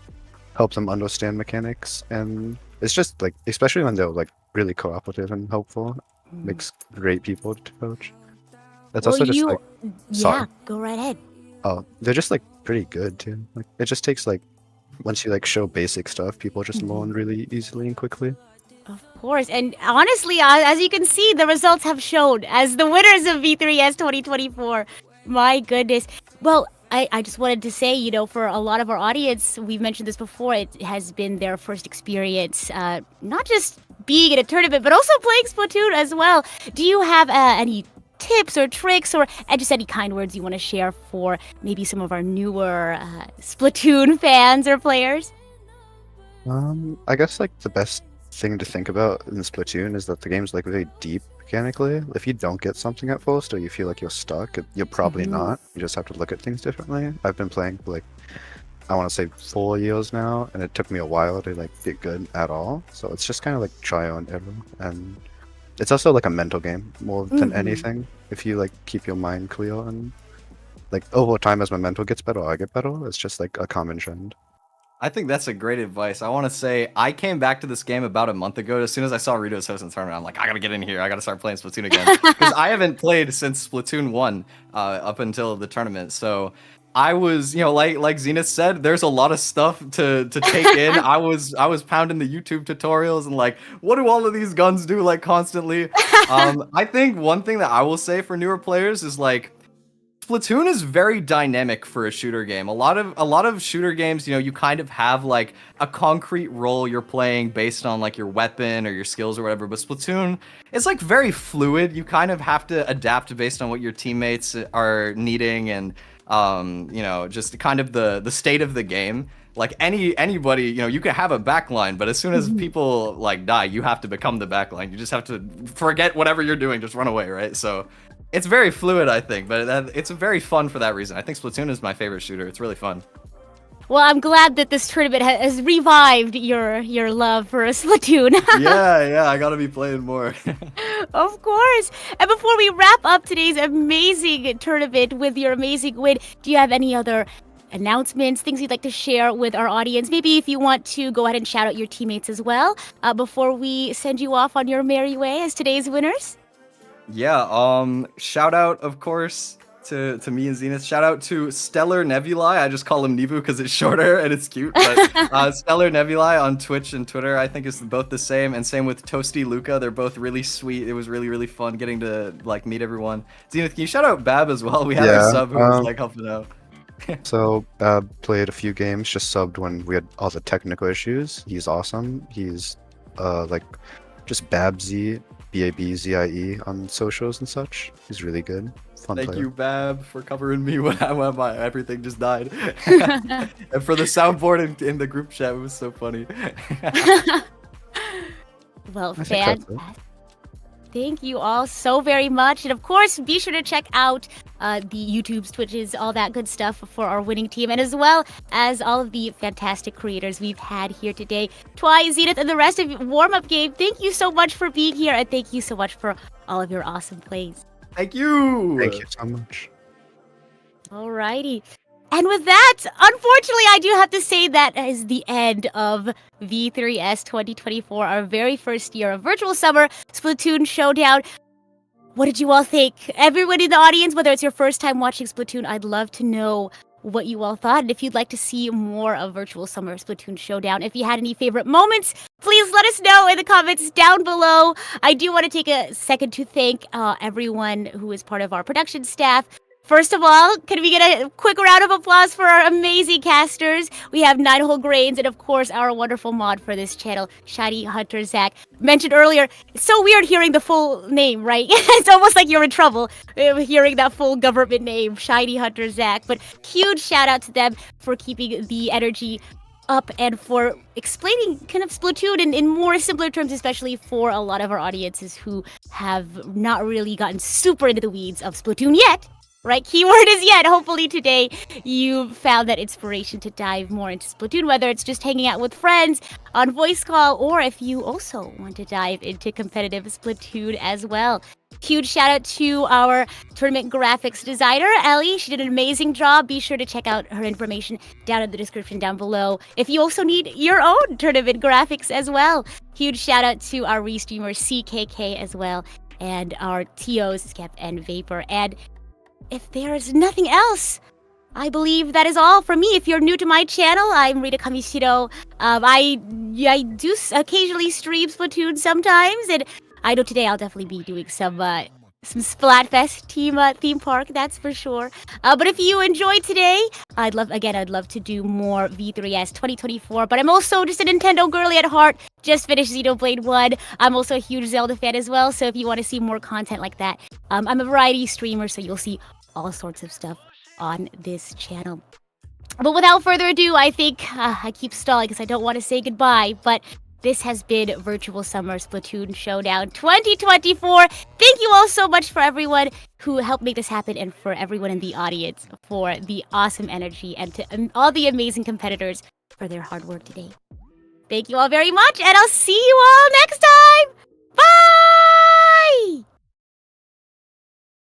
help them understand mechanics, and it's just like, especially when they're like really cooperative and helpful, makes great people to coach. That's also just like yeah, go right ahead. Oh, they're just like pretty good too. Like it just takes like, once you like show basic stuff, people just learn really easily and quickly. Of course, and honestly, as you can see, the results have shown as the winners of V3S 2024. My goodness. Well, I just wanted to say, you know, for a lot of our audience, we've mentioned this before, it has been their first experience, not just being in a tournament, but also playing Splatoon as well. Do you have any tips or tricks, or just any kind words you want to share for maybe some of our newer Splatoon fans or players? I guess like the best thing to think about in Splatoon is that the game's like very deep mechanically. If you don't get something at first, or you feel like you're stuck, you're probably not. You just have to look at things differently. I've been playing for like, I want to say 4 years now, and it took me a while to like get good at all. So it's just kind of like trial and error, and it's also like a mental game more than anything. If you like keep your mind clear, and like over time as my mental gets better, I get better. It's just like a common trend. I think that's a great advice. I want to say I came back to this game about a month ago. As soon as I saw Rito's hosting the tournament, I'm like, I gotta get in here. I gotta start playing Splatoon again, because I haven't played since Splatoon 1 up until the tournament. So I was, you know, like Zenith said, there's a lot of stuff to take in. I was pounding the YouTube tutorials and like, what do all of these guns do like constantly? I think one thing that I will say for newer players is like, Splatoon is very dynamic for a shooter game. A lot of shooter games, you know, you kind of have like a concrete role you're playing based on like your weapon or your skills or whatever. But Splatoon, it's like very fluid. You kind of have to adapt based on what your teammates are needing, and you know, just kind of the state of the game. Like anybody, you know, you can have a backline, but as soon as people like die, you have to become the backline. You just have to forget whatever you're doing, just run away, right? So it's very fluid, I think, but it's very fun for that reason. I think Splatoon is my favorite shooter. It's really fun. Well, I'm glad that this tournament has revived your love for Splatoon. yeah, I gotta be playing more. Of course. And before we wrap up today's amazing tournament with your amazing win, do you have any other announcements, things you'd like to share with our audience? Maybe if you want to go ahead and shout out your teammates as well, before we send you off on your merry way as today's winners? Yeah, shout out, of course, to me and Zenith. Shout out to Stellar Nebulae. I just call him Nivu because it's shorter and it's cute. But Stellar Nebulae on Twitch and Twitter, I think, is both the same. And same with Toasty Luca. They're both really sweet. It was really, really fun getting to like meet everyone. Zenith, can you shout out Bab as well? We had a sub who was like helping out. So played a few games, just subbed when we had all the technical issues. He's awesome. He's like just Babzie, Babzie on socials and such. He's really good. Fun Thank player. you, Bab, for covering me when everything just died. And for the soundboard in the group chat, it was so funny. Well, I think that's it. fantastic. Thank you all so very much. And of course, be sure to check out the YouTubes, Twitches, all that good stuff for our winning team, and as well as all of the fantastic creators we've had here today. Twi, Zenith, and the rest of Warmup Game, thank you so much for being here, and thank you so much for all of your awesome plays. Thank you. Thank you so much. Alrighty. And with that, unfortunately, I do have to say that is the end of V3S 2024, our very first year of Virtual Summer Splatoon Showdown. What did you all think? Everyone in the audience, whether it's your first time watching Splatoon, I'd love to know what you all thought. And if you'd like to see more of Virtual Summer Splatoon Showdown, if you had any favorite moments, please let us know in the comments down below. I do want to take a second to thank everyone who is part of our production staff. First of all, can we get a quick round of applause for our amazing casters? We have 9 Grains and, of course, our wonderful mod for this channel, Shiny Hunter Zach. Mentioned earlier, it's so weird hearing the full name, right? It's almost like you're in trouble hearing that full government name, Shiny Hunter Zach. But huge shout out to them for keeping the energy up and for explaining kind of Splatoon in more simpler terms, especially for a lot of our audiences who have not really gotten super into the weeds of Splatoon yet. Right, keyword is yet. Hopefully today you found that inspiration to dive more into Splatoon, whether it's just hanging out with friends on voice call, or if you also want to dive into competitive Splatoon as well. Huge shout out to our tournament graphics designer, Ellie. She did an amazing job. Be sure to check out her information down in the description down below if you also need your own tournament graphics as well. Huge shout out to our restreamer CKK as well, and our TOs, Skep and Vapor. And if there's nothing else, I believe that is all from me. If you're new to my channel, I'm Rita Kamishiro. I do occasionally stream Splatoon sometimes, and I know today I'll definitely be doing some Splatfest theme park, that's for sure. But if you enjoyed today, I'd love to do more V3S 2024. But I'm also just a Nintendo girly at heart. Just finished Xenoblade 1. I'm also a huge Zelda fan as well. So if you want to see more content like that, I'm a variety streamer, so you'll see all sorts of stuff on this channel. But without further ado, I think I keep stalling because I don't want to say goodbye. But this has been Virtual Summer Splatoon Showdown 2024. Thank you all so much for everyone who helped make this happen, and for everyone in the audience for the awesome energy, and to all the amazing competitors for their hard work today. Thank you all very much, and I'll see you all next time!